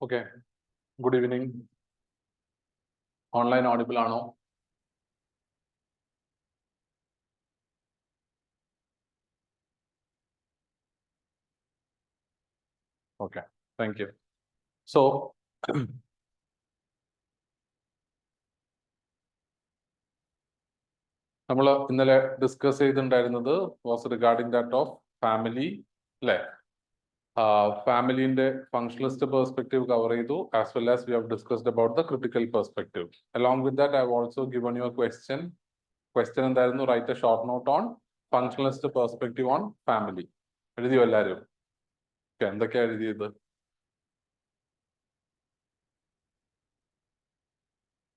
Okay. Good evening. Online audible ആണോ? Okay. Thank you. So, നമ്മൾ ഇന്നലെ ഡിസ്കസ് ചെയ്തിട്ടുണ്ടായിരുന്നത് was regarding that of family അല്ലേ? ഫാമിലിന്റെ ഫങ്ഷണലിസ്റ്റ് പെർസ്പെക്റ്റീവ് കവർ ചെയ്തു, as well as we have discussed about the critical perspective. Along with that I have also given you a question. Question എന്തായിരുന്നു? Write a short note on functionalist perspective on family. എഴുതിയോ എല്ലാവരും? എന്തൊക്കെയാ എഴുതിയത്?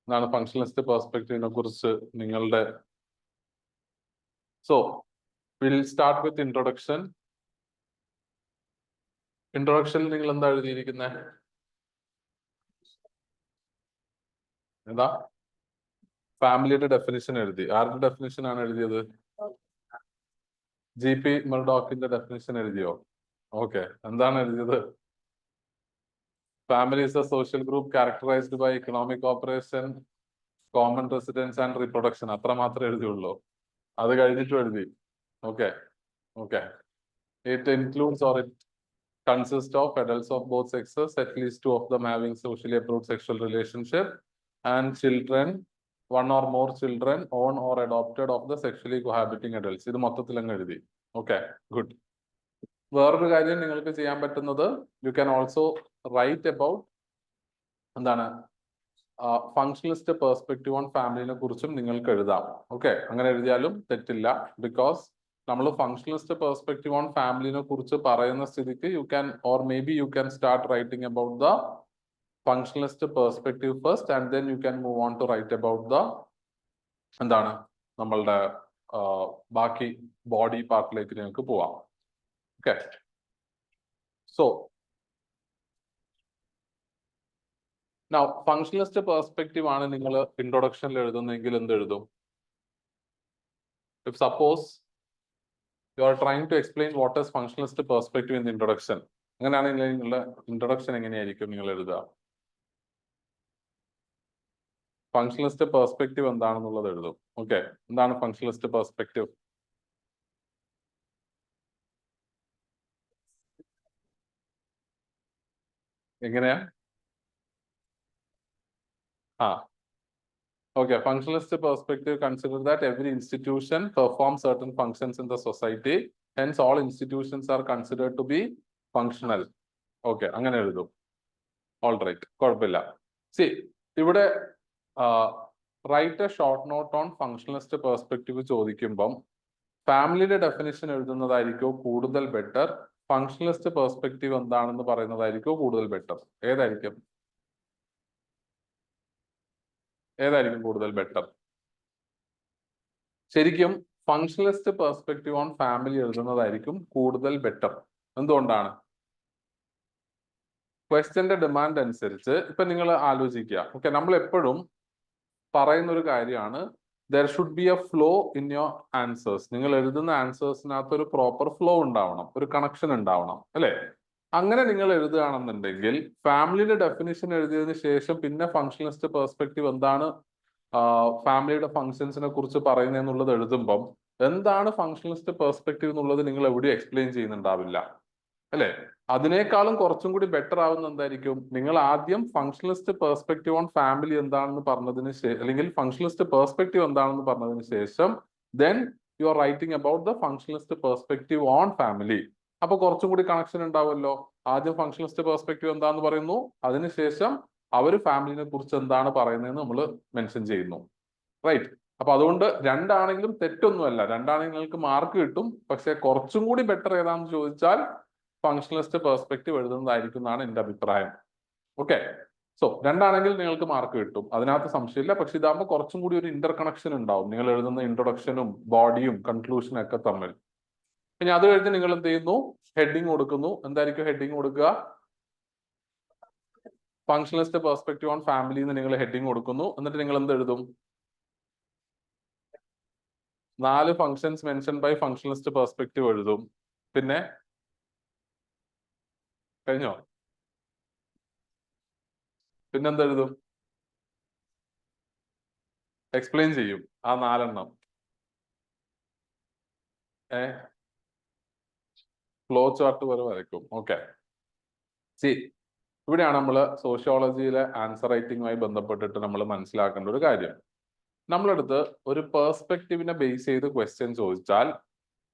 എന്താണ് functionalist പെർസ്പെക്റ്റീവിനെ കുറിച്ച് നിങ്ങളുടെ? So, we'll start with introduction. Introduction നിങ്ങൾ എന്താ എഴുതിയിരിക്കുന്നത്? എന്താ? ഫാമിലിയുടെ ഡെഫിനിഷൻ എഴുതി. ആരുടെ ഡെഫിനിഷൻ ആണ് എഴുതിയത്? GP മർഡോക്കിന്റെ ഡെഫിനിഷൻ എഴുതിയോ? ഓക്കെ. എന്താണ് എഴുതിയത്? Family is a social group characterized by economic cooperation, common residence and reproduction. അത്ര മാത്രമേ എഴുതിയുള്ളൂ. അത് കഴിഞ്ഞിട്ടും എഴുതി. Okay. Okay. It includes or it consists of adults of both sexes, at least two of them having socially approved sexual relationship, and children, one or more children own or adopted of the sexually cohabiting adults. ഇത് മൊത്തത്തിൽ അങ്ങ് എഴുതി. Okay, good. വേറൊരു കാര്യം നിങ്ങൾക്ക് ചെയ്യാൻ പറ്റുന്നത്, you can also write about എന്താണ് ഫങ്ഷണലിസ്റ്റ് പെർസ്പെക്റ്റീവ് ഓൺ ഫാമിലിനെ കുറിച്ചും നിങ്ങൾക്ക് എഴുതാം. ഓക്കെ, അങ്ങനെ എഴുതിയാലും തെറ്റില്ല. ബിക്കോസ് നമ്മൾ ഫങ്ഷണലിസ്റ്റ് പെർസ്പെക്റ്റീവ് ഓൺ ഫാമിലിനെ കുറിച്ച് പറയുന്ന സ്ഥിതിക്ക് you can or maybe you can start writing about the functionalist perspective first and then you can move on to write about the എന്താണ് നമ്മളുടെ ബാക്കി ബോഡി പാർട്ടിലേക്ക് നിങ്ങൾക്ക് പോവാം. Okay, so now functionalist perspective ആണ് നിങ്ങൾ ഇൻട്രൊഡക്ഷനിൽ എഴുതുന്നെങ്കിൽ എന്ത് എഴുതും? If suppose you are trying to explain what is functionalist perspective in the introduction, അങ്ങനെയാണെങ്കിൽ നിങ്ങളുടെ ഇൻട്രൊഡക്ഷൻ എങ്ങനെയായിരിക്കും നിങ്ങൾ എഴുതുക? ഫങ്ഷണലിസ്റ്റ് പെർസ്പെക്റ്റീവ് എന്താണെന്നുള്ളത് എഴുതും. ഓക്കെ, എന്താണ് ഫങ്ഷണലിസ്റ്റ് പെർസ്പെക്റ്റീവ്? എങ്ങനെയാ? Okay, functionalist perspective consider that every institution performs certain functions in the society, hence all institutions are considered to be functional. Okay, അങ്ങനെ എഴുതും. All right, കുഴപ്പമില്ല. See, ഇവിടെ right a short note on functionalist perspective ചോദിക്കുമ്പം ഫാമിലിയുടെ definition എഴുതുന്നതായിരിക്കും കൂടുതൽ better, functionalist perspective എന്താണെന്ന് പറയുന്നതായിരിക്കും കൂടുതൽ ബെറ്റർ? ഏതായിരിക്കും കൂടുതൽ ബെറ്റർ? ശരിക്കും ഫങ്ഷണലിസ്റ്റ് പെർസ്പെക്റ്റീവ് ഓൺ ഫാമിലി എഴുതുന്നതായിരിക്കും കൂടുതൽ ബെറ്റർ. എന്തുകൊണ്ടാണ്? ക്വസ്റ്റ്യന്റെ ഡിമാൻഡ് അനുസരിച്ച് ഇപ്പൊ നിങ്ങൾ ആലോചിക്കുക. ഓക്കെ, നമ്മൾ എപ്പോഴും പറയുന്ന ഒരു കാര്യമാണ് there should be A flow in your answers. നിങ്ങൾ എഴുതുന്ന ആൻസേഴ്സിനകത്ത് ഒരു പ്രോപ്പർ ഫ്ലോ ഉണ്ടാവണം, ഒരു കണക്ഷൻ ഉണ്ടാവണം, അല്ലെ? അങ്ങനെ നിങ്ങൾ എഴുതുകയാണെന്നുണ്ടെങ്കിൽ ഫാമിലിയുടെ ഡെഫിനിഷൻ എഴുതിയതിനു ശേഷം പിന്നെ ഫങ്ഷണലിസ്റ്റ് പെർസ്പെക്റ്റീവ് എന്താണ് ഫാമിലിയുടെ ഫങ്ഷൻസിനെ കുറിച്ച് പറയുന്നതെന്നുള്ളത് എഴുതുമ്പം എന്താണ് ഫങ്ഷണലിസ്റ്റ് പെർസ്പെക്റ്റീവ് എന്നുള്ളത് നിങ്ങൾ എവിടെയും എക്സ്പ്ലെയിൻ ചെയ്യുന്നുണ്ടാവില്ല, അല്ലെ? അതിനേക്കാളും കുറച്ചും കൂടി ബെറ്റർ ആവുന്ന എന്തായിരിക്കും? നിങ്ങൾ ആദ്യം ഫങ്ഷണലിസ്റ്റ് പെർസ്പെക്റ്റീവ് ഓൺ ഫാമിലി എന്താണെന്ന് പറഞ്ഞതിന് ശേഷം, അല്ലെങ്കിൽ ഫങ്ഷണലിസ്റ്റ് പെർസ്പെക്റ്റീവ് എന്താണെന്ന് പറഞ്ഞതിന് ശേഷം then you are writing about the functionalist perspective on family. അപ്പൊ കുറച്ചും കൂടി കണക്ഷൻ ഉണ്ടാവുമല്ലോ. ആദ്യം ഫങ്ഷണലിസ്റ്റ് പെർസ്പെക്റ്റീവ് എന്താന്ന് പറയുന്നു, അതിനുശേഷം അവർ ഫാമിലിനെ കുറിച്ച് എന്താണ് പറയുന്നതെന്ന് നമ്മൾ മെൻഷൻ ചെയ്യുന്നു. റൈറ്റ്? അപ്പൊ അതുകൊണ്ട് രണ്ടാണെങ്കിലും തെറ്റൊന്നുമല്ല, രണ്ടാണെങ്കിലും നിങ്ങൾക്ക് മാർക്ക് കിട്ടും. പക്ഷെ കുറച്ചും കൂടി ബെറ്റർ ഏതാണെന്ന് ചോദിച്ചാൽ ഫങ്ഷണലിസ്റ്റ് പെർസ്പെക്റ്റീവ് എഴുതുന്നതായിരിക്കും എന്നാണ് എൻ്റെ അഭിപ്രായം. ഓക്കെ, സോ രണ്ടാണെങ്കിൽ നിങ്ങൾക്ക് മാർക്ക് കിട്ടും, അതിനകത്ത് സംശയമില്ല. പക്ഷെ ഇതാകുമ്പോൾ കുറച്ചും കൂടി ഒരു ഇന്റർ കണക്ഷൻ ഉണ്ടാവും നിങ്ങൾ എഴുതുന്ന ഇൻട്രൊഡക്ഷനും ബോഡിയും കൺക്ലൂഷനും ഒക്കെ തമ്മിൽ. ഇനി അത് കഴിഞ്ഞ് നിങ്ങൾ എന്ത് ചെയ്യുന്നു? ഹെഡിങ് കൊടുക്കുന്നു. എന്തായിരിക്കും ഹെഡിങ് കൊടുക്കുക? ഫങ്ഷണലിസ്റ്റ് പെർസ്പെക്റ്റീവ് ഓൺ ഫാമിലി എന്ന് നിങ്ങൾ ഹെഡിങ് കൊടുക്കുന്നു. എന്നിട്ട് നിങ്ങൾ എന്ത് എഴുതും? 4 functions mention by functionalist perspective എഴുതും. പിന്നെ കഴിഞ്ഞോ? പിന്നെന്തെഴുതും? എക്സ്പ്ലെയിൻ ചെയ്യും ആ 4 ഫ്ലോ ചാർട്ട് പോലെ വരയ്ക്കും. ഓക്കെ, സി ഇവിടെയാണ് നമ്മൾ സോഷ്യോളജിയിലെ ആൻസർ റൈറ്റിംഗുമായി ബന്ധപ്പെട്ടിട്ട് നമ്മൾ മനസ്സിലാക്കേണ്ട ഒരു കാര്യം. നമ്മളടുത്ത് ഒരു പേഴ്സ്പെക്റ്റീവിനെ ബേസ് ചെയ്ത് ക്വസ്റ്റ്യൻ ചോദിച്ചാൽ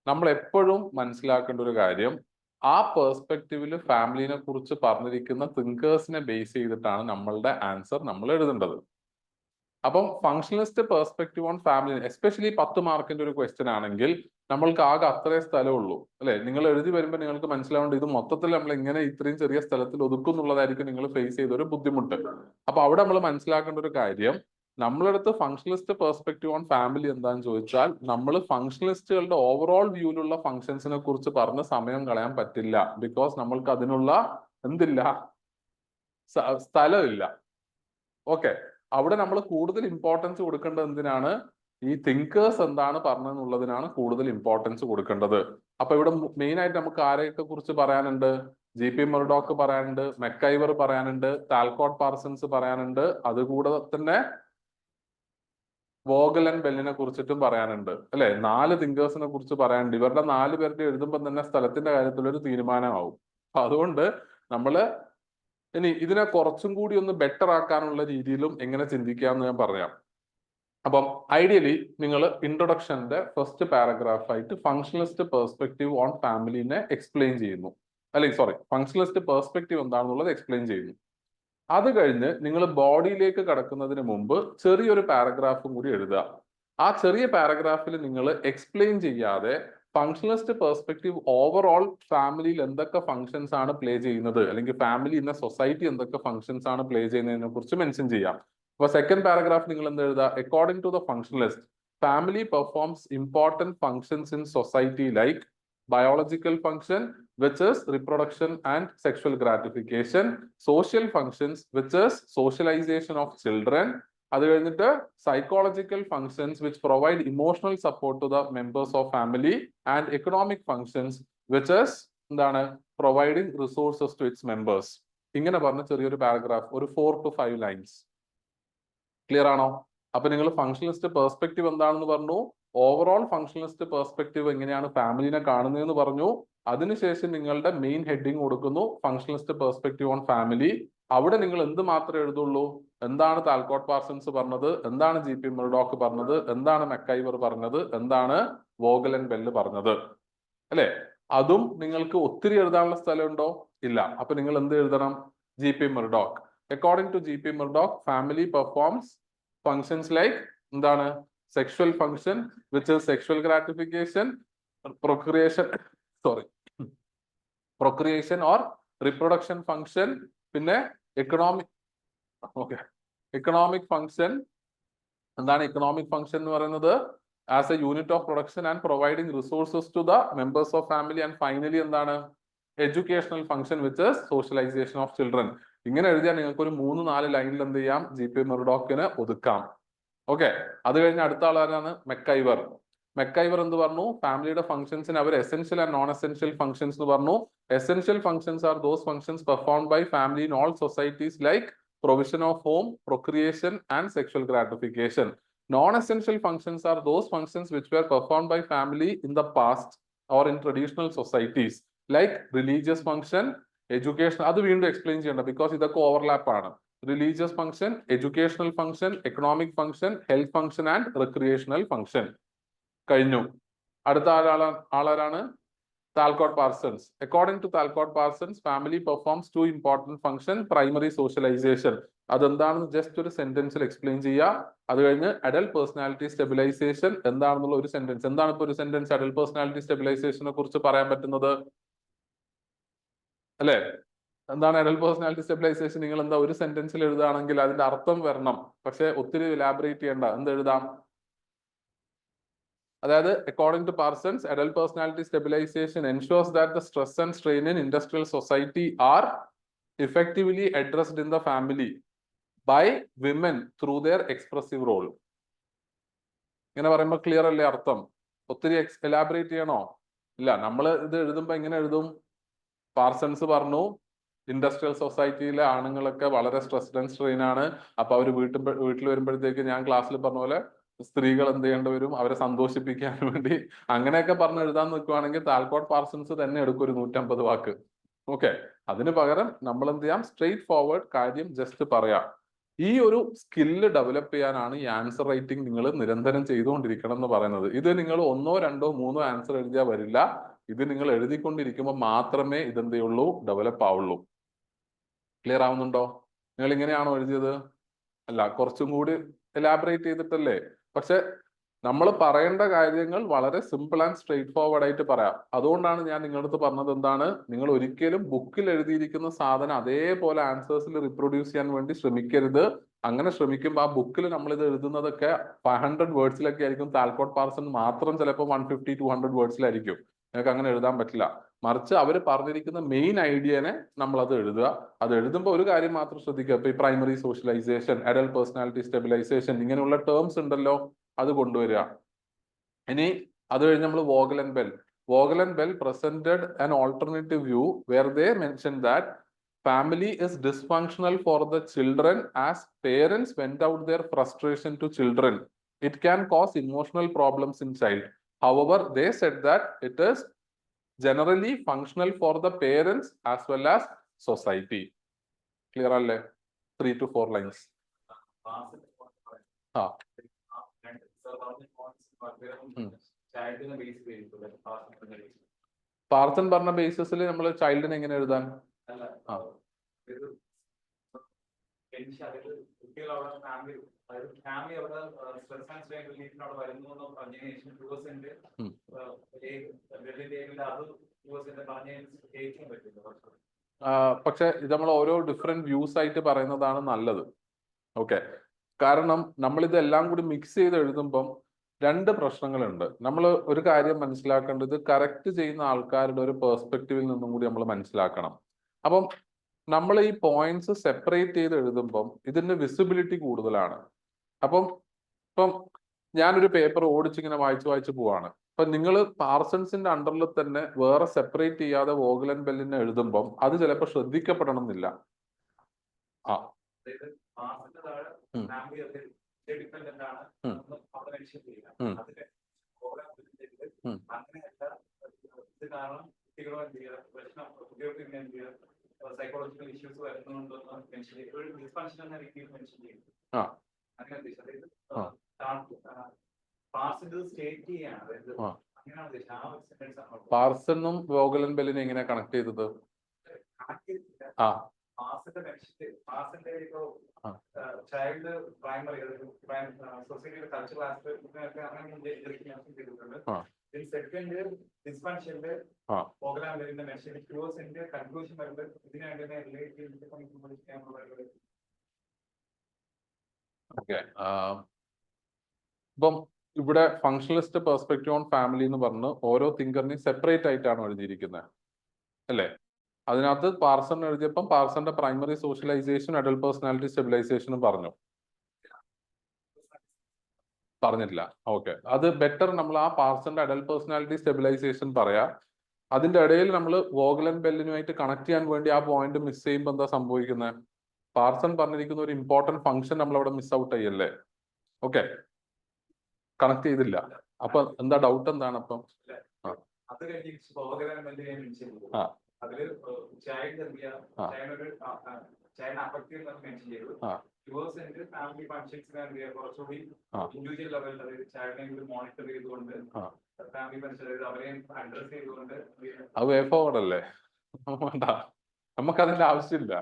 നമ്മൾ എപ്പോഴും മനസ്സിലാക്കേണ്ട ഒരു കാര്യം, ആ പേഴ്സ്പെക്റ്റീവിൽ ഫാമിലിനെ കുറിച്ച് പറഞ്ഞിരിക്കുന്ന തിങ്കേഴ്സിനെ ബേസ് ചെയ്തിട്ടാണ് നമ്മളുടെ ആൻസർ നമ്മൾ എഴുതേണ്ടത്. അപ്പം functionalist perspective on family, especially 10 മാർക്കിന്റെ ഒരു ക്വസ്റ്റ്യൻ ആണെങ്കിൽ നമ്മൾക്ക് ആകെ അത്രേ സ്ഥലമുള്ളൂ അല്ലെ. നിങ്ങൾ എഴുതി വരുമ്പോൾ നിങ്ങൾക്ക് മനസ്സിലാവേണ്ട ഇത് മൊത്തത്തിൽ നമ്മൾ എങ്ങനെ ഇത്രയും ചെറിയ സ്ഥലത്തിൽ ഒതുക്കും എന്നുള്ളതായിരിക്കും നിങ്ങൾ ഫേസ് ചെയ്ത ഒരു ബുദ്ധിമുട്ട്. അപ്പൊ അവിടെ നമ്മൾ മനസ്സിലാക്കേണ്ട ഒരു കാര്യം, നമ്മളടുത്ത് ഫങ്ഷണലിസ്റ്റ് പെർസ്പെക്റ്റീവ് ഓൺ ഫാമിലി എന്താന്ന് ചോദിച്ചാൽ നമ്മൾ ഫങ്ഷണലിസ്റ്റുകളുടെ ഓവറോൾ വ്യൂവിലുള്ള ഫങ്ഷൻസിനെ കുറിച്ച് പറഞ്ഞ് സമയം കളയാൻ പറ്റില്ല. ബിക്കോസ് നമ്മൾക്ക് അതിനുള്ള എന്തില്ല, സ്ഥലമില്ല. ഓക്കെ, അവിടെ നമ്മൾ കൂടുതൽ ഇമ്പോർട്ടൻസ് കൊടുക്കേണ്ടത് എന്തിനാണ്? ഈ തിങ്കേഴ്സ് എന്താണ് പറഞ്ഞതെന്നുള്ളതിനാണ് കൂടുതൽ ഇമ്പോർട്ടൻസ് കൊടുക്കേണ്ടത്. അപ്പൊ ഇവിടെ മെയിൻ ആയിട്ട് നമുക്ക് ആരെയൊക്കെ കുറിച്ച് പറയാനുണ്ട്? ജി.പി. മെർഡോക്ക് പറയാനുണ്ട്, മെക്കൈവർ പറയാനുണ്ട്, താൽക്കോട്ട് പാർസൺസ് പറയാനുണ്ട്, അതുകൂടാതെ തന്നെ വോഗൽ ആൻഡ് ബെല്ലിനെ കുറിച്ചിട്ടും പറയാനുണ്ട് അല്ലെ. 4 തിങ്കേഴ്സിനെ കുറിച്ച് പറയാനുണ്ട്. ഇവരുടെ 4 പേരുടെ എഴുതുമ്പോൾ തന്നെ സ്ഥലത്തിന്റെ കാര്യത്തിൽ ഒരു തീരുമാനമാവും. അപ്പൊ അതുകൊണ്ട് നമ്മള് ഇനി ഇതിനെ കുറച്ചും കൂടി ഒന്ന് ബെറ്റർ ആക്കാനുള്ള രീതിയിലും എങ്ങനെ ചിന്തിക്കാമെന്ന് ഞാൻ പറയാം. അപ്പം ഐഡിയലി നിങ്ങൾ ഇൻട്രൊഡക്ഷന്റെ ഫസ്റ്റ് പാരഗ്രാഫായിട്ട് ഫങ്ഷണലിസ്റ്റ് പെർസ്പെക്റ്റീവ് ഓൺ ഫാമിലിനെ എക്സ്പ്ലെയിൻ ചെയ്യുന്നു, അല്ലെങ്കിൽ സോറി ഫങ്ഷണലിസ്റ്റ് പെർസ്പെക്റ്റീവ് എന്താണെന്നുള്ളത് എക്സ്പ്ലെയിൻ ചെയ്യുന്നു. അത് കഴിഞ്ഞ് നിങ്ങൾ ബോഡിയിലേക്ക് കടക്കുന്നതിന് മുമ്പ് ചെറിയൊരു പാരഗ്രാഫും കൂടി എഴുതുക. ആ ചെറിയ പാരഗ്രാഫിൽ നിങ്ങൾ എക്സ്പ്ലെയിൻ ചെയ്യാതെ ഫങ്ഷണലിസ്റ്റ് പെർസ്പെക്റ്റീവ് ഓവറോൾ ഫാമിലിയിൽ എന്തൊക്കെ ഫങ്ഷൻസ് ആണ് പ്ലേ ചെയ്യുന്നത്, അല്ലെങ്കിൽ ഫാമിലി ഇൻ സൊസൈറ്റി എന്തൊക്കെ ഫങ്ഷൻസ് ആണ് പ്ലേ ചെയ്യുന്നതിനെ കുറിച്ച് മെൻഷൻ ചെയ്യാം. അപ്പൊ സെക്കൻഡ് പാരഗ്രാഫ് നിങ്ങൾ എന്ത് എഴുതുക? According to the functionalist, family performs important functions in society like biological function which is reproduction and sexual gratification, social functions which is socialization of children, അത് കഴിഞ്ഞിട്ട് psychological functions which provide emotional support to the members of family, and economic functions which is എന്താണ് providing resources to its members. ഇങ്ങനെ പറഞ്ഞ ചെറിയൊരു paragraph, ഒരു 4 to 5 lines. Clear ആണോ? അപ്പൊ നിങ്ങൾ ഫങ്ഷണലിസ്റ്റ് പെർസ്പെക്റ്റീവ് എന്താണെന്ന് പറഞ്ഞു, ഓവറോൾ ഫങ്ഷണലിസ്റ്റ് പെർസ്പെക്റ്റീവ് എങ്ങനെയാണ് ഫാമിലിനെ കാണുന്നതെന്ന് പറഞ്ഞു. അതിനുശേഷം നിങ്ങളുടെ മെയിൻ ഹെഡിങ് കൊടുക്കുന്നു ഫങ്ഷണലിസ്റ്റ് പെർസ്പെക്റ്റീവ് ഓൺ ഫാമിലി. അവിടെ നിങ്ങൾ എന്ത് മാത്രമേ എഴുതുള്ളൂ? എന്താണ് താൽക്കോട്ട് പാർസൺസ് പറഞ്ഞത്, എന്താണ് ജി.പി. മെർഡോക്ക് പറഞ്ഞത്, എന്താണ് മെക്കൈവർ പറഞ്ഞത്, എന്താണ് വോഗൽ ആൻഡ് ബെല്ല് പറഞ്ഞത് അല്ലെ. അതും നിങ്ങൾക്ക് ഒത്തിരി എഴുതാനുള്ള സ്ഥലമുണ്ടോ? ഇല്ല. അപ്പൊ നിങ്ങൾ എന്ത് എഴുതണം? G P. Murdock, according to G P. Murdock family performs functions like എന്താണ് sexual function which is sexual gratification, procreation or reproduction function, പിന്നെ economic function. എന്താണ് economic function എന്ന് പറയുന്നത്? As a unit of production and providing resources to the members of family, and finally എന്താണ് educational function which is socialization of children. ഇങ്ങനെ എഴുതിയാൽ നിങ്ങൾക്ക് ഒരു 3-4 ലൈനിൽ എന്ത് ചെയ്യാം? ജി.പി. മെർഡോക്കിന് ഒതുക്കാം. ഓക്കെ, അത് കഴിഞ്ഞ് അടുത്ത ആളാരാണ്? മെക്കൈവർ. മെക്കൈവർ എന്ത് പറഞ്ഞു? ഫാമിലിയുടെ ഫംഗ്ഷൻസിന് അവർ essential and non essential functions എന്ന് പറഞ്ഞു. Essential functions are those functions performed by family in all societies like provision of home, procreation and sexual gratification. Non essential functions are those functions which were performed by family in the past or in traditional societies like religious function, education. അത് വീണ്ടും explain ചെയ്യേണ്ട, because ഇതൊക്കെ overlap ആണ്. Religious function, educational function, economic function, health function and recreational function. കഴിഞ്ഞു. അടുത്ത ആളാരാണ്? Talcott Parsons. According to Talcott Parsons family performs 2 important function. Primary socialisation, അതെന്താണെന്ന് just ഒരു സെന്റൻസിൽ എക്സ്പ്ലെയിൻ ചെയ്യുക. അത് കഴിഞ്ഞ് അഡൽട്ട് പേഴ്സണാലിറ്റി സ്റ്റെബിലൈസേഷൻ എന്താണെന്നുള്ള ഒരു സെന്റൻസ്. എന്താണ് ഇപ്പൊ ഒരു സെന്റൻസ് അഡൽട്ട് പേഴ്സണാലിറ്റി സ്റ്റെബിലൈസേഷനെ കുറിച്ച് പറയാൻ പറ്റുന്നത് അല്ലെ? എന്താണ് അഡൽട്ട് പേഴ്സണാലിറ്റി സ്റ്റെബിലൈസേഷൻ? നിങ്ങൾ എന്താ ഒരു സെന്റൻസിൽ എഴുതുകയാണെങ്കിൽ അതിന്റെ അർത്ഥം വരണം, പക്ഷെ ഒത്തിരി ഇലാബറേറ്റ് ചെയ്യേണ്ട. എന്ത് എഴുതാം? അതായത് according to Parsons adult personality stabilisation ensures that the stress and strain in industrial society are effectively addressed in the family by women through their expressive role. ഇങ്ങനെ പറയുമ്പോൾ ക്ലിയർ അല്ലേ അർത്ഥം? ഒത്തിരി എലാബറേറ്റ് ചെയ്യണോ? ഇല്ല. നമ്മൾ ഇത് എഴുതുമ്പോൾ എങ്ങനെ എഴുതും? പാർസൺസ് പറഞ്ഞു ഇൻഡസ്ട്രിയൽ സൊസൈറ്റിയിലെ ആണുങ്ങളൊക്കെ വളരെ സ്ട്രെസ്ഡ് ആൻഡ് സ്ട്രെയിൻ ആണ്. അപ്പൊ അവർ വീട്ടിൽ വരുമ്പോഴത്തേക്ക് ഞാൻ ക്ലാസ്സിൽ പറഞ്ഞ പോലെ സ്ത്രീകൾ എന്ത് ചെയ്യേണ്ടി വരും, അവരെ സന്തോഷിപ്പിക്കാൻ വേണ്ടി അങ്ങനെയൊക്കെ പറഞ്ഞ് എഴുതാൻ നിൽക്കുവാണെങ്കിൽ താൽക്കോട്ട് പാർസൺസ് തന്നെ എടുക്കും ഒരു 150 വാക്ക്. ഓക്കെ, അതിന് പകരം നമ്മൾ എന്ത് ചെയ്യാം, സ്ട്രെയിറ്റ് ഫോർവേഡ് കാര്യം ജസ്റ്റ് പറയാം. ഈ ഒരു സ്കില്ല് ഡെവലപ്പ് ചെയ്യാനാണ് ഈ ആൻസർ റൈറ്റിംഗ് നിങ്ങൾ നിരന്തരം ചെയ്തുകൊണ്ടിരിക്കണം എന്ന് പറയുന്നത്. ഇത് നിങ്ങൾ 1, 2, 3 ആൻസർ എഴുതിയാൽ വരില്ല. ഇത് നിങ്ങൾ എഴുതിക്കൊണ്ടിരിക്കുമ്പോൾ മാത്രമേ ഇതെന്ത് ചെയ്യുള്ളൂ, ഡെവലപ്പ് ആവുള്ളൂ. ക്ലിയർ ആവുന്നുണ്ടോ? നിങ്ങൾ ഇങ്ങനെയാണോ എഴുതിയത്? അല്ല, കുറച്ചും കൂടി എലാബറേറ്റ് ചെയ്തിട്ടല്ലേ. പക്ഷെ നമ്മൾ പറയേണ്ട കാര്യങ്ങൾ വളരെ സിമ്പിൾ ആൻഡ് സ്ട്രെയിറ്റ് ഫോർവേഡ് ആയിട്ട് പറയാം. അതുകൊണ്ടാണ് ഞാൻ നിങ്ങളുടെ അടുത്ത് പറഞ്ഞത് എന്താണ്, നിങ്ങൾ ഒരിക്കലും ബുക്കിൽ എഴുതിയിരിക്കുന്ന സാധനം അതേപോലെ ആൻസേഴ്സിൽ റിപ്രൊഡ്യൂസ് ചെയ്യാൻ വേണ്ടി ശ്രമിക്കരുത്. അങ്ങനെ ശ്രമിക്കുമ്പോൾ ആ ബുക്കിൽ നമ്മൾ ഇത് എഴുതുന്നതൊക്കെ 500 വേർഡ്സിലൊക്കെ ആയിരിക്കും. താൽക്കോട്ട് പാർസൺ മാത്രം ചിലപ്പോൾ 150-200 വേർഡ്സിലായിരിക്കും. നിങ്ങൾക്ക് അങ്ങനെ എഴുതാൻ പറ്റില്ല. മറിച്ച് അവർ പറഞ്ഞിരിക്കുന്ന മെയിൻ ഐഡിയനെ നമ്മൾ അത് എഴുതുക. അത് എഴുതുമ്പോൾ ഒരു കാര്യം മാത്രം ശ്രദ്ധിക്കുക. ഇപ്പൊ ഈ primary socialisation, adult personality stabilisation, ഇങ്ങനെയുള്ള ടേംസ് ഉണ്ടല്ലോ, അത് കൊണ്ടുവരിക. ഇനി അത് കഴിഞ്ഞ് നമ്മൾ Vogel and Bell. Vogel and Bell presented an alternative view where they mentioned that family is dysfunctional for the children as parents vent out their frustration to children. It can cause emotional problems in child. However, they said that it is generally functional for the parents as well as society. Clear അല്ലേ? 3 to 4 lines. Parson പറഞ്ഞ ബേസിസിൽ നമ്മൾ ചൈൽഡിനെ എങ്ങനെ എഴുതാൻ? പക്ഷെ ഇത് നമ്മൾ ഓരോ different views ആയിട്ട് പറയുന്നതാണ് നല്ലത്. ഓക്കെ, കാരണം നമ്മൾ ഇതെല്ലാം കൂടി മിക്സ് ചെയ്ത് എഴുതുമ്പം 2 പ്രശ്നങ്ങളുണ്ട്. നമ്മൾ ഒരു കാര്യം മനസ്സിലാക്കേണ്ടത്, കറക്റ്റ് ചെയ്യുന്ന ആൾക്കാരുടെ ഒരു പെർസ്പെക്റ്റീവിൽ നിന്നും കൂടി നമ്മൾ മനസ്സിലാക്കണം. അപ്പം നമ്മൾ ഈ പോയിന്റ്സ് സെപ്പറേറ്റ് ചെയ്ത് എഴുതുമ്പം ഇതിന്റെ വിസിബിലിറ്റി കൂടുതലാണ്. ഇപ്പം ഞാനൊരു പേപ്പർ ഓടിച്ചിങ്ങനെ വായിച്ചു പോവാണ്. അപ്പൊ നിങ്ങൾ പാർസൺസിന്റെ അണ്ടറിൽ തന്നെ വേറെ സെപ്പറേറ്റ് ചെയ്യാതെ വോഗൽ ആൻഡ് ബെല്ലിനെ എഴുതുമ്പം അത് ചിലപ്പോൾ ശ്രദ്ധിക്കപ്പെടണം എന്നില്ല. സൈക്കോളജിക്കൽ ഇഷ്യൂസ് വരുന്നുണ്ടെന്ന് മെൻഷൻ ചെയ്തു. ഡിസ്ഫങ്ഷൻ എന്ന രീതിയിൽ മെൻഷൻ ചെയ്തു. അങ്ങനെ ഉദ്ദേശിച്ചത് പാർസണും വോഗൽ ആൻഡ് ബെല്ലിനെ എങ്ങനെ കണക്ട് ചെയ്തത്? ചൈൽഡ് പ്രൈമറി സൊസൈറ്റിയുടെ കൾച്ചറൽ ആസ്പെക്ട് ചെയ്തിട്ടുണ്ട്. സെക്കൻഡ് ഡിസ്ഫങ്ഷന്റെ വോഗൽ ആൻഡ് ബെല്ലിന്റെ മെൻഷൻ ക്യൂസിന്റെ കൺക്ലൂഷൻ വരുന്നത് ഇതിനായിട്ട് റിലേറ്റ് ചെയ്തിട്ട്. ഓക്കെ, ഇപ്പം ഇവിടെ ഫങ്ഷണലിസ്റ്റ് പെർസ്പെക്റ്റീവ് ഓൺ ഫാമിലി എന്ന് പറഞ്ഞ് ഓരോ തിങ്കറിനെയും സെപ്പറേറ്റ് ആയിട്ടാണ് എഴുതിയിരിക്കുന്നത് അല്ലേ? അതിനകത്ത് പാർസൺ എഴുതിയപ്പം പാർസന്റെ പ്രൈമറി സോഷ്യലൈസേഷൻ, അഡൽട്ട് പേഴ്സണാലിറ്റി സ്റ്റെബിലൈസേഷനും പറഞ്ഞിട്ടില്ല. ഓക്കെ, അത് ബെറ്റർ നമ്മൾ ആ പാർസന്റെ അഡൽട്ട് പേഴ്സണാലിറ്റി സ്റ്റെബിലൈസേഷൻ പറയാം. അതിന്റെ ഇടയിൽ നമ്മൾ വോഗൽ ആൻഡ് ബെല്ലിനുമായിട്ട് കണക്ട് ചെയ്യാൻ വേണ്ടി ആ പോയിന്റ് മിസ് ചെയ്യുമ്പോൾ എന്താ സംഭവിക്കുന്നത്? പാർസൺ പറഞ്ഞിരിക്കുന്ന ഒരു ഇമ്പോർട്ടന്റ് ഫംഗ്ഷൻ നമ്മൾ അവിടെ മിസ് ഔട്ട് ചെയ്യല്ലേ? ഓക്കെ, കണക്ട് ചെയ്തില്ല. അപ്പൊ എന്താ ഡൗട്ട് എന്താണ്? അപ്പം അത് വേ ഫോർവേഡ് അല്ലേ? നമുക്കതിന്റെ ആവശ്യമില്ല.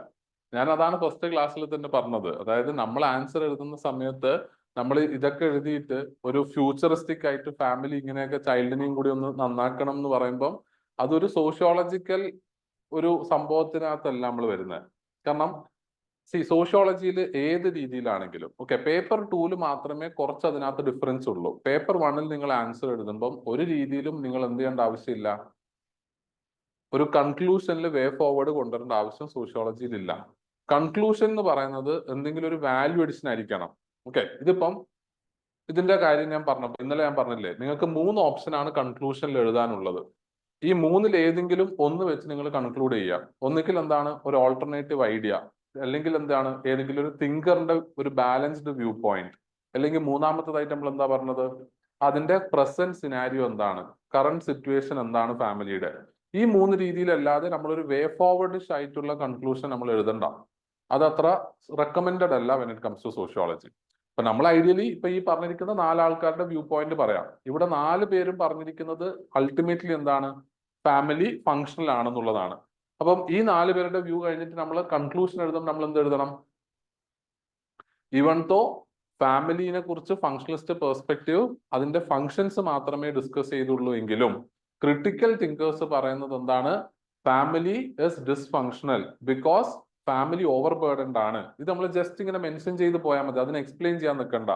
ഞാൻ അതാണ് ഫസ്റ്റ് ക്ലാസ്സിൽ തന്നെ പറഞ്ഞത്. അതായത് നമ്മൾ ആൻസർ എഴുതുന്ന സമയത്ത് നമ്മൾ ഇതൊക്കെ എഴുതിയിട്ട് ഒരു ഫ്യൂച്ചറിസ്റ്റിക് ആയിട്ട് ഫാമിലി ഇങ്ങനെയൊക്കെ ചൈൽഡിനെയും കൂടി ഒന്ന് നന്നാക്കണം എന്ന് പറയുമ്പോൾ അതൊരു സോഷ്യോളജിക്കൽ ഒരു സംഭവത്തിനകത്തല്ല നമ്മൾ വരുന്നത്. കാരണം സോഷ്യോളജിയിൽ ഏത് രീതിയിലാണെങ്കിലും ഓക്കെ, പേപ്പർ 2 മാത്രമേ കുറച്ച് അതിനകത്ത് ഡിഫറൻസ് ഉള്ളൂ. പേപ്പർ 1 നിങ്ങൾ ആൻസർ എഴുതുമ്പം ഒരു രീതിയിലും നിങ്ങൾ എന്ത് ചെയ്യേണ്ട ആവശ്യമില്ല, ഒരു കൺക്ലൂഷനിൽ വേ ഫോർവേഡ് കൊണ്ടുവരേണ്ട ആവശ്യം സോഷ്യോളജിയിലില്ല. കൺക്ലൂഷൻ എന്ന് പറയുന്നത് എന്തെങ്കിലും ഒരു വാല്യൂ അഡിഷൻ ആയിരിക്കണം. ഓക്കെ, ഇതിന്റെ കാര്യം ഞാൻ പറഞ്ഞപ്പോൾ ഇന്നലെ ഞാൻ പറഞ്ഞില്ലേ, നിങ്ങൾക്ക് 3 ഓപ്ഷനാണ് കൺക്ലൂഷനിൽ എഴുതാനുള്ളത്. ഈ മൂന്നിൽ ഏതെങ്കിലും ഒന്ന് വെച്ച് നിങ്ങൾ കൺക്ലൂഡ് ചെയ്യാം. ഒന്നുകിൽ എന്താണ് ഒരു ഓൾട്ടർനേറ്റീവ് ഐഡിയ, അല്ലെങ്കിൽ എന്താണ് ഏതെങ്കിലും ഒരു തിങ്കറിന്റെ ഒരു ബാലൻസ്ഡ് വ്യൂ പോയിന്റ്, അല്ലെങ്കിൽ മൂന്നാമത്തേതായിട്ട് നമ്മൾ എന്താ പറഞ്ഞത്, അതിന്റെ പ്രസന്റ് സിനാരിയോ എന്താണ്, കറന്റ് സിറ്റുവേഷൻ എന്താണ് ഫാമിലിയുടെ. ഈ മൂന്ന് രീതിയിലല്ലാതെ നമ്മളൊരു വേ ഫോർവേഡിഷ് ആയിട്ടുള്ള കൺക്ലൂഷൻ നമ്മൾ എഴുതണ്ട. അതത്ര റെക്കമെൻഡഡ് അല്ല when it comes to sociology. അപ്പൊ നമ്മൾ ഐഡിയലി ഇപ്പൊ ഈ പറഞ്ഞിരിക്കുന്ന 4 ആൾക്കാരുടെ വ്യൂ പോയിന്റ് പറയാം. ഇവിടെ 4 പേരും പറഞ്ഞിരിക്കുന്നത് അൾട്ടിമേറ്റ്ലി എന്താണ്, ഫാമിലി ഫങ്ഷണൽ ആണെന്നുള്ളതാണ്. അപ്പം ഈ 4 പേരുടെ വ്യൂ കഴിഞ്ഞിട്ട് നമ്മൾ കൺക്ലൂഷൻ എഴുതുമ്പോൾ നമ്മൾ എന്ത് എഴുതണം, ഈവൻ ദോ ഫാമിലിനെ കുറിച്ച് ഫങ്ഷണലിസ്റ്റ് പെർസ്പെക്റ്റീവ് അതിന്റെ ഫങ്ഷൻസ് മാത്രമേ ഡിസ്കസ് ചെയ്തുള്ളൂ എങ്കിലും ക്രിട്ടിക്കൽ തിങ്കേഴ്സ് പറയുന്നത് എന്താണ്, family is dysfunctional because family over burdened ആണ്. ഇത് നമ്മൾ ജസ്റ്റ് ഇങ്ങനെ മെൻഷൻ ചെയ്ത് പോയാൽ മതി, അതിനെ എക്സ്പ്ലെയിൻ ചെയ്യാൻ നിൽക്കണ്ട.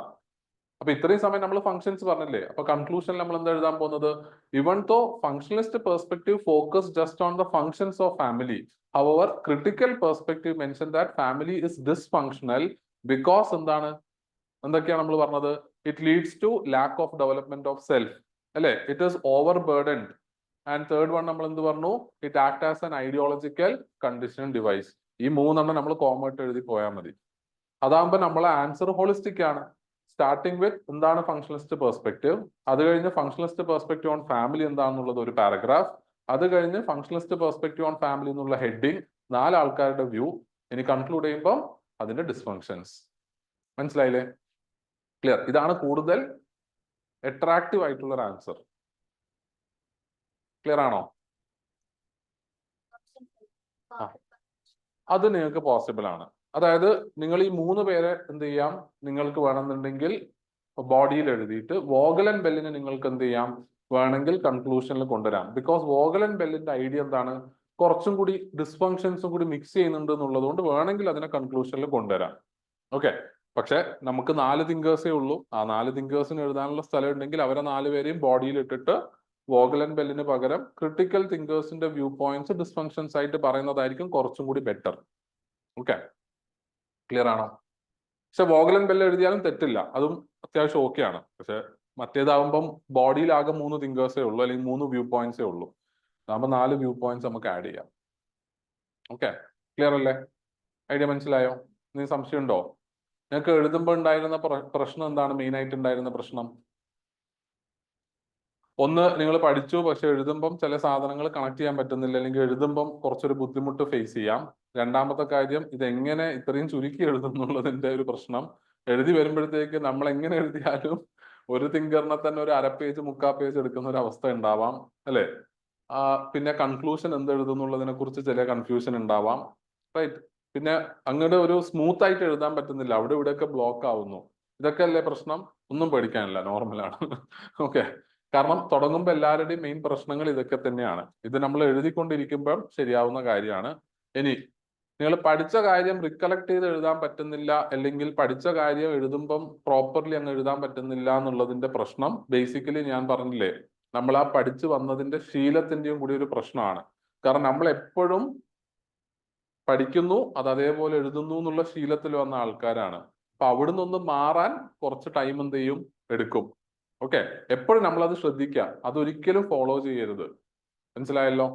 അപ്പൊ ഇത്രയും സമയം നമ്മൾ ഫങ്ഷൻസ് പറഞ്ഞില്ലേ, അപ്പൊ കൺക്ലൂഷനിൽ നമ്മൾ എന്താ എഴുതാൻ പോകുന്നത്, even though functionalist perspective focus just on the functions of family, however critical perspective mention that family is dysfunctional because എന്താണ്, എന്തൊക്കെയാണ് നമ്മൾ പറഞ്ഞത്, it leads to lack of development of self അല്ലെ, it is over burdened. And third one നമ്മൾ എന്ത് പറഞ്ഞു, it act as an ideological conditioning device. ഈ മൂന്നെണ്ണം നമ്മൾ കോമേർട്ട് എഴുതി പോയാൽ മതി. അതാകുമ്പോൾ നമ്മളെ ആൻസർ ഹോളിസ്റ്റിക് ആണ്. സ്റ്റാർട്ടിങ് വിത്ത് എന്താണ് ഫങ്ഷണലിസ്റ്റ് പെർസ്പെക്റ്റീവ്, അത് കഴിഞ്ഞ് ഫങ്ഷണലിസ്റ്റ് പെർസ്പെക്റ്റീവ് ഓൺ ഫാമിലി എന്താണെന്നുള്ളത് ഒരു പാരഗ്രാഫ്, അത് കഴിഞ്ഞ് ഫങ്ഷണലിസ്റ്റ് പെർസ്പെക്റ്റീവ് ഓൺ ഫാമിലി എന്നുള്ള ഹെഡിങ്, 4 ആൾക്കാരുടെ വ്യൂ, ഇനി കൺക്ലൂഡ് ചെയ്യുമ്പോൾ അതിന്റെ ഡിസ്ഫങ്ഷൻസ്. മനസ്സിലായില്ലേ? ക്ലിയർ? ഇതാണ് കൂടുതൽ അട്രാക്റ്റീവ് ആയിട്ടുള്ള ഒരു ആൻസർ. ക്ലിയർ ആണോ? അത് നിങ്ങൾക്ക് പോസിബിൾ ആണ്. അതായത് നിങ്ങൾ ഈ 3 പേരെ എന്ത് ചെയ്യാം, നിങ്ങൾക്ക് വേണമെന്നുണ്ടെങ്കിൽ ബോഡിയിൽ എഴുതിയിട്ട് വോഗൽ ആൻഡ് ബെല്ലിനെ നിങ്ങൾക്ക് എന്ത് ചെയ്യാം, വേണമെങ്കിൽ കൺക്ലൂഷനിൽ കൊണ്ടുവരാം. ബിക്കോസ് വോഗൽ ആൻഡ് ബെല്ലിന്റെ ഐഡിയ എന്താണ്, കുറച്ചും കൂടി ഡിസ്ഫങ്ഷൻസും കൂടി മിക്സ് ചെയ്യുന്നുണ്ട് എന്നുള്ളത് കൊണ്ട് വേണമെങ്കിൽ അതിനെ കൺക്ലൂഷനിൽ കൊണ്ടുവരാം. ഓക്കെ, പക്ഷെ നമുക്ക് 4 തിങ്കേഴ്സേ ഉള്ളൂ. ആ 4 തിങ്കേഴ്സിന് എഴുതാനുള്ള സ്ഥലം ഉണ്ടെങ്കിൽ അവരെ 4 പേരെയും ബോഡിയിൽ ഇട്ടിട്ട് വോഗൽ ആൻഡ് ബെല്ലിന് പകരം ക്രിട്ടിക്കൽ തിങ്കേഴ്സിന്റെ വ്യൂ പോയിന്റ്സ് ഡിസ്ഫങ്ഷൻസ് ആയിട്ട് പറയുന്നതായിരിക്കും കുറച്ചും കൂടി ബെറ്റർ. ഓക്കെ, ക്ലിയർ ആണോ? പക്ഷെ വോഗൽ ആൻഡ് ബെല്ല് എഴുതിയാലും തെറ്റില്ല, അതും അത്യാവശ്യം ഓക്കെ ആണ്. പക്ഷെ മറ്റേതാവുമ്പം ബോഡിയിൽ ആകെ 3 തിങ്കേഴ്സേ ഉള്ളൂ, അല്ലെങ്കിൽ 3 വ്യൂ പോയിന്റ്സേ ഉള്ളൂ. അതാകുമ്പോൾ 4 വ്യൂ പോയിന്റ്സ് നമുക്ക് ആഡ് ചെയ്യാം. ഓക്കെ, ക്ലിയർ അല്ലേ? ഐഡിയ മനസ്സിലായോ? നീ സംശയം ഉണ്ടോ? നിങ്ങൾക്ക് എഴുതുമ്പോൾ ഉണ്ടായിരുന്ന പ്രശ്നം എന്താണ്, മെയിൻ ആയിട്ട് ഉണ്ടായിരുന്ന പ്രശ്നം? ഒന്ന്, നിങ്ങൾ പഠിച്ചു പക്ഷെ എഴുതുമ്പം ചില സാധനങ്ങൾ കണക്ട് ചെയ്യാൻ പറ്റുന്നില്ല, അല്ലെങ്കിൽ എഴുതുമ്പം കുറച്ചൊരു ബുദ്ധിമുട്ട് ഫേസ് ചെയ്യാം. രണ്ടാമത്തെ കാര്യം, ഇതെങ്ങനെ ഇത്രയും ചുരുക്കി എഴുതുന്നുള്ളതിന്റെ ഒരു പ്രശ്നം. എഴുതി വരുമ്പോഴത്തേക്ക് നമ്മൾ എങ്ങനെ എഴുതിയാലും ഒരു തിങ്കറിനെ തന്നെ ഒരു 1/2 പേജ് 3/4 പേജ് എടുക്കുന്ന ഒരു അവസ്ഥ ഉണ്ടാവാം അല്ലെ. പിന്നെ കൺക്ലൂഷൻ എന്ത് എഴുതുന്നുള്ളതിനെ കുറിച്ച് ചില കൺഫ്യൂഷൻ ഉണ്ടാവാം, റൈറ്റ്? പിന്നെ അങ്ങോട്ട് ഒരു സ്മൂത്ത് ആയിട്ട് എഴുതാൻ പറ്റുന്നില്ല, അവിടെ ഇവിടെയൊക്കെ ബ്ലോക്ക് ആവുന്നു. ഇതൊക്കെ അല്ലേ പ്രശ്നം? ഒന്നും പേടിക്കാനില്ല, നോർമലാണ്. ഓക്കെ, കാരണം തുടങ്ങുമ്പോൾ എല്ലാവരുടെയും മെയിൻ പ്രശ്നങ്ങൾ ഇതൊക്കെ തന്നെയാണ്. ഇത് നമ്മൾ എഴുതിക്കൊണ്ടിരിക്കുമ്പോൾ ശരിയാവുന്ന കാര്യമാണ്. ഇനി നിങ്ങൾ പഠിച്ച കാര്യം റിക്കലക്ട് ചെയ്ത് എഴുതാൻ പറ്റുന്നില്ല, അല്ലെങ്കിൽ പഠിച്ച കാര്യം എഴുതുമ്പം പ്രോപ്പർലി അങ്ങ് എഴുതാൻ പറ്റുന്നില്ല എന്നുള്ളതിന്റെ പ്രശ്നം ബേസിക്കലി ഞാൻ പറഞ്ഞില്ലേ, നമ്മൾ ആ പഠിച്ചു വന്നതിന്റെ ശീലത്തിന്റെയും കൂടി ഒരു പ്രശ്നമാണ്. കാരണം നമ്മൾ എപ്പോഴും പഠിക്കുന്നു, അത് അതേപോലെ എഴുതുന്നു എന്നുള്ള ശീലത്തിൽ വന്ന ആൾക്കാരാണ്. അപ്പൊ അവിടെ നിന്നൊന്ന് മാറാൻ കുറച്ച് ടൈം എന്ത് ചെയ്യും, എടുക്കും. ഓക്കെ, എപ്പോഴും നമ്മൾ അത് ശ്രദ്ധിക്കുക, അതൊരിക്കലും ഫോളോ ചെയ്യരുത്. മനസ്സിലായല്ലോ?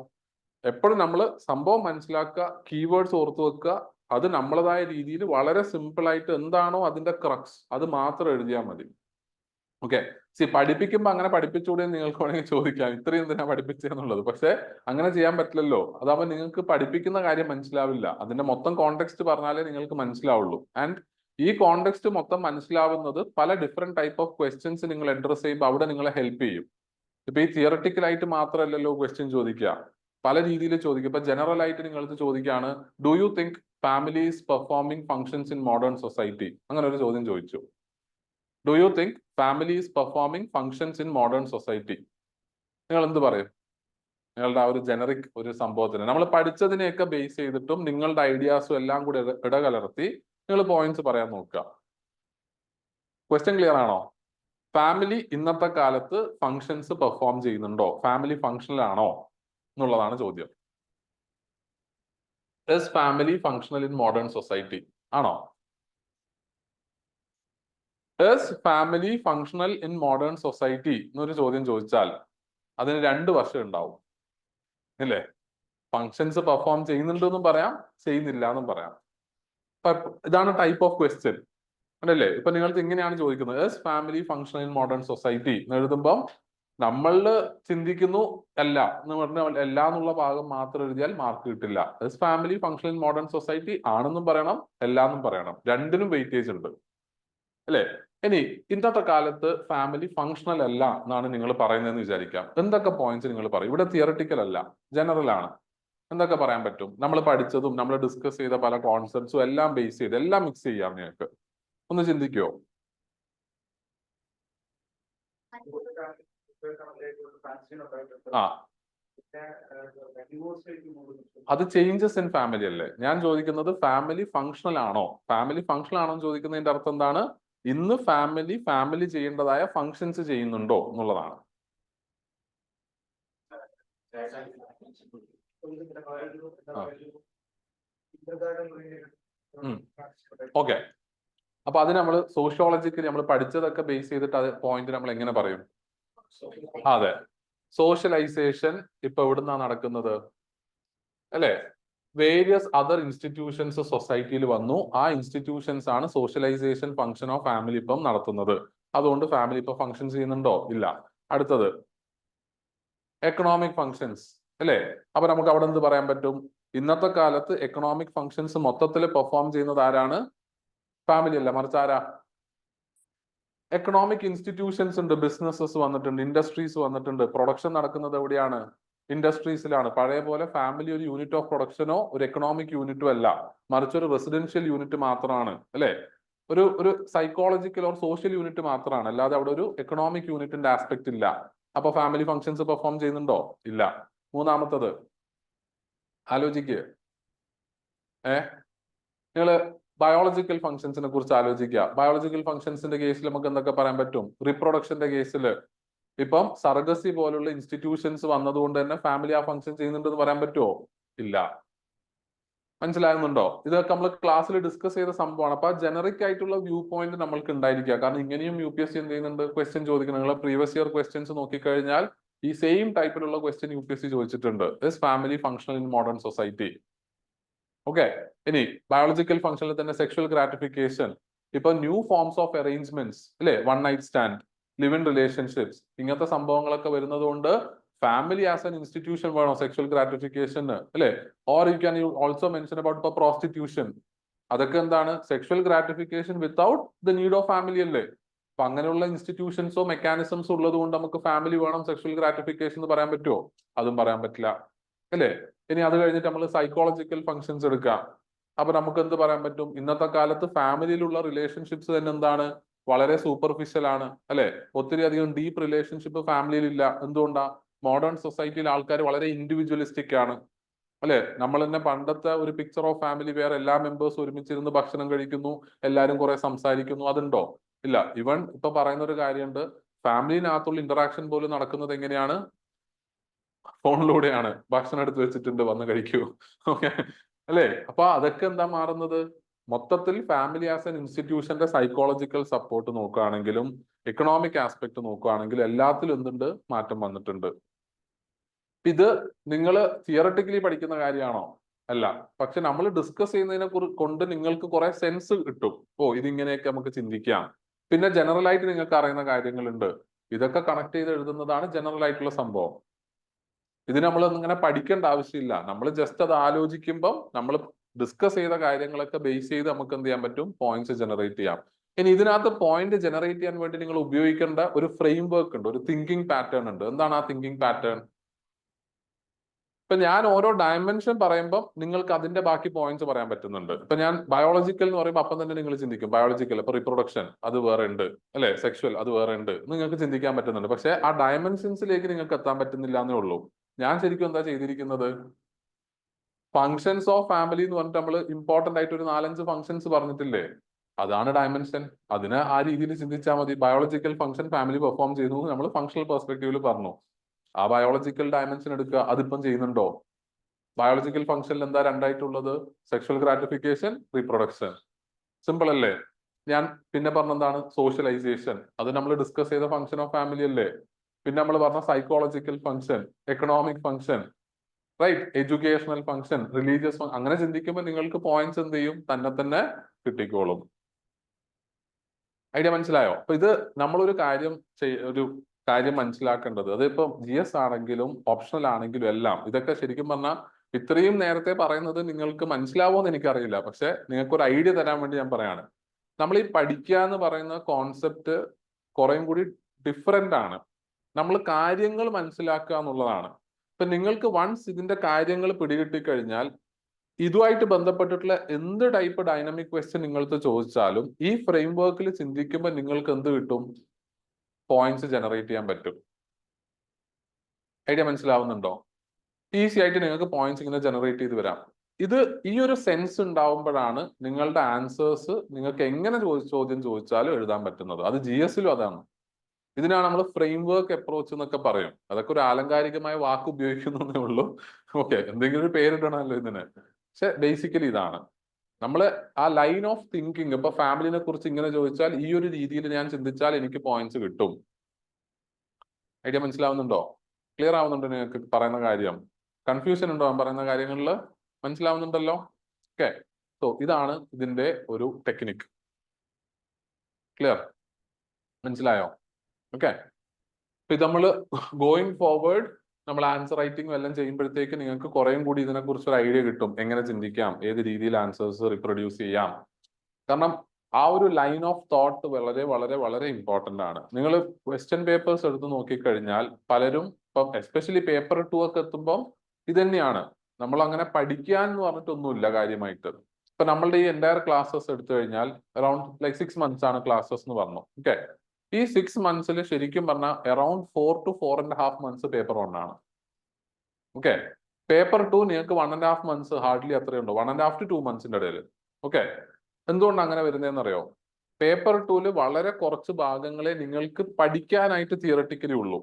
എപ്പോഴും നമ്മൾ സംഭവം മനസ്സിലാക്കുക, കീവേഡ്സ് ഓർത്ത് വെക്കുക, അത് നമ്മളതായ രീതിയിൽ വളരെ സിമ്പിൾ ആയിട്ട് എന്താണോ അതിന്റെ ക്രക്സ് അത് മാത്രം എഴുതിയാൽ മതി. ഓക്കെ, പഠിപ്പിക്കുമ്പോൾ അങ്ങനെ പഠിപ്പിച്ചുകൂടെ നിങ്ങൾക്ക് വേണമെങ്കിൽ ചോദിക്കാം, ഇത്രയും എന്തിനാ പഠിപ്പിച്ചെന്നുള്ളത്. പക്ഷെ അങ്ങനെ ചെയ്യാൻ പറ്റില്ലല്ലോ. അതാവുമ്പോൾ നിങ്ങൾക്ക് പഠിപ്പിക്കുന്ന കാര്യം മനസ്സിലാവില്ല, അതിന്റെ മൊത്തം കോണ്ടെക്സ്റ്റ് പറഞ്ഞാലേ നിങ്ങൾക്ക് മനസ്സിലാവുള്ളൂ. ആൻഡ് ഈ കോണ്ടെക്സ്റ്റ് മൊത്തം മനസ്സിലാവുന്നത് പല ഡിഫറെന്റ് ടൈപ്പ് ഓഫ് ക്വസ്റ്റ്യൻസ് നിങ്ങൾ അഡ്രസ് ചെയ്യുമ്പോൾ അവിടെ നിങ്ങളെ ഹെൽപ്പ് ചെയ്യും. ഇപ്പൊ ഈ തിയറട്ടിക്കൽ ആയിട്ട് മാത്രമല്ലല്ലോ ക്വസ്റ്റ്യൻ ചോദിക്കുക, പല രീതിയിൽ ചോദിക്കുക. ഇപ്പൊ ജനറൽ ആയിട്ട് നിങ്ങൾക്ക് ചോദിക്കുകയാണ്, do you think families performing functions in modern society, അങ്ങനെ ഒരു ചോദ്യം ചോദിച്ചു. Do you think family is performing functions in modern society, നിങ്ങൾ എന്ത് പറയും? നിങ്ങളുടെ ആ ഒരു ജനറിക് ഒരു സംഭവത്തിന് നമ്മൾ പഠിച്ചതിനെയൊക്കെ ബേസ് ചെയ്തിട്ടും നിങ്ങളുടെ ഐഡിയാസും എല്ലാം കൂടി ഇടകലർത്തി നിങ്ങൾ പോയിന്റ്സ് പറയാൻ നോക്കുക. ക്വസ്റ്റ്യൻ ക്ലിയർ ആണോ? ഫാമിലി ഇന്നത്തെ കാലത്ത് ഫങ്ഷൻസ് പെർഫോം ചെയ്യുന്നുണ്ടോ, ഫാമിലി ഫങ്ഷണൽ ആണോ എന്നുള്ളതാണ് ചോദ്യം. Is family functional in modern society? ആണോ? Is family functional in modern society എന്നൊരു ചോദ്യം ചോദിച്ചാൽ അതിന് 2 വശം ഉണ്ടാവും. അല്ലേ? ഫങ്ഷൻസ് പെർഫോം ചെയ്യുന്നുണ്ടെന്നും പറയാം, ചെയ്യുന്നില്ല എന്നും പറയാം. ഇതാണ് ടൈപ്പ് ഓഫ് ക്വസ്റ്റ്യൻ അല്ലേ? ഇപ്പൊ നിങ്ങൾക്ക് ഇങ്ങനെയാണ് ചോദിക്കുന്നത്, S family function in modern society എന്ന് എഴുതുമ്പോൾ നമ്മൾ ചിന്തിക്കുന്നു അല്ല എന്ന് പറഞ്ഞാൽ അല്ല എന്നുള്ള ഭാഗം മാത്രം എഴുതിയാൽ മാർക്ക് കിട്ടില്ല. S family function in modern society ആണെന്നും പറയണം, അല്ല എന്നും പറയണം. രണ്ടിനും വെയിറ്റേജ് ഉണ്ട് അല്ലേ? ഇനി ഇന്നത്തെ കാലത്ത് ഫാമിലി ഫങ്ഷണൽ അല്ല എന്നാണ് നിങ്ങൾ പറയുന്നതെന്ന് വിചാരിക്കാം. എന്തൊക്കെ പോയിന്റ്സ് നിങ്ങൾ പറയും? ഇവിടെ തിയറട്ടിക്കൽ അല്ല, ജനറൽ ആണ്. എന്തൊക്കെ പറയാൻ പറ്റും? നമ്മൾ പഠിച്ചതും നമ്മൾ ഡിസ്കസ് ചെയ്ത പല കോൺസെപ്റ്റ്സും എല്ലാം ബേസ് ചെയ്ത് എല്ലാം മിക്സ് ചെയ്യാം. നിങ്ങൾക്ക് ഒന്ന് ചിന്തിക്കുവോ? ആ, അത് ചേഞ്ചസ് ഇൻ ഫാമിലി അല്ലേ? ഞാൻ ചോദിക്കുന്നത് ഫാമിലി ഫങ്ഷണൽ ആണോ? ഫാമിലി ഫങ്ഷണൽ ആണോ എന്ന് ചോദിക്കുന്നതിന്റെ അർത്ഥം എന്താണ്? ഇന്ന് ഫാമിലി ചെയ്യേണ്ടതായ ഫങ്ഷൻസ് ചെയ്യുന്നുണ്ടോ എന്നുള്ളതാണ്. ഓക്കെ, അപ്പൊ അത് നമ്മൾ സോഷ്യോളജിക്കലി നമ്മൾ പഠിച്ചതൊക്കെ ബേസ് ചെയ്തിട്ട് അത് പോയിന്റ് നമ്മൾ എങ്ങനെ പറയും? അതെ, സോഷ്യലൈസേഷൻ ഇപ്പൊ എവിടുന്നാ നടക്കുന്നത് അല്ലെ? വേരിയസ് അതർ ഇൻസ്റ്റിറ്റ്യൂഷൻസ് സൊസൈറ്റിയിൽ വന്നു. ആ ഇൻസ്റ്റിറ്റ്യൂഷൻസ് ആണ് സോഷ്യലൈസേഷൻ ഫംഗ്ഷൻ ഓഫ് ഫാമിലി ഇപ്പം നടത്തുന്നത്. അതുകൊണ്ട് ഫാമിലി ഇപ്പൊ ഫംഗ്ഷൻ ചെയ്യുന്നുണ്ടോ? ഇല്ല. അടുത്തത് എക്കണോമിക് ഫങ്ഷൻസ് അല്ലേ? അപ്പൊ നമുക്ക് അവിടെ എന്ത് പറയാൻ പറ്റും? ഇന്നത്തെ കാലത്ത് എക്കണോമിക് ഫങ്ഷൻസ് മൊത്തത്തിൽ പെർഫോം ചെയ്യുന്നത് ആരാണ്? ഫാമിലി അല്ല, മറിച്ച് ആരാ? എക്കണോമിക് ഇൻസ്റ്റിറ്റ്യൂഷൻസ് ഉണ്ട്, ബിസിനസ്സസ് വന്നിട്ടുണ്ട്, ഇൻഡസ്ട്രീസ് വന്നിട്ടുണ്ട്. പ്രൊഡക്ഷൻ നടക്കുന്നത് എവിടെയാണ്? ഇൻഡസ്ട്രീസിലാണ്. പഴയ പോലെ ഫാമിലി ഒരു യൂണിറ്റ് ഓഫ് പ്രൊഡക്ഷനോ ഒരു എക്കണോമിക് യൂണിറ്റോ അല്ല, മറിച്ച് ഒരു റെസിഡൻഷ്യൽ യൂണിറ്റ് മാത്രമാണ് അല്ലെ? ഒരു സൈക്കോളജിക്കൽ ഓർ സോഷ്യൽ യൂണിറ്റ് മാത്രമാണ്, അല്ലാതെ അവിടെ ഒരു എക്കണോമിക് യൂണിറ്റിന്റെ ആസ്പെക്ട് ഇല്ല. അപ്പൊ ഫാമിലി ഫങ്ഷൻസ് പെർഫോം ചെയ്യുന്നുണ്ടോ? ഇല്ല. മൂന്നാമത്തത് ആലോചിക്കുക. നിങ്ങള് ബയോളജിക്കൽ ഫങ്ഷൻസിനെ കുറിച്ച് ആലോചിക്കുക. ബയോളജിക്കൽ ഫങ്ഷൻസിന്റെ കേസിൽ നമുക്ക് എന്തൊക്കെ പറയാൻ പറ്റും? റീപ്രൊഡക്ഷന്റെ കേസിൽ ഇപ്പം സർഗസി പോലുള്ള ഇൻസ്റ്റിറ്റ്യൂഷൻസ് വന്നതുകൊണ്ട് തന്നെ ഫാമിലി ആ ഫങ്ഷൻ ചെയ്യുന്നുണ്ടെന്ന് പറയാൻ പറ്റുമോ? ഇല്ല. മനസ്സിലാകുന്നുണ്ടോ? ഇതൊക്കെ നമ്മൾ ക്ലാസ്സിൽ ഡിസ്കസ് ചെയ്ത സംഭവമാണ്. അപ്പൊ ജനറിക് ആയിട്ടുള്ള വ്യൂ പോയിന്റ് നമ്മൾക്ക് ഉണ്ടായിരിക്കുക. കാരണം ഇങ്ങനെയും UPSC എന്ത് ചെയ്യുന്നുണ്ട്? ക്വസ്റ്റ്യൻ ചോദിക്കുന്നത്. നിങ്ങൾ പ്രീവിയസ് ഇയർ ക്വസ്റ്റ്യൻസ് നോക്കിക്കഴിഞ്ഞാൽ ഈ സെയിം ടൈപ്പിലുള്ള ക്വസ്റ്റ്യൻ UPSC ചോദിച്ചിട്ടുണ്ട്. Is family functional in modern society. Okay, ഇനി ബയോളജിക്കൽ ഫംഗ്ഷനിൽ തന്നെ സെക്ഷൽ ഗ്രാറ്റിഫിക്കേഷൻ, ഇപ്പൊ ന്യൂ ഫോംസ് ഓഫ് അറേഞ്ച്മെന്റ്സ് അല്ലെ, one night stand, live in relationships, ഇങ്ങനത്തെ സംഭവങ്ങളൊക്കെ വരുന്നത് കൊണ്ട് ഫാമിലി ആസ് എൻ ഇൻസ്റ്റിറ്റ്യൂഷൻ വേണോ സെക്ഷൽ ഗ്രാറ്റിഫിക്കേഷന് അല്ലെ? Or you can also mention about ഇപ്പൊ പ്രോസ്റ്റിറ്റ്യൂഷൻ. അതൊക്കെ എന്താണ്? Sexual gratification without the need of family അല്ലേ? അപ്പൊ അങ്ങനെയുള്ള ഇൻസ്റ്റിറ്റ്യൂഷൻസോ മെക്കാനിസംസോ ഉള്ളത് കൊണ്ട് നമുക്ക് ഫാമിലി വേണം സെക്ഷൽ ഗ്രാറ്റിഫിക്കേഷൻ എന്ന് പറയാൻ പറ്റുമോ? അതും പറയാൻ പറ്റില്ല അല്ലേ? ഇനി അത് കഴിഞ്ഞിട്ട് നമ്മൾ സൈക്കോളജിക്കൽ ഫങ്ഷൻസ് എടുക്കാം. അപ്പൊ നമുക്ക് എന്ത് പറയാൻ പറ്റും? ഇന്നത്തെ കാലത്ത് ഫാമിലിയിലുള്ള റിലേഷൻഷിപ്സ് തന്നെ എന്താണ്? വളരെ സൂപ്പർഫിഷ്യൽ ആണ് അല്ലെ? ഒത്തിരി അധികം ഡീപ്പ് റിലേഷൻഷിപ്പ് ഫാമിലിയിൽ ഇല്ല. എന്തുകൊണ്ടാ? മോഡേൺ സൊസൈറ്റിയിൽ ആൾക്കാർ വളരെ ഇൻഡിവിജ്വലിസ്റ്റിക് ആണ് അല്ലെ? നമ്മൾ തന്നെ പണ്ടത്തെ ഒരു പിക്ചർ ഓഫ് ഫാമിലി വേറെ, എല്ലാ മെമ്പേഴ്സ് ഒരുമിച്ചിരുന്ന് ഭക്ഷണം കഴിക്കുന്നു, എല്ലാവരും കുറെ സംസാരിക്കുന്നു, അതുണ്ടോ? ഇല്ല. ഇവൻ ഇപ്പൊ പറയുന്ന ഒരു കാര്യമുണ്ട്, ഫാമിലിനകത്തുള്ള ഇന്ററാക്ഷൻ പോലും നടക്കുന്നത് എങ്ങനെയാണ്? ഫോണിലൂടെയാണ്. ഭക്ഷണം എടുത്ത് വെച്ചിട്ടുണ്ട്, വന്ന് കഴിക്കൂ. ഓക്കെ അല്ലേ? അപ്പൊ അതൊക്കെ എന്താ മാറുന്നത്? മൊത്തത്തിൽ ഫാമിലി ആസ് എൻ ഇൻസ്റ്റിറ്റ്യൂഷന്റെ സൈക്കോളജിക്കൽ സപ്പോർട്ട് നോക്കുകയാണെങ്കിലും എക്കണോമിക് ആസ്പെക്ട് നോക്കുകയാണെങ്കിലും എല്ലാത്തിലും എന്തുണ്ട്? മാറ്റം വന്നിട്ടുണ്ട്. ഇത് നിങ്ങൾ തിയറട്ടിക്കലി പഠിക്കുന്ന കാര്യമാണോ? അല്ല. പക്ഷെ നമ്മൾ ഡിസ്കസ് ചെയ്യുന്നതിനെ കൊണ്ട് നിങ്ങൾക്ക് കുറെ സെൻസ് കിട്ടും. ഓ, ഇതിങ്ങനെയൊക്കെ നമുക്ക് ചിന്തിക്കാം. പിന്നെ ജനറൽ ആയിട്ട് നിങ്ങൾക്ക് അറിയുന്ന കാര്യങ്ങളുണ്ട്. ഇതൊക്കെ കണക്ട് ചെയ്ത് എഴുതുന്നതാണ് ജനറൽ ആയിട്ടുള്ള സംഭവം. ഇത് നമ്മൾ ഇങ്ങനെ പഠിക്കേണ്ട ആവശ്യമില്ല. നമ്മൾ ജസ്റ്റ് അത് ആലോചിക്കുമ്പോൾ നമ്മൾ ഡിസ്കസ് ചെയ്ത കാര്യങ്ങളൊക്കെ ബേസ് ചെയ്ത് നമുക്ക് എന്ത് ചെയ്യാൻ പറ്റും? പോയിന്റ്സ് ജനറേറ്റ് ചെയ്യാം. ഇനി ഇതിനകത്ത് പോയിന്റ് ജനറേറ്റ് ചെയ്യാൻ വേണ്ടി നിങ്ങൾ ഉപയോഗിക്കേണ്ട ഒരു ഫ്രെയിം വർക്ക് ഉണ്ട്, ഒരു തിങ്കിങ് പാറ്റേൺ ഉണ്ട്. എന്താണ് ആ തിങ്കിങ് പാറ്റേൺ? ഇപ്പൊ ഞാൻ ഓരോ ഡയമെൻഷൻ പറയുമ്പോൾ നിങ്ങൾക്ക് അതിന്റെ ബാക്കി പോയിന്റ്സ് പറയാൻ പറ്റുന്നുണ്ട്. ഇപ്പൊ ഞാൻ ബയോളജിക്കൽ എന്ന് പറയുമ്പോൾ അപ്പം തന്നെ നിങ്ങൾ ചിന്തിക്കും ബയോളജിക്കൽ, ഇപ്പൊ റിപ്രൊഡക്ഷൻ അത് വേറെ ഉണ്ട് അല്ലെ, സെക്ഷൽ അത് വേറെ ഉണ്ട്, നിങ്ങൾക്ക് ചിന്തിക്കാൻ പറ്റുന്നുണ്ട്. പക്ഷെ ആ ഡയമെൻഷൻസിലേക്ക് നിങ്ങൾക്ക് എത്താൻ പറ്റുന്നില്ല എന്നേ ഉള്ളൂ. ഞാൻ ശരിക്കും എന്താ ചെയ്തിരിക്കുന്നത്? ഫങ്ഷൻസ് ഓഫ് ഫാമിലി എന്ന് പറഞ്ഞിട്ട് നമ്മൾ ഇമ്പോർട്ടന്റ് ആയിട്ട് ഒരു 4-5 ഫങ്ഷൻസ് പറഞ്ഞിട്ടില്ലേ? അതാണ് ഡയമെൻഷൻ. അതിനെ ആ രീതിയിൽ ചിന്തിച്ചാൽ മതി. ബയോളജിക്കൽ ഫംഗ്ഷൻ ഫാമിലി പെർഫോം ചെയ്തു നമ്മൾ ഫങ്ഷണൽ പെർസ്പെക്റ്റീവിൽ പറഞ്ഞു. ആ ബയോളജിക്കൽ ഡയമെൻഷൻ എടുക്കുക, അതിപ്പം ചെയ്യുന്നുണ്ടോ? ബയോളജിക്കൽ ഫംഗ്ഷനിൽ എന്താ രണ്ടായിട്ടുള്ളത്? Sexual gratification, reproduction. സിമ്പിൾ അല്ലേ? ഞാൻ പിന്നെ പറഞ്ഞെന്താണ്? സോഷ്യലൈസേഷൻ. അത് നമ്മൾ ഡിസ്കസ് ചെയ്ത ഫംഗ്ഷൻ ഓഫ് ഫാമിലി അല്ലേ? പിന്നെ നമ്മൾ പറഞ്ഞ psychological function, economic function, right? Educational function, religious function, അങ്ങനെ ചിന്തിക്കുമ്പോൾ നിങ്ങൾക്ക് പോയിന്റ്സ് എന്ത് ചെയ്യും? തന്നെ കിട്ടിക്കോളും. ഐഡിയ മനസ്സിലായോ? അപ്പൊ ഇത് നമ്മളൊരു കാര്യം മനസ്സിലാക്കേണ്ടത്, അതിപ്പോ GS ആണെങ്കിലും ഓപ്ഷണൽ ആണെങ്കിലും എല്ലാം, ഇതൊക്കെ ശരിക്കും പറഞ്ഞാൽ ഇത്രയും നേരത്തെ പറയുന്നത് നിങ്ങൾക്ക് മനസ്സിലാവോ എന്ന് എനിക്കറിയില്ല. പക്ഷെ നിങ്ങൾക്ക് ഒരു ഐഡിയ തരാൻ വേണ്ടി ഞാൻ പറയാണ്. നമ്മൾ ഈ പഠിക്കുക എന്ന് പറയുന്ന കോൺസെപ്റ്റ് കുറേയും കൂടി ഡിഫറെന്റ് ആണ്. നമ്മൾ കാര്യങ്ങൾ മനസ്സിലാക്കുക എന്നുള്ളതാണ്. ഇപ്പൊ നിങ്ങൾക്ക് വൺസ് ഇതിന്റെ കാര്യങ്ങൾ പിടികിട്ടി കഴിഞ്ഞാൽ ഇതുമായിട്ട് ബന്ധപ്പെട്ടിട്ടുള്ള എന്ത് ടൈപ്പ് ഡൈനാമിക് ക്വസ്റ്റ്യൻ നിങ്ങൾക്ക് ചോദിച്ചാലും ഈ ഫ്രെയിം വർക്കിൽ ചിന്തിക്കുമ്പോൾ നിങ്ങൾക്ക് എന്ത് കിട്ടും? പോയിന്റ്സ് ജനറേറ്റ് ചെയ്യാൻ പറ്റും. ഐഡിയ മനസ്സിലാവുന്നുണ്ടോ? ഈസി ആയിട്ട് നിങ്ങൾക്ക് പോയിന്റ്സ് ഇങ്ങനെ ജനറേറ്റ് ചെയ്ത് വരാം. ഇത് ഈ ഒരു സെൻസ് ഉണ്ടാവുമ്പോഴാണ് നിങ്ങളുടെ ആൻസേഴ്സ് നിങ്ങൾക്ക് എങ്ങനെ ചോദ്യം ചോദിച്ചാലും എഴുതാൻ പറ്റുന്നത്. അത് GS-ലും അതാണ്. ഇതിനാണ് നമ്മൾ ഫ്രെയിം വർക്ക് അപ്രോച്ച് എന്നൊക്കെ പറയും. അതൊക്കെ ഒരു ആലങ്കാരികമായ വാക്ക് ഉപയോഗിക്കുന്നേ ഉള്ളൂ. ഓക്കെ, എന്തെങ്കിലും ഒരു പേരിടണമല്ലോ ഇതിന്. പക്ഷെ ബേസിക്കലി ഇതാണ് നമ്മൾ ആ ലൈൻ ഓഫ് തിങ്കിങ്. ഇപ്പൊ ഫാമിലിനെ കുറിച്ച് ഇങ്ങനെ ചോദിച്ചാൽ ഈ ഒരു രീതിയിൽ ഞാൻ ചിന്തിച്ചാൽ എനിക്ക് പോയിന്റ്സ് കിട്ടും. ഐഡിയ മനസ്സിലാവുന്നുണ്ടോ? ക്ലിയർ ആവുന്നുണ്ടോ നിങ്ങൾക്ക് പറയുന്ന കാര്യം? കൺഫ്യൂഷൻ ഉണ്ടോ ഞാൻ പറയുന്ന കാര്യങ്ങളിൽ? മനസ്സിലാവുന്നുണ്ടല്ലോ? ഓക്കെ, സോ ഇതാണ് ഇതിന്റെ ഒരു ടെക്നിക്. ക്ലിയർ? മനസ്സിലായോ? ഓക്കെ, ഇപ്പൊ ഇത് നമ്മൾ ഗോയിങ് ഫോർവേഡ് നമ്മൾ ആൻസർ റൈറ്റിംഗ് എല്ലാം ചെയ്യുമ്പോഴത്തേക്ക് നിങ്ങൾക്ക് കുറേയും കൂടി ഇതിനെക്കുറിച്ച് ഒരു ഐഡിയ കിട്ടും. എങ്ങനെ ചിന്തിക്കാം, ഏത് രീതിയിൽ ആൻസേഴ്സ് റിപ്രൊഡ്യൂസ് ചെയ്യാം. കാരണം ആ ഒരു ലൈൻ ഓഫ് തോട്ട് വളരെ വളരെ വളരെ ഇമ്പോർട്ടന്റ് ആണ്. നിങ്ങൾ ക്വസ്റ്റ്യൻ പേപ്പേഴ്സ് എടുത്ത് നോക്കിക്കഴിഞ്ഞാൽ പലരും ഇപ്പം എസ്പെഷ്യലി പേപ്പർ 2 ഒക്കെ എത്തുമ്പോൾ ഇത് തന്നെയാണ്. നമ്മൾ അങ്ങനെ പഠിക്കാൻ എന്ന് പറഞ്ഞിട്ടൊന്നുമില്ല കാര്യമായിട്ട്. ഇപ്പൊ നമ്മളുടെ ഈ എൻറ്റയർ ക്ലാസ്സസ് എടുത്തു കഴിഞ്ഞാൽ അറൌണ്ട് ലൈക്ക് 6 months ആണ് ക്ലാസ്സസ് എന്ന് പറഞ്ഞു. ഓക്കെ, ഈ 6 months ശരിക്കും പറഞ്ഞാൽ അറൌണ്ട് 4 to 4.5 months പേപ്പർ 1 ആണ്. ഓക്കെ, പേപ്പർ 2 നിങ്ങൾക്ക് 1.5 months ഹാർഡ്ലി അത്രയേ ഉണ്ടോ, 1.5 to 2 months ഇടയിൽ. ഓക്കെ, എന്തുകൊണ്ട് അങ്ങനെ വരുന്നതെന്ന് അറിയോ? പേപ്പർ 2 വളരെ കുറച്ച് ഭാഗങ്ങളെ നിങ്ങൾക്ക് പഠിക്കാനായിട്ട് തിയറട്ടിക്കലി ഉള്ളൂ,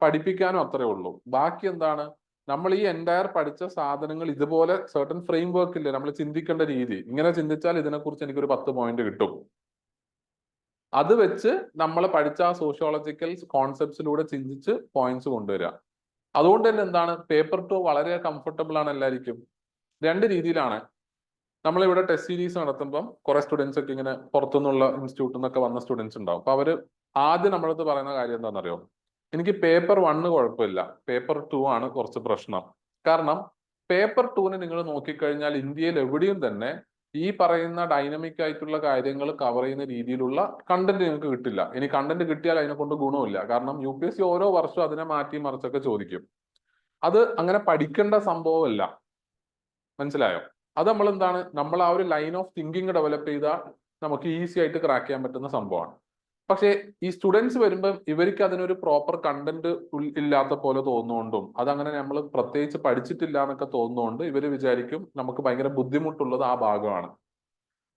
പഠിപ്പിക്കാനും അത്രേ ഉള്ളൂ. ബാക്കി എന്താണ്? നമ്മൾ ഈ എൻറ്റയർ പഠിച്ച സാധനങ്ങൾ ഇതുപോലെ സർട്ടൻ ഫ്രെയിം വർക്ക് ഇല്ലേ, നമ്മൾ ചിന്തിക്കേണ്ട രീതി, ഇങ്ങനെ ചിന്തിച്ചാൽ ഇതിനെക്കുറിച്ച് എനിക്കൊരു 10 പോയിന്റ് കിട്ടും. അത് വെച്ച് നമ്മൾ പഠിച്ച ആ സോഷ്യോളജിക്കൽ കോൺസെപ്റ്റ്സിലൂടെ ചിന്തിച്ച് പോയിന്റ്സ് കൊണ്ടുവരിക. അതുകൊണ്ട് തന്നെ എന്താണ്, പേപ്പർ 2 വളരെ കംഫർട്ടബിൾ ആണ് എല്ലാവർക്കും. രണ്ട് രീതിയിലാണ്. നമ്മളിവിടെ ടെസ്റ്റ് സീരീസ് നടത്തുമ്പം കുറെ സ്റ്റുഡൻസ് ഒക്കെ ഇങ്ങനെ പുറത്തുനിന്നുള്ള ഇൻസ്റ്റിറ്റ്യൂട്ടിൽ നിന്നൊക്കെ വന്ന സ്റ്റുഡൻസ് ഉണ്ടാവും. അപ്പൊ അവര് ആദ്യം നമ്മളടുത്ത് പറയുന്ന കാര്യം എന്താണെന്നറിയോ? എനിക്ക് പേപ്പർ 1 കുഴപ്പമില്ല, പേപ്പർ 2 ആണ് കുറച്ച് പ്രശ്നം. കാരണം പേപ്പർ 2 നിങ്ങൾ നോക്കിക്കഴിഞ്ഞാൽ ഇന്ത്യയിൽ എവിടെയും തന്നെ ഈ പറയുന്ന ഡൈനമിക് ആയിട്ടുള്ള കാര്യങ്ങൾ കവർ ചെയ്യുന്ന രീതിയിലുള്ള കണ്ടന്റ് നിങ്ങൾക്ക് കിട്ടില്ല. ഇനി കണ്ടന്റ് കിട്ടിയാൽ അതിനെ കൊണ്ട് ഗുണമില്ല. കാരണം UPSC ഓരോ വർഷവും അതിനെ മാറ്റി മറിച്ചൊക്കെ ചോദിക്കും. അത് അങ്ങനെ പഠിക്കേണ്ട സംഭവമല്ല. മനസ്സിലായോ? അത് നമ്മൾ എന്താണ്, നമ്മൾ ആ ഒരു ലൈൻ ഓഫ് തിങ്കിങ് ഡെവലപ്പ് ചെയ്താൽ നമുക്ക് ഈസി ആയിട്ട് ക്രാക്ക് ചെയ്യാൻ പറ്റുന്ന സംഭവമാണ്. പക്ഷേ ഈ സ്റ്റുഡൻസ് വരുമ്പം ഇവർക്ക് അതിനൊരു പ്രോപ്പർ കണ്ടന്റ് ഇല്ലാത്ത പോലെ തോന്നുകൊണ്ടും അതങ്ങനെ നമ്മൾ പ്രത്യേകിച്ച് പഠിച്ചിട്ടില്ല എന്നൊക്കെ തോന്നുന്നുകൊണ്ട് ഇവർ വിചാരിക്കും നമുക്ക് ഭയങ്കര ബുദ്ധിമുട്ടുള്ളത് ആ ഭാഗമാണ്.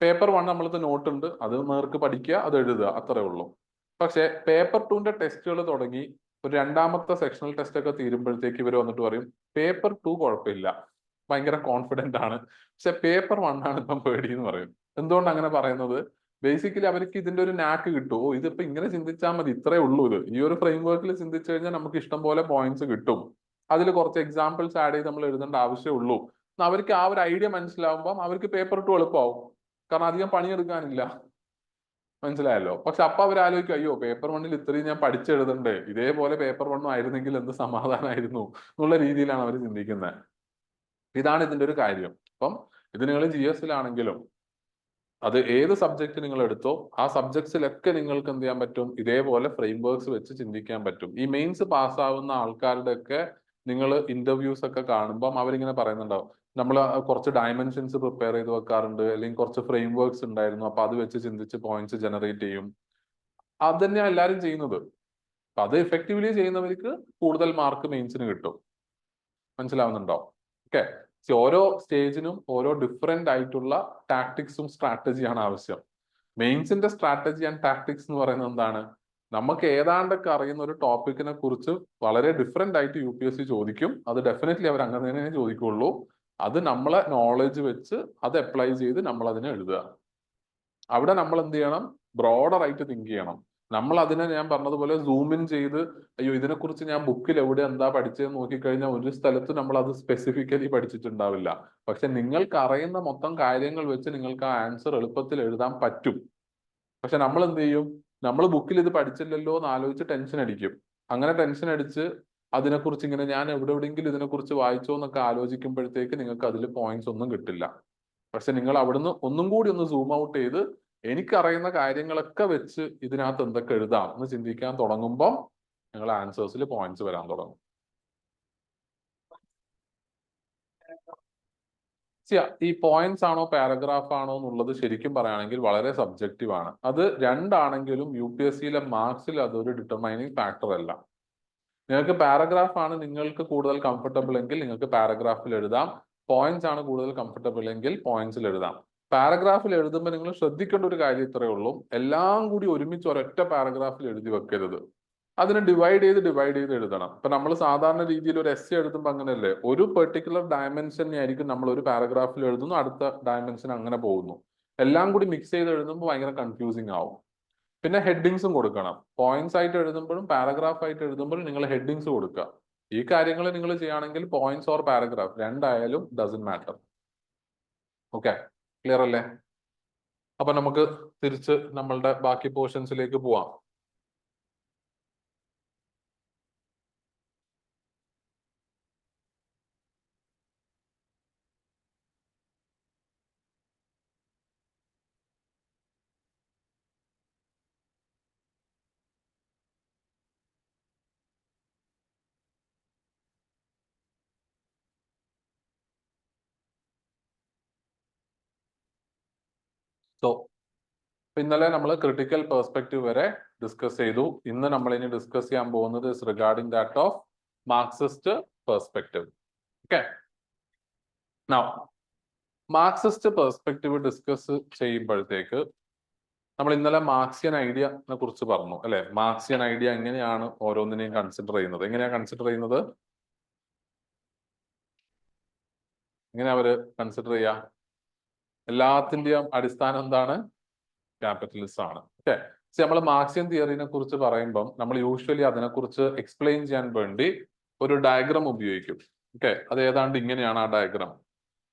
പേപ്പർ 1 നമ്മളത് നോട്ട് ഉണ്ട്, അത് നേർക്ക് പഠിക്കുക, അത് എഴുതുക, അത്രേ ഉള്ളൂ. പക്ഷെ പേപ്പർ 2ന്റെ ടെസ്റ്റുകൾ തുടങ്ങി ഒരു രണ്ടാമത്തെ സെക്ഷണൽ ടെസ്റ്റ് ഒക്കെ തീരുമ്പോഴത്തേക്ക് ഇവർ വന്നിട്ട് പറയും പേപ്പർ 2 കുഴപ്പമില്ല, ഭയങ്കര കോൺഫിഡന്റ് ആണ്, പക്ഷെ പേപ്പർ 1 ആണ് ഇപ്പം പേടി എന്ന് പറയും. എന്തുകൊണ്ട് അങ്ങനെ പറയുന്നത്? ബേസിക്കലി അവർക്ക് ഇതിന്റെ ഒരു നാക്ക് കിട്ടുമോ, ഇതിപ്പോ ഇങ്ങനെ ചിന്തിച്ചാൽ മതി, ഇത്രേ ഉള്ളൂ, ഇത് ഈ ഒരു ഫ്രെയിം വർക്കിൽ ചിന്തിച്ചു കഴിഞ്ഞാൽ നമുക്ക് ഇഷ്ടം പോലെ പോയിന്റ്സ് കിട്ടും, അതിൽ കുറച്ച് എക്സാമ്പിൾസ് ആഡ് ചെയ്ത് നമ്മൾ എഴുതേണ്ട ആവശ്യമുള്ളൂ. അവർക്ക് ആ ഒരു ഐഡിയ മനസ്സിലാവുമ്പോൾ അവർക്ക് പേപ്പർ 2 എളുപ്പമാവും. കാരണം അധികം പണിയെടുക്കാനില്ല. മനസ്സിലായല്ലോ? പക്ഷെ അപ്പൊ അവർ ആലോചിക്കും അയ്യോ പേപ്പർ 1 ഇത്രയും ഞാൻ പഠിച്ചെഴുതണ്ടേ, ഇതേപോലെ പേപ്പർ 1 ആയിരുന്നെങ്കിൽ എന്ത് സമാധാനമായിരുന്നു എന്നുള്ള രീതിയിലാണ് അവർ ചിന്തിക്കുന്നത്. ഇതാണ് ഇതിന്റെ ഒരു കാര്യം. അപ്പം ഇത് നിങ്ങൾ GS-ലാണെങ്കിലും അത് ഏത് സബ്ജക്ട് നിങ്ങൾ എടുത്തോ ആ സബ്ജക്ട്സിലൊക്കെ നിങ്ങൾക്ക് എന്ത് ചെയ്യാൻ പറ്റും, ഇതേപോലെ ഫ്രെയിം വർക്ക്സ് വെച്ച് ചിന്തിക്കാൻ പറ്റും. ഈ മെയിൻസ് പാസ്സാവുന്ന ആൾക്കാരുടെ ഒക്കെ നിങ്ങൾ ഇന്റർവ്യൂസ് ഒക്കെ കാണുമ്പം അവരിങ്ങനെ പറയുന്നുണ്ടാവും നമ്മൾ കുറച്ച് ഡയമെൻഷൻസ് പ്രിപ്പയർ ചെയ്ത് വെക്കാറുണ്ട്, അല്ലെങ്കിൽ കുറച്ച് ഫ്രെയിം വർക്ക്സ് ഉണ്ടായിരുന്നു, അപ്പൊ അത് വെച്ച് ചിന്തിച്ച് പോയിന്റ്സ് ജനറേറ്റ് ചെയ്യും. അത് തന്നെയാണ് എല്ലാവരും ചെയ്യുന്നത്. അപ്പൊ അത് എഫക്റ്റീവ്ലി ചെയ്യുന്നവർക്ക് കൂടുതൽ മാർക്ക് മെയിൻസിന് കിട്ടും. മനസ്സിലാവുന്നുണ്ടോ? ഓക്കെ, ഓരോ സ്റ്റേജിനും ഓരോ ഡിഫറെന്റ് ആയിട്ടുള്ള ടാക്ടിക്സും സ്ട്രാറ്റജിയാണ് ആവശ്യം. മെയിൻസിന്റെ സ്ട്രാറ്റജി ആൻഡ് ടാക്ടിക്സ് എന്ന് പറയുന്നത് എന്താണ്? നമുക്ക് ഏതാണ്ടൊക്കെ അറിയുന്ന ഒരു ടോപ്പിക്കിനെ കുറിച്ച് വളരെ ഡിഫറെന്റ് ആയിട്ട് UPSC ചോദിക്കും. അത് ഡെഫിനറ്റ്ലി അവർ അങ്ങനെ തന്നെ ചോദിക്കുള്ളൂ. അത് നമ്മളെ നോളജ് വെച്ച് അത് അപ്ലൈ ചെയ്ത് നമ്മൾ അതിനെ എഴുതുക. അവിടെ നമ്മൾ എന്ത് ചെയ്യണം? ബ്രോഡർ ആയിട്ട് തിങ്ക് ചെയ്യണം. നമ്മൾ അതിനെ ഞാൻ പറഞ്ഞതുപോലെ സൂം ഇൻ ചെയ്ത് അയ്യോ ഇതിനെക്കുറിച്ച് ഞാൻ ബുക്കിൽ എവിടെ എന്താ പഠിച്ചതെന്ന് നോക്കിക്കഴിഞ്ഞാൽ ഒരു സ്ഥലത്ത് നമ്മൾ അത് സ്പെസിഫിക്കലി പഠിച്ചിട്ടുണ്ടാവില്ല. പക്ഷെ നിങ്ങൾക്ക് അറിയുന്ന മൊത്തം കാര്യങ്ങൾ വെച്ച് നിങ്ങൾക്ക് ആ ആൻസർ എളുപ്പത്തിൽ എഴുതാൻ പറ്റും. പക്ഷെ നമ്മൾ എന്ത് ചെയ്യും? നമ്മൾ ബുക്കിൽ ഇത് പഠിച്ചില്ലല്ലോ എന്ന് ആലോചിച്ച് ടെൻഷൻ അടിക്കും. അങ്ങനെ ടെൻഷൻ അടിച്ച് അതിനെക്കുറിച്ച് ഇങ്ങനെ ഞാൻ എവിടെയെങ്കിലും ഇതിനെക്കുറിച്ച് വായിച്ചോ എന്നൊക്കെ ആലോചിക്കുമ്പോഴത്തേക്ക് നിങ്ങൾക്ക് അതിൽ പോയിന്റ്സ് ഒന്നും കിട്ടില്ല. പക്ഷെ നിങ്ങൾ അവിടുന്ന് ഒന്നും കൂടി ഒന്ന് സൂം ഔട്ട് ചെയ്ത് എനിക്കറിയുന്ന കാര്യങ്ങളൊക്കെ വെച്ച് ഇതിനകത്ത് എന്തൊക്കെ എഴുതാം എന്ന് ചിന്തിക്കാൻ തുടങ്ങുമ്പോൾ നിങ്ങൾ ആൻസേഴ്സിൽ പോയിന്റ്സ് വരാൻ തുടങ്ങും. ഈ പോയിന്റ്സ് ആണോ പാരഗ്രാഫ് ആണോ എന്നുള്ളത് ശരിക്കും പറയുകയാണെങ്കിൽ വളരെ സബ്ജക്റ്റീവ് ആണ്. അത് രണ്ടാണെങ്കിലും UPSCയിലെ മാർക്സിൽ അതൊരു ഡിറ്റർമൈനിങ് ഫാക്ടർ അല്ല. നിങ്ങൾക്ക് പാരഗ്രാഫ് ആണ് നിങ്ങൾക്ക് കൂടുതൽ കംഫർട്ടബിൾ എങ്കിൽ നിങ്ങൾക്ക് പാരഗ്രാഫിൽ എഴുതാം. പോയിന്റ്സ് ആണ് കൂടുതൽ കംഫർട്ടബിൾ എങ്കിൽ പോയിന്റ്സിൽ എഴുതാം. പാരഗ്രാഫിൽ എഴുതുമ്പോൾ നിങ്ങൾ ശ്രദ്ധിക്കേണ്ട ഒരു കാര്യം ഇത്രയേ ഉള്ളൂ, എല്ലാം കൂടി ഒരുമിച്ച് ഒരൊറ്റ പാരഗ്രാഫിൽ എഴുതി വെക്കരുത്. അതിനെ ഡിവൈഡ് ചെയ്ത് എഴുതണം. ഇപ്പൊ നമ്മൾ സാധാരണ രീതിയിൽ ഒരു എസ്സേ എഴുതുമ്പോൾ അങ്ങനെയല്ലേ, ഒരു പെർട്ടിക്കുലർ ഡയമെൻഷനെ ആയിരിക്കും നമ്മൾ ഒരു പാരഗ്രാഫിൽ എഴുതുന്നു, അടുത്ത ഡയമെൻഷൻ അങ്ങനെ പോകുന്നു. എല്ലാം കൂടി മിക്സ് ചെയ്ത് എഴുതുമ്പോൾ ഭയങ്കര കൺഫ്യൂസിങ് ആവും. പിന്നെ ഹെഡിങ്സും കൊടുക്കണം. പോയിന്റ്സ് ആയിട്ട് എഴുതുമ്പോഴും പാരഗ്രാഫ് ആയിട്ട് എഴുതുമ്പോഴും നിങ്ങൾ ഹെഡിങ്സ് കൊടുക്കുക. ഈ കാര്യങ്ങൾ നിങ്ങൾ ചെയ്യുകയാണെങ്കിൽ പോയിന്റ്സ് ഓർ പാരഗ്രാഫ് രണ്ടായാലും ഡസന്റ് മാറ്റർ. ഓക്കെ, ക്ലിയർ അല്ലേ? അപ്പൊ നമുക്ക് തിരിച്ച് നമ്മളുടെ ബാക്കി പോർഷൻസിലേക്ക് പോവാം. സോ ഇന്നലെ നമ്മൾ ക്രിട്ടിക്കൽ പെർസ്പെക്റ്റീവ് വരെ ഡിസ്കസ് ചെയ്തു. ഇന്ന് നമ്മൾ ഇനി ഡിസ്കസ് ചെയ്യാൻ പോകുന്നത് is regarding that of Marxist perspective. Okay, now Marxist perspective discuss ചെയ്യുമ്പോഴത്തേക്ക് നമ്മൾ ഇന്നലെ മാർക്സിയൻ ഐഡിയനെ കുറിച്ച് പറഞ്ഞു അല്ലെ. മാർക്സിയൻ ഐഡിയ എങ്ങനെയാണ് ഓരോന്നിനെയും കൺസിഡർ ചെയ്യുന്നത്? എങ്ങനെയാ കൺസിഡർ ചെയ്യുന്നത്? എങ്ങനെയാ അവര് കൺസിഡർ ചെയ്യുക? എല്ലാത്തിന്റെയും അടിസ്ഥാനം എന്താണ്? ക്യാപിറ്റലിസം ആണ്. ഓക്കെ, നമ്മൾ മാർക്സിയൻ തിയറിനെ കുറിച്ച് പറയുമ്പം നമ്മൾ യൂഷ്വലി അതിനെക്കുറിച്ച് എക്സ്പ്ലെയിൻ ചെയ്യാൻ വേണ്ടി ഒരു ഡയഗ്രാം ഉപയോഗിക്കും. ഓക്കെ, അത് ഏതാണ്ട് ഇങ്ങനെയാണ് ആ ഡയഗ്രാം.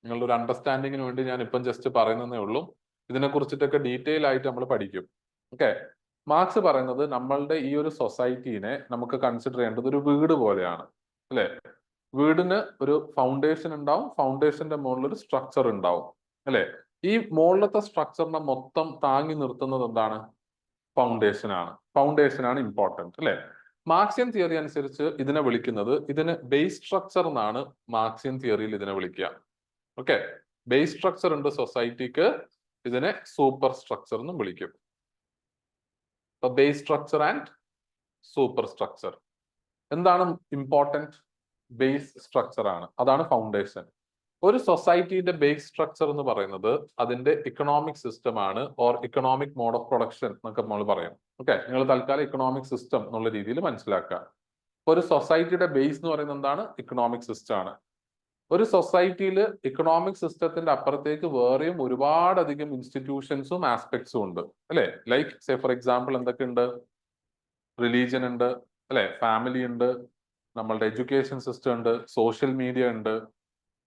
നിങ്ങളുടെ ഒരു അണ്ടർസ്റ്റാൻഡിങ്ങിന് വേണ്ടി ഞാൻ ഇപ്പം ജസ്റ്റ് പറയുന്നതേ ഉള്ളൂ. ഇതിനെ കുറിച്ചിട്ടൊക്കെ ഡീറ്റെയിൽ ആയിട്ട് നമ്മൾ പഠിക്കും. ഓക്കെ, മാർക്സ് പറയുന്നത് നമ്മളുടെ ഈ ഒരു സൊസൈറ്റീനെ നമുക്ക് കൺസിഡർ ചെയ്യേണ്ടത് ഒരു വീട് പോലെയാണ് അല്ലെ. വീടിന് ഒരു ഫൗണ്ടേഷൻ ഉണ്ടാവും, ഫൗണ്ടേഷന്റെ മുകളിൽ ഒരു സ്ട്രക്ചർ ഉണ്ടാവും അല്ലെ. ഈ മുകളിലത്തെ സ്ട്രക്ചറിനെ മൊത്തം താങ്ങി നിർത്തുന്നത് എന്താണ്? ഫൗണ്ടേഷൻ ആണ്. ഫൗണ്ടേഷൻ ആണ് ഇമ്പോർട്ടന്റ് അല്ലെ. മാർക്സിയൻ തിയറി അനുസരിച്ച് ഇതിനെ വിളിക്കുന്നത്, ഇതിന് ബേസ് സ്ട്രക്ചർ എന്നാണ് മാർക്സിയൻ തിയറിയിൽ ഇതിനെ വിളിക്കുക. ഓക്കെ, ബേസ് സ്ട്രക്ചർ ഉണ്ട് സൊസൈറ്റിക്ക്, ഇതിനെ സൂപ്പർ സ്ട്രക്ചർ എന്നും വിളിക്കും. Base structure and super structure. എന്താണ് ഇമ്പോർട്ടന്റ്? ബേസ് സ്ട്രക്ചർ ആണ്, അതാണ് ഫൗണ്ടേഷൻ. ഒരു സൊസൈറ്റിയുടെ ബേസ് സ്ട്രക്ചർ എന്ന് പറയുന്നത് അതിന്റെ ഇക്കണോമിക് സിസ്റ്റം ആണ്, or economic mode of production എന്നൊക്കെ നമ്മൾ പറയും. ഓക്കെ, നിങ്ങൾ തൽക്കാലം ഇക്കണോമിക് സിസ്റ്റം എന്നുള്ള രീതിയിൽ മനസ്സിലാക്കുക. ഒരു സൊസൈറ്റിയുടെ ബേസ് എന്ന് പറയുന്നത് എന്താണ്? ഇക്കണോമിക് സിസ്റ്റം ആണ്. ഒരു സൊസൈറ്റിയിൽ ഇക്കണോമിക് സിസ്റ്റത്തിന്റെ അപ്പുറത്തേക്ക് വേറെയും ഒരുപാടധികം ഇൻസ്റ്റിറ്റ്യൂഷൻസും ആസ്പെക്ട്സും ഉണ്ട് അല്ലെ. ലൈക്ക് സേ ഫോർ എക്സാമ്പിൾ എന്തൊക്കെ ഉണ്ട്? റിലീജിയൻ ഉണ്ട് അല്ലെ, ഫാമിലി ഉണ്ട്, നമ്മളുടെ എഡ്യൂക്കേഷൻ സിസ്റ്റം ഉണ്ട്, സോഷ്യൽ മീഡിയ ഉണ്ട്,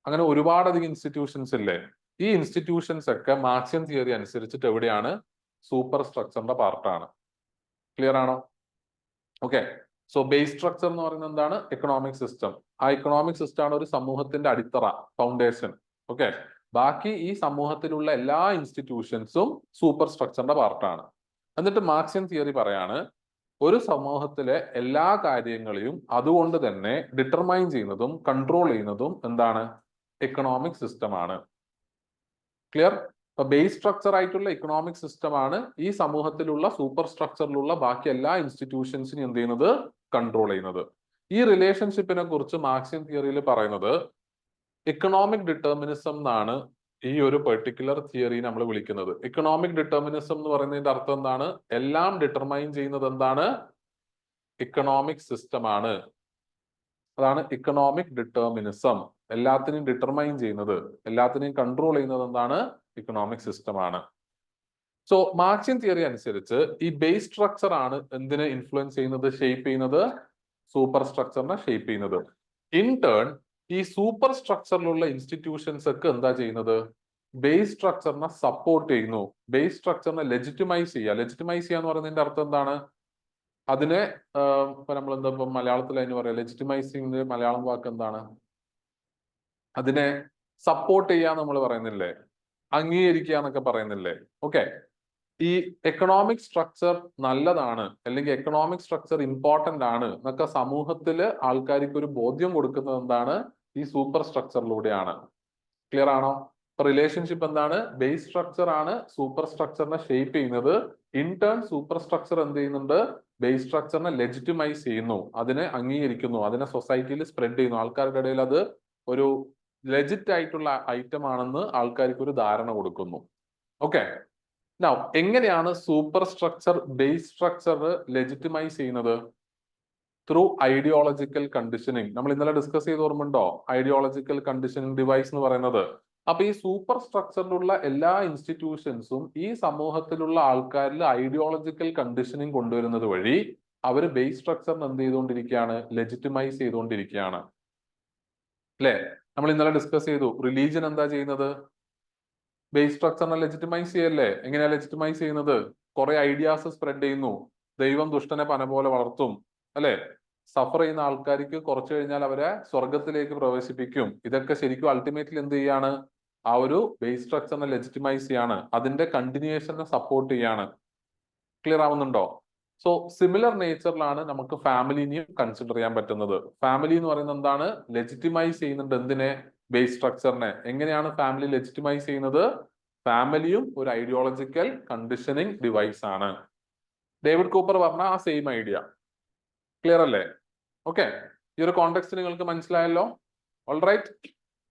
അങ്ങനെ ഒരുപാടധികം ഇൻസ്റ്റിറ്റ്യൂഷൻസ് ഇല്ലേ. ഈ ഇൻസ്റ്റിറ്റ്യൂഷൻസ് ഒക്കെ മാർക്സിയൻ തിയറി അനുസരിച്ചിട്ട് എവിടെയാണ്? സൂപ്പർ സ്ട്രക്ചറിന്റെ പാർട്ടാണ്. ക്ലിയർ ആണോ? ഓക്കെ, സോ ബേസ് സ്ട്രക്ചർ എന്ന് പറയുന്നത് എന്താണ്? Economic system. ആ എക്കണോമിക് സിസ്റ്റം ആണ് ഒരു സമൂഹത്തിന്റെ അടിത്തറ, ഫൗണ്ടേഷൻ. ഓക്കെ, ബാക്കി ഈ സമൂഹത്തിലുള്ള എല്ലാ ഇൻസ്റ്റിറ്റ്യൂഷൻസും സൂപ്പർ സ്ട്രക്ചറിന്റെ പാർട്ടാണ്. എന്നിട്ട് മാർക്സിയൻ തിയറി പറയാണ്, ഒരു സമൂഹത്തിലെ എല്ലാ കാര്യങ്ങളെയും അതുകൊണ്ട് തന്നെ ഡിറ്റർമൈൻ ചെയ്യുന്നതും കൺട്രോൾ ചെയ്യുന്നതും എന്താണ്? എക്കണോമിക് സിസ്റ്റം ആണ്. ക്ലിയർ? അപ്പൊ ബേസ് സ്ട്രക്ചർ ആയിട്ടുള്ള ഇക്കണോമിക് സിസ്റ്റം ആണ് ഈ സമൂഹത്തിലുള്ള സൂപ്പർ സ്ട്രക്ചറിലുള്ള ബാക്കി എല്ലാ ഇൻസ്റ്റിറ്റ്യൂഷൻസിനും എന്ത് ചെയ്യുന്നത്? കൺട്രോൾ ചെയ്യുന്നത്. ഈ റിലേഷൻഷിപ്പിനെ കുറിച്ച് മാർക്സിയൻ തിയറിയിൽ പറയുന്നത് ഇക്കണോമിക് ഡിറ്റർമിനിസം എന്നാണ്. ഈ ഒരു പെർട്ടിക്കുലർ തിയറി നമ്മൾ വിളിക്കുന്നത് ഇക്കണോമിക് ഡിറ്റർമിനിസം എന്ന് പറയുന്നതിന്റെ അർത്ഥം എന്താണ്? എല്ലാം ഡിറ്റർമൈൻ ചെയ്യുന്നത് എന്താണ്? ഇക്കണോമിക് സിസ്റ്റം ആണ്. അതാണ് ഇക്കണോമിക് ഡിറ്റർമിനിസം. എല്ലാത്തിനെയും ഡിറ്റർമൈൻ ചെയ്യുന്നത്, എല്ലാത്തിനെയും കൺട്രോൾ ചെയ്യുന്നത് എന്താണ്? ഇക്കണോമിക് സിസ്റ്റം ആണ്. സോ മാർക്സിയൻ തിയറി അനുസരിച്ച് ഈ ബേസ് സ്ട്രക്ചർ ആണ് എന്തിനെ ഇൻഫ്ലുവൻസ് ചെയ്യുന്നത്, ഷേപ്പ് ചെയ്യുന്നത്, സൂപ്പർ സ്ട്രക്ചറിനെ ഷേപ്പ് ചെയ്യുന്നത്. ഇൻ ടേൺ ഈ സൂപ്പർ സ്ട്രക്ചറിലുള്ള ഇൻസ്റ്റിറ്റ്യൂഷൻസ് ഒക്കെ എന്താ ചെയ്യുന്നത്, ബേസ് സ്ട്രക്ചറിനെ സപ്പോർട്ട് ചെയ്യുന്നു, ബേസ് സ്ട്രക്ചറിനെ ലെജിറ്റിമൈസ് ചെയ്യുക. ലെജിറ്റിമൈസ് ചെയ്യുക എന്ന് പറയുന്നതിന്റെ അർത്ഥം എന്താണ്? അതിനെ ഇപ്പൊ നമ്മൾ എന്താ ഇപ്പൊ മലയാളത്തിൽ അതിന് പറയാം, ലെജിറ്റിമൈസിംഗ് മലയാളം വാക്ക് എന്താണ്? അതിനെ സപ്പോർട്ട് ചെയ്യുക നമ്മൾ പറയുന്നില്ലേ, അംഗീകരിക്കുക എന്നൊക്കെ പറയുന്നില്ലേ? ഓക്കെ, ഈ എക്കണോമിക് സ്ട്രക്ചർ നല്ലതാണ് അല്ലെങ്കിൽ എക്കണോമിക് സ്ട്രക്ചർ ഇമ്പോർട്ടന്റ് ആണ് എന്നൊക്കെ സമൂഹത്തില് ആൾക്കാർക്ക് ഒരു ബോധ്യം കൊടുക്കുന്നത് എന്താണ്? ഈ സൂപ്പർ സ്ട്രക്ചറിലൂടെയാണ്. ക്ലിയർ ആണോ? ഇപ്പൊ റിലേഷൻഷിപ്പ് എന്താണ്? ബേസ് സ്ട്രക്ചർ ആണ് സൂപ്പർ സ്ട്രക്ചറിനെ ഷേപ്പ് ചെയ്യുന്നത്. ഇൻ ടേൺ സൂപ്പർ സ്ട്രക്ചർ എന്ത് ചെയ്യുന്നുണ്ട്? ബേസ് സ്ട്രക്ചറിനെ ലെജിറ്റിമൈസ് ചെയ്യുന്നു, അതിനെ അംഗീകരിക്കുന്നു, അതിനെ സൊസൈറ്റിയിൽ സ്പ്രെഡ് ചെയ്യുന്നു. ആൾക്കാരുടെ ഇടയിൽ അത് ഒരു ലെജിറ്റ് ആയിട്ടുള്ള ഐറ്റം ആണെന്ന് ആൾക്കാർക്ക് ഒരു ധാരണ കൊടുക്കുന്നു. ഓക്കെ, നൗ എങ്ങനെയാണ് superstructure base structure legitimise ചെയ്യുന്നത്? Through ideological conditioning. നമ്മൾ ഇന്നലെ ഡിസ്കസ് ചെയ്ത് ഓർമ്മയുണ്ടോ ഐഡിയോളജിക്കൽ കണ്ടീഷനിങ് ഡിവൈസ് എന്ന് പറയുന്നത്? അപ്പൊ ഈ സൂപ്പർ സ്ട്രക്ചറിലുള്ള എല്ലാ ഇൻസ്റ്റിറ്റ്യൂഷൻസും ഈ സമൂഹത്തിലുള്ള ആൾക്കാരിൽ ഐഡിയോളജിക്കൽ കണ്ടീഷനിങ് കൊണ്ടുവരുന്നത് വഴി അവർ ബേസ് സ്ട്രക്ചറിന് എന്ത് ചെയ്തുകൊണ്ടിരിക്കുകയാണ്? ലെജിറ്റിമൈസ് ചെയ്തുകൊണ്ടിരിക്കുകയാണ്. അല്ലെ? നമ്മൾ ഇന്നലെ ഡിസ്കസ് ചെയ്തു, റിലീജിയൻ എന്താ ചെയ്യുന്നത്? ബേസ് സ്ട്രക്ചറിനെ ലെജിറ്റിമൈസ് ചെയ്യല്ലേ? എങ്ങനെയാ ലെജിറ്റിമൈസ് ചെയ്യുന്നത്? കുറെ ഐഡിയാസ് സ്പ്രെഡ് ചെയ്യുന്നു. ദൈവം ദുഷ്ടനെ പന പോലെ വളർത്തും, അല്ലെ? സഫർ ചെയ്യുന്ന ആൾക്കാർക്ക് കുറച്ചു കഴിഞ്ഞാൽ അവരെ സ്വർഗത്തിലേക്ക് പ്രവേശിപ്പിക്കും. ഇതൊക്കെ ശരിക്കും അൾട്ടിമേറ്റ്ലി എന്ത് ചെയ്യാണ്? ആ ഒരു ബേസ് സ്ട്രക്ചറിനെ ലെജിറ്റിമൈസ് ചെയ്യാണ്, അതിന്റെ കണ്ടിന്യൂഷനെ സപ്പോർട്ട് ചെയ്യാണ്. ക്ലിയർ ആവുന്നുണ്ടോ? സോ സിമിലർ നേച്ചറിലാണ് നമുക്ക് ഫാമിലിനെയും കൺസിഡർ ചെയ്യാൻ പറ്റുന്നത്. ഫാമിലി എന്ന് പറയുന്നത് എന്താണ്? ലെജിറ്റിമൈസ് ചെയ്യുന്നുണ്ട് എന്തിനെ? ബേസ് സ്ട്രക്ചറിനെ. എങ്ങനെയാണ് ഫാമിലി ലെജിറ്റിമൈസ് ചെയ്യുന്നത്? ഫാമിലിയും ഒരു ഐഡിയോളജിക്കൽ കണ്ടീഷനിങ് ഡിവൈസ് ആണ്. ഡേവിഡ് കൂപ്പർ പറഞ്ഞ ആ സെയിം ഐഡിയ. ക്ലിയർ അല്ലേ? ഓക്കെ, ഈ ഒരു കോണ്ടെക്സ്റ്റ് നിങ്ങൾക്ക് മനസ്സിലായല്ലോ? ഓൾറൈറ്റ്,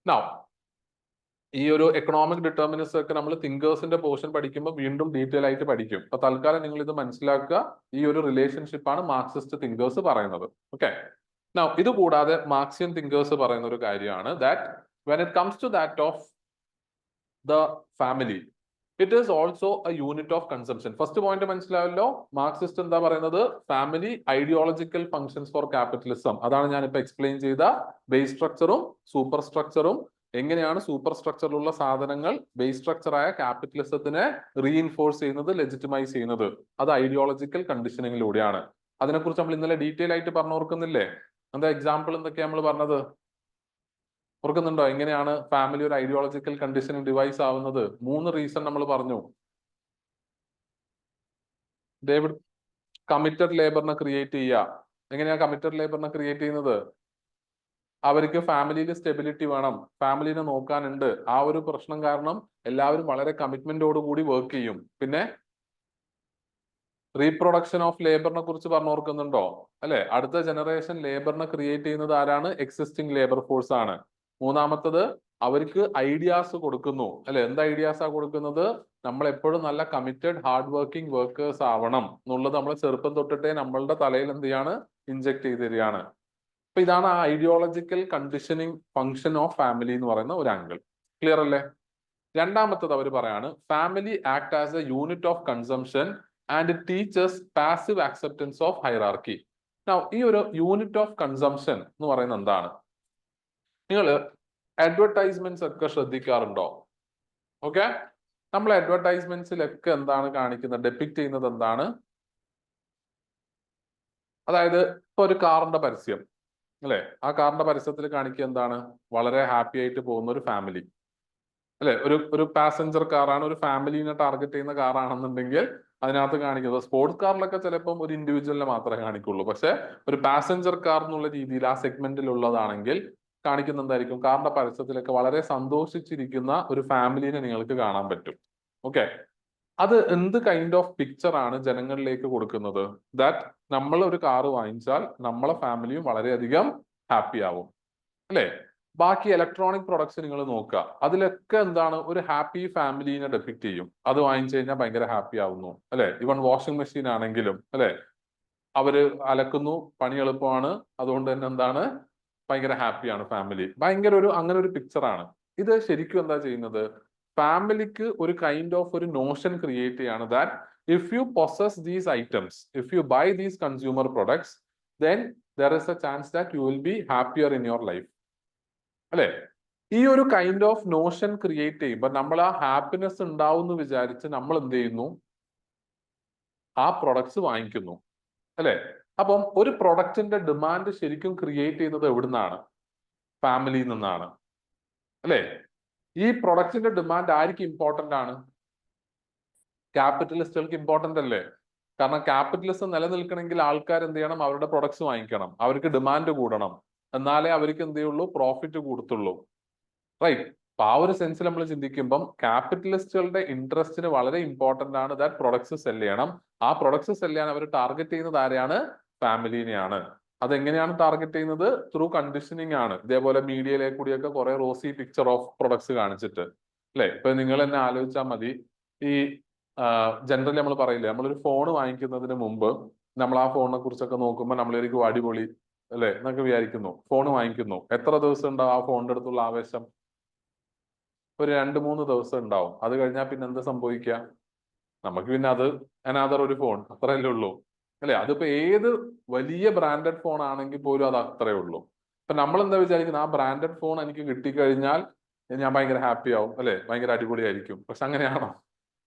നൗ ഈ ഒരു എക്കണോമിക് ഡിറ്റർമിനിസം ഒക്കെ നമ്മൾ തിങ്കേഴ്സിന്റെ പോർഷൻ പഠിക്കുമ്പോൾ വീണ്ടും ഡീറ്റെയിൽ ആയിട്ട് പഠിക്കും. അപ്പൊ തൽക്കാലം നിങ്ങൾ ഇത് മനസ്സിലാക്കുക, ഈ ഒരു റിലേഷൻഷിപ്പ് ആണ് മാർക്സിസ്റ്റ് തിങ്കേഴ്സ് പറയുന്നത്. ഓക്കെ, നൗ ഇത് കൂടാതെ മാർക്സിയൻ തിങ്കേഴ്സ് പറയുന്ന ഒരു കാര്യമാണ് that when it comes to that of the family, it is also a unit of consumption. First point മനസ്സിലായല്ലോ? മാർക്സിസ്റ്റ് എന്താ പറയുന്നത്? Family ideological functions for capitalism. അതാണ് ഞാനിപ്പോ എക്സ്പ്ലെയിൻ ചെയ്ത ബേസ് സ്ട്രക്ചറും സൂപ്പർ സ്ട്രക്ചറും. എങ്ങനെയാണ് സൂപ്പർ സ്ട്രക്ചറിലുള്ള സാധനങ്ങൾ ബേസ് സ്ട്രക്ചറായ ക്യാപിറ്റലിസത്തിനെ റീഇൻഫോഴ്സ് ചെയ്യുന്നത്, ലെജിറ്റിമൈസ് ചെയ്യുന്നത്? അത് ഐഡിയോളജിക്കൽ കണ്ടീഷനിങ്ങിലൂടെയാണ്. അതിനെക്കുറിച്ച് നമ്മൾ ഇന്നലെ ഡീറ്റെയിൽ ആയിട്ട് പറഞ്ഞു ഓർക്കുന്നില്ലേ? എന്താ എക്സാമ്പിൾ എന്തൊക്കെയാ നമ്മൾ പറഞ്ഞത്? ഓർക്കുന്നുണ്ടോ? എങ്ങനെയാണ് ഫാമിലി ഒരു ഐഡിയോളജിക്കൽ കണ്ടീഷനിങ് ഡിവൈസ് ആവുന്നത്? 3 റീസൺ നമ്മൾ പറഞ്ഞു. ഡേവിഡ്, കമ്മിറ്റഡ് ലേബറിനെ ക്രിയേറ്റ് ചെയ്യുക. എങ്ങനെയാ കമ്മിറ്റഡ് ലേബറിനെ ക്രിയേറ്റ് ചെയ്യുന്നത്? അവർക്ക് ഫാമിലിയിൽ സ്റ്റെബിലിറ്റി വേണം, ഫാമിലിനെ നോക്കാനുണ്ട്. ആ ഒരു പ്രശ്നം കാരണം എല്ലാവരും വളരെ കമ്മിറ്റ്മെന്റോട് കൂടി വർക്ക് ചെയ്യും. പിന്നെ റീപ്രൊഡക്ഷൻ ഓഫ് ലേബറിനെ കുറിച്ച് പറഞ്ഞു ഓർക്കുന്നുണ്ടോ? അല്ലെ? അടുത്ത ജനറേഷൻ ലേബറിനെ ക്രിയേറ്റ് ചെയ്യുന്നത് ആരാണ്? എക്സിസ്റ്റിംഗ് ലേബർ ഫോഴ്സ് ആണ്. മൂന്നാമത്തത്, അവർക്ക് ഐഡിയാസ് കൊടുക്കുന്നു. അല്ലെ? എന്ത് ഐഡിയാസാ കൊടുക്കുന്നത്? നമ്മൾ എപ്പോഴും നല്ല കമ്മിറ്റഡ് ഹാർഡ് വർക്കിംഗ് വർക്കേഴ്സ് ആവണം എന്നുള്ളത് നമ്മൾ ചെറുപ്പം തൊട്ടിട്ടേ നമ്മളുടെ തലയിൽ എന്ത് ചെയ്യാണ്? ഇൻജെക്ട് ചെയ്ത് തരികയാണ്. അപ്പൊ ഇതാണ് ആ ideological conditioning function of family എന്ന് പറയുന്ന ഒരു ആംഗിൾ. ക്ലിയർ അല്ലേ? രണ്ടാമത്തത് അവർ പറയാണ് family act as A unit of consumption and teachers passive acceptance of hierarchy. ഈ ഒരു യൂണിറ്റ് ഓഫ് കൺസംഷൻ എന്ന് പറയുന്നത് എന്താണ്? നിങ്ങൾ അഡ്വർടൈസ്മെന്റ്സ് ഒക്കെ ശ്രദ്ധിക്കാറുണ്ടോ? ഓക്കെ, നമ്മൾ അഡ്വർടൈസ്മെന്റ്സിലൊക്കെ എന്താണ് കാണിക്കുന്നത്, ഡെപിക്ട് ചെയ്യുന്നത് എന്താണ്? അതായത് ഇപ്പൊ ഒരു കാറിന്റെ പരസ്യം, അല്ലെ? ആ കാറിന്റെ പരസ്യത്തിൽ കാണിക്കുക എന്താണ്? വളരെ ഹാപ്പി ആയിട്ട് പോകുന്ന ഒരു ഫാമിലി, അല്ലെ? ഒരു പാസഞ്ചർ കാറാണ്, ഒരു ഫാമിലിനെ ടാർഗറ്റ് ചെയ്യുന്ന കാറാണെന്നുണ്ടെങ്കിൽ അതിനകത്ത് കാണിക്കുന്നത്. സ്പോർട്സ് കാറിലൊക്കെ ചിലപ്പം ഒരു ഇൻഡിവിജ്വലിനെ മാത്രമേ കാണിക്കുള്ളൂ. പക്ഷെ ഒരു പാസഞ്ചർ കാർ എന്നുള്ള രീതിയിൽ ആ സെഗ്മെന്റിൽ ഉള്ളതാണെങ്കിൽ കാണിക്കുന്ന എന്തായിരിക്കും? കാറിന്റെ പരസ്യത്തിലൊക്കെ വളരെ സന്തോഷിച്ചിരിക്കുന്ന ഒരു ഫാമിലിനെ നിങ്ങൾക്ക് കാണാൻ പറ്റും. ഓക്കെ, അത് എന്ത് കൈൻഡ് ഓഫ് പിക്ചർ ആണ് ജനങ്ങളിലേക്ക് കൊടുക്കുന്നത്? ദാറ്റ് നമ്മൾ ഒരു കാറ് വാങ്ങിച്ചാൽ നമ്മളെ ഫാമിലിയും വളരെയധികം ഹാപ്പി ആവും, അല്ലെ? ബാക്കി ഇലക്ട്രോണിക് പ്രൊഡക്ട്സ് നിങ്ങൾ നോക്കുക, അതിലൊക്കെ എന്താണ്? ഒരു ഹാപ്പി ഫാമിലിനെ ഡെപിക്ട് ചെയ്യും. അത് വാങ്ങിച്ചു കഴിഞ്ഞാൽ ഭയങ്കര ഹാപ്പി ആവുന്നു, അല്ലെ? ഈവൻ വാഷിംഗ് മെഷീൻ ആണെങ്കിലും, അല്ലെ? അവര് അലക്കുന്നു, പണി എളുപ്പമാണ്, അതുകൊണ്ട് തന്നെ എന്താണ്? ഭയങ്കര ഹാപ്പിയാണ് ഫാമിലി. ഭയങ്കര ഒരു അങ്ങനെ ഒരു പിക്ചറാണ് ഇത്. ശരിക്കും എന്താ ചെയ്യുന്നത്? ഫാമിലിക്ക് ഒരു കൈൻഡ് ഓഫ് ഒരു നോഷൻ ക്രിയേറ്റ് ചെയ്യാണ് that if you possess these items, if you buy these consumer products, then there is a chance that you will be happier in your life. അല്ലെ? ഈ ഒരു കൈൻഡ് ഓഫ് നോഷൻ ക്രിയേറ്റ് ചെയ്യുമ്പോൾ നമ്മൾ ആ happiness ഉണ്ടാവും എന്ന് വിചാരിച്ച് നമ്മൾ എന്ത് ചെയ്യുന്നു? ആ പ്രൊഡക്ട്സ് വാങ്ങിക്കുന്നു. അല്ലെ? അപ്പം ഒരു പ്രൊഡക്റ്റിന്റെ ഡിമാൻഡ് ശരിക്കും ക്രിയേറ്റ് ചെയ്യുന്നത് എവിടുന്നാണ്? ഫാമിലിയിൽ നിന്നാണ്. അല്ലെ? ഈ പ്രൊഡക്റ്റിന്റെ ഡിമാൻഡ് ആർക്ക് ഇമ്പോർട്ടന്റ് ആണ്? ക്യാപിറ്റലിസ്റ്റുകൾക്ക് ഇമ്പോർട്ടന്റ് അല്ലേ? കാരണം ക്യാപിറ്റലിസം നിലനിൽക്കണമെങ്കിൽ ആൾക്കാർ എന്ത് ചെയ്യണം? അവരുടെ പ്രൊഡക്ട്സ് വാങ്ങിക്കണം, അവർക്ക് ഡിമാൻഡ് കൂടണം, എന്നാലേ അവർക്ക് എന്ത് ചെയ്യുള്ളൂ? പ്രോഫിറ്റ് കൂടത്തുള്ളൂ. റൈറ്റ്? അപ്പൊ ആ ഒരു സെൻസിൽ നമ്മൾ ചിന്തിക്കുമ്പം ക്യാപിറ്റലിസ്റ്റുകളുടെ ഇൻട്രസ്റ്റിന് വളരെ ഇമ്പോർട്ടന്റ് ആണ് ദാറ്റ് പ്രൊഡക്ട്സ് സെൽ ചെയ്യണം. ആ പ്രൊഡക്ട്സ് സെൽ ചെയ്യാൻ അവർ ടാർഗറ്റ് ചെയ്യുന്നത് ആരെയാണ്? ഫാമിലിനെയാണ്. അതെങ്ങനെയാണ് ടാർഗറ്റ് ചെയ്യുന്നത്? ത്രൂ കണ്ടീഷനിങ് ആണ്. ഇതേപോലെ മീഡിയയിലെ കൂടിയൊക്കെ കുറെ റോസി പിക്ചർ ഓഫ് പ്രൊഡക്ട്സ് കാണിച്ചിട്ട്. അല്ലെ? ഇപ്പൊ നിങ്ങൾ തന്നെ ആലോചിച്ചാൽ മതി, ഈ ജനറലി നമ്മൾ പറയില്ലേ, നമ്മളൊരു ഫോൺ വാങ്ങിക്കുന്നതിന് മുമ്പ് നമ്മൾ ആ ഫോണിനെ കുറിച്ചൊക്കെ നോക്കുമ്പോൾ നമ്മളൊരിക്കും അടിപൊളി അല്ലെ എന്നൊക്കെ വിചാരിക്കുന്നു. ഫോൺ വാങ്ങിക്കുന്നു, എത്ര ദിവസം ഉണ്ടാവും ആ ഫോണിന്റെ അടുത്തുള്ള ആവേശം? ഒരു 2-3 ദിവസം ഉണ്ടാവും. അത് കഴിഞ്ഞാൽ പിന്നെ എന്താ സംഭവിക്കുക? നമുക്ക് പിന്നെ അത് അനാദർ ഒരു ഫോൺ, അത്രയല്ലേ ഉള്ളൂ. അല്ലെ? അതിപ്പോ ഏത് വലിയ ബ്രാൻഡഡ് ഫോൺ ആണെങ്കിൽ പോലും അത് അത്രേ ഉള്ളൂ. ഇപ്പൊ നമ്മൾ എന്താ വിചാരിക്കുന്നത്? ആ ബ്രാൻഡഡ് ഫോൺ എനിക്ക് കിട്ടിക്കഴിഞ്ഞാൽ ഞാൻ ഭയങ്കര ഹാപ്പി ആവും, അല്ലെ? ഭയങ്കര അടിപൊളിയായിരിക്കും. പക്ഷെ അങ്ങനെയാണോ?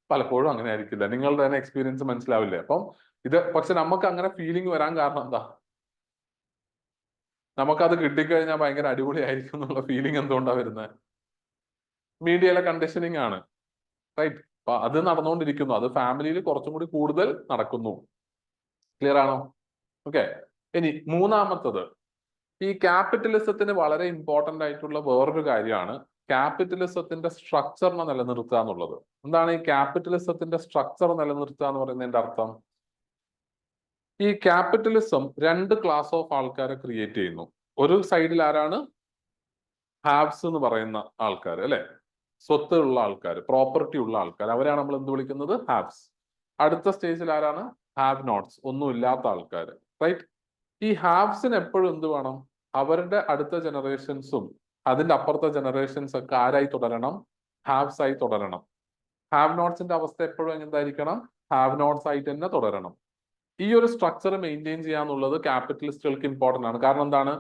പലപ്പോഴും അങ്ങനെ ആയിരിക്കില്ല. നിങ്ങളുടെ തന്നെ എക്സ്പീരിയൻസ് മനസ്സിലാവില്ലേ? അപ്പം ഇത് പക്ഷെ നമുക്ക് അങ്ങനെ ഫീലിംഗ് വരാൻ കാരണം എന്താ? നമുക്കത് കിട്ടിക്കഴിഞ്ഞാൽ ഭയങ്കര അടിപൊളിയായിരിക്കും എന്നുള്ള ഫീലിംഗ് എന്തുകൊണ്ടാണ് വരുന്നത്? മീഡിയയിലെ കണ്ടീഷനിങ് ആണ്. റൈറ്റ്? അപ്പൊ അത് നടന്നുകൊണ്ടിരിക്കുന്നു. അത് ഫാമിലിയിൽ കുറച്ചും കൂടി കൂടുതൽ നടക്കുന്നു. ക്ലിയർ ആണോ? ഓക്കെ. ഇനി മൂന്നാമത്തത്, ഈ ക്യാപിറ്റലിസത്തിന് വളരെ ഇമ്പോർട്ടന്റ് ആയിട്ടുള്ള വേറൊരു കാര്യമാണ് ക്യാപിറ്റലിസത്തിന്റെ സ്ട്രക്ചറിനെ നിലനിർത്തുക എന്നുള്ളത്. എന്താണ് ഈ ക്യാപിറ്റലിസത്തിന്റെ സ്ട്രക്ചർ നിലനിർത്തുക എന്ന് പറയുന്നതിന്റെ അർത്ഥം? ഈ ക്യാപിറ്റലിസം 2 ക്ലാസ് ഓഫ് ആൾക്കാരെ ക്രിയേറ്റ് ചെയ്യുന്നു. ഒരു സൈഡിൽ ആരാണ്? ഹാവ്സ് എന്ന് പറയുന്ന ആൾക്കാർ, അല്ലെ? സ്വത്ത് ഉള്ള ആൾക്കാർ, പ്രോപ്പർട്ടി ഉള്ള ആൾക്കാർ, അവരാണ് നമ്മൾ എന്ത് വിളിക്കുന്നത്? ഹാവ്സ്. അടുത്ത സ്റ്റേജിൽ ആരാണ്? ഹാവ് നോട്ട്സ്, ഒന്നും ഇല്ലാത്ത ആൾക്കാർ. റൈറ്റ്? ഈ ഹാവ്സിന് എപ്പോഴും എന്ത് വേണം? അവരുടെ അടുത്ത ജനറേഷൻസും അതിന്റെ അപ്പുറത്തെ ജനറേഷൻസ് ഒക്കെ ആരായി തുടരണം? ഹാവ്സ് ആയി തുടരണം. ഹാവ് നോട്ട്സിന്റെ അവസ്ഥ എപ്പോഴും എന്തായിരിക്കണം? ഹാവ് നോട്ട്സ് ആയിട്ട് തന്നെ തുടരണം. ഈ ഒരു സ്ട്രക്ചർ മെയിൻറ്റെയിൻ ചെയ്യാന്നുള്ളത് ക്യാപിറ്റലിസ്റ്റുകൾക്ക് ഇമ്പോർട്ടന്റ് ആണ്. കാരണം എന്താണ്?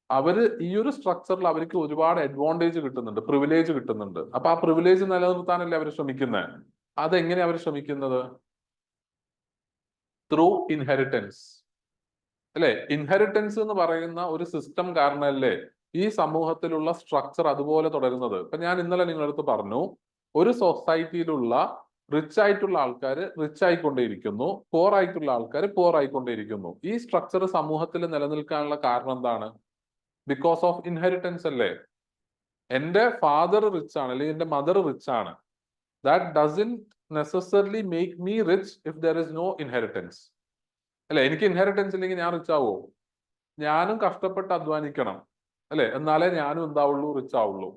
അവര് ഈ ഒരു സ്ട്രക്ചറിൽ അവർക്ക് ഒരുപാട് അഡ്വാൻറ്റേജ് കിട്ടുന്നുണ്ട്, പ്രിവിലേജ് കിട്ടുന്നുണ്ട്. അപ്പൊ ആ പ്രിവിലേജ് നിലനിർത്താനല്ലേ അവർ ശ്രമിക്കുന്നത്. അതെങ്ങനെ അവർ ശ്രമിക്കുന്നത്? Through inheritance. അല്ലെ? ഇൻഹെറിറ്റൻസ് എന്ന് പറയുന്ന ഒരു സിസ്റ്റം കാരണമല്ലേ ഈ സമൂഹത്തിലുള്ള സ്ട്രക്ചർ അതുപോലെ തുടരുന്നത്. ഇപ്പൊ ഞാൻ ഇന്നലെ നിങ്ങളടുത്ത് പറഞ്ഞു, ഒരു സൊസൈറ്റിയിലുള്ള റിച്ച് ആയിട്ടുള്ള ആൾക്കാർ റിച്ച് ആയിക്കൊണ്ടേയിരിക്കുന്നു, പോർ ആയിട്ടുള്ള ആൾക്കാർ പോർ ആയിക്കൊണ്ടേയിരിക്കുന്നു. ഈ സ്ട്രക്ചർ സമൂഹത്തിൽ നിലനിൽക്കാനുള്ള കാരണം എന്താണ്? ബിക്കോസ് ഓഫ് ഇൻഹെറിറ്റൻസ് അല്ലേ? എന്റെ ഫാദർ റിച്ച് ആണ്, അല്ലെങ്കിൽ എന്റെ മദർ റിച്ച് ആണ്. That doesn't necessarily make me rich if there is no inheritance. അല്ലെ? എനിക്ക് ഇൻഹെറിറ്റൻസ് ഇല്ലെങ്കിൽ ഞാൻ റിച്ച് ആവോ? ഞാനും കഷ്ടപ്പെട്ട് അധ്വാനിക്കണം, അല്ലെ? എന്നാലേ ഞാനും എന്താവുള്ളൂ? റിച്ച് ആവുള്ളൂ.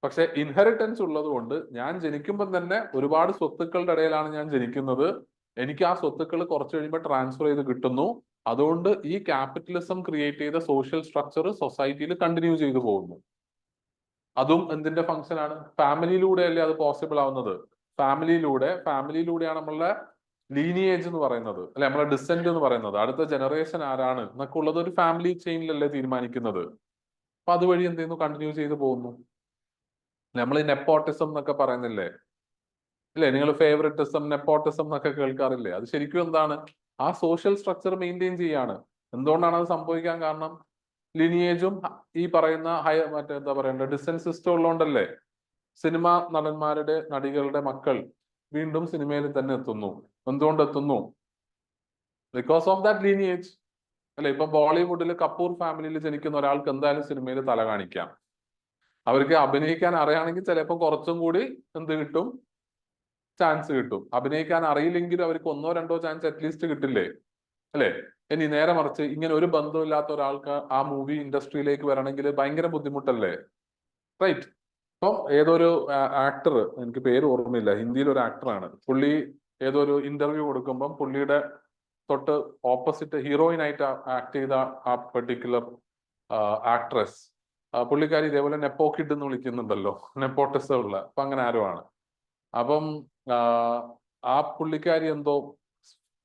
പക്ഷെ ഇൻഹെറിറ്റൻസ് ഉള്ളത് കൊണ്ട് ഞാൻ ജനിക്കുമ്പോൾ തന്നെ ഒരുപാട് സ്വത്തുക്കളുടെ ഇടയിലാണ് ഞാൻ ജനിക്കുന്നത്. എനിക്ക് ആ സ്വത്തുക്കൾ കുറച്ച് കഴിയുമ്പോൾ ട്രാൻസ്ഫർ ചെയ്ത് കിട്ടുന്നു. അതുകൊണ്ട് ഈ ക്യാപിറ്റലിസം ക്രിയേറ്റ് ചെയ്ത സോഷ്യൽ സ്ട്രക്ചർ സൊസൈറ്റിയിൽ കണ്ടിന്യൂ ചെയ്തു പോകുന്നു. അതും എന്തിന്റെ ഫംഗ്ഷൻ ആണ്? ഫാമിലിയിലൂടെ അല്ലേ അത് പോസിബിൾ ആവുന്നത്. ഫാമിലിയിലൂടെയാണ് നമ്മളുടെ ലീനിയേജ് എന്ന് പറയുന്നത്, അല്ലെ? നമ്മളെ ഡിസെന്റ് എന്ന് പറയുന്നത്, അടുത്ത ജനറേഷൻ ആരാണ് എന്നൊക്കെ ഉള്ളത് ഒരു ഫാമിലി ചെയിനിലല്ലേ തീരുമാനിക്കുന്നത്. അപ്പൊ അതുവഴി എന്ത് ചെയ്യുന്നു? കണ്ടിന്യൂ ചെയ്തു പോകുന്നു. നമ്മൾ ഈ നെപ്പോട്ടിസം എന്നൊക്കെ പറയുന്നില്ലേ? അല്ലെ? നിങ്ങൾ ഫേവറിറ്റിസം, നെപ്പോട്ടിസം എന്നൊക്കെ കേൾക്കാറില്ലേ? അത് ശരിക്കും എന്താണ്? ആ സോഷ്യൽ സ്ട്രക്ചർ മെയിൻറ്റെയിൻ ചെയ്യാണ്. എന്തുകൊണ്ടാണ് അത് സംഭവിക്കാൻ കാരണം? ലിനിയേജും ഈ പറയുന്ന മറ്റെന്താ പറയണ്ട ഡിസെന്റ് സിസ്റ്റം ഉള്ളതുകൊണ്ടല്ലേ? സിനിമ നടന്മാരുടെ, നടികളുടെ മക്കൾ വീണ്ടും സിനിമയിൽ തന്നെ എത്തുന്നു. എന്തുകൊണ്ട് എത്തുന്നു? Because of that lineage. അല്ലെ? ഇപ്പൊ ബോളിവുഡിൽ കപൂർ ഫാമിലിയിൽ ജനിക്കുന്ന ഒരാൾക്ക് എന്തായാലും സിനിമയിൽ തല കാണിക്കാം. അവർക്ക് അഭിനയിക്കാൻ അറിയാണെങ്കിൽ ചിലപ്പോൾ കുറച്ചും കൂടി എന്ത് കിട്ടും? ചാൻസ് കിട്ടും. അഭിനയിക്കാൻ അറിയില്ലെങ്കിലും അവർക്ക് 1-2 ചാൻസ് അറ്റ്ലീസ്റ്റ് കിട്ടില്ലേ? അല്ലെ? ഇനി നേരെ മറിച്ച് ഇങ്ങനെ ഒരു ബന്ധമില്ലാത്ത ഒരാൾക്ക് ആ മൂവി ഇൻഡസ്ട്രിയിലേക്ക് വരണമെങ്കിൽ ഭയങ്കര ബുദ്ധിമുട്ടല്ലേ? റൈറ്റ്? അപ്പം ഏതൊരു ആക്ടർ, എനിക്ക് പേര് ഓർമ്മയില്ല, ഹിന്ദിയിൽ ഒരു ആക്ടറാണ്, പുള്ളി ഏതൊരു ഇന്റർവ്യൂ കൊടുക്കുമ്പം പുള്ളിയുടെ തൊട്ട് ഓപ്പോസിറ്റ് ഹീറോയിൻ ആയിട്ട് ആക്ട് ചെയ്ത ആ പെർട്ടിക്കുലർ ആക്ട്രസ് പുള്ളിക്കാരി ഇതേപോലെ നെപ്പോ കിഡ് എന്ന് വിളിക്കുന്നുണ്ടല്ലോ, നെപ്പോട്ടിസം ഉള്ള, അപ്പൊ അങ്ങനെ ആരോ ആണ്. അപ്പം ആ പുള്ളിക്കാരി എന്തോ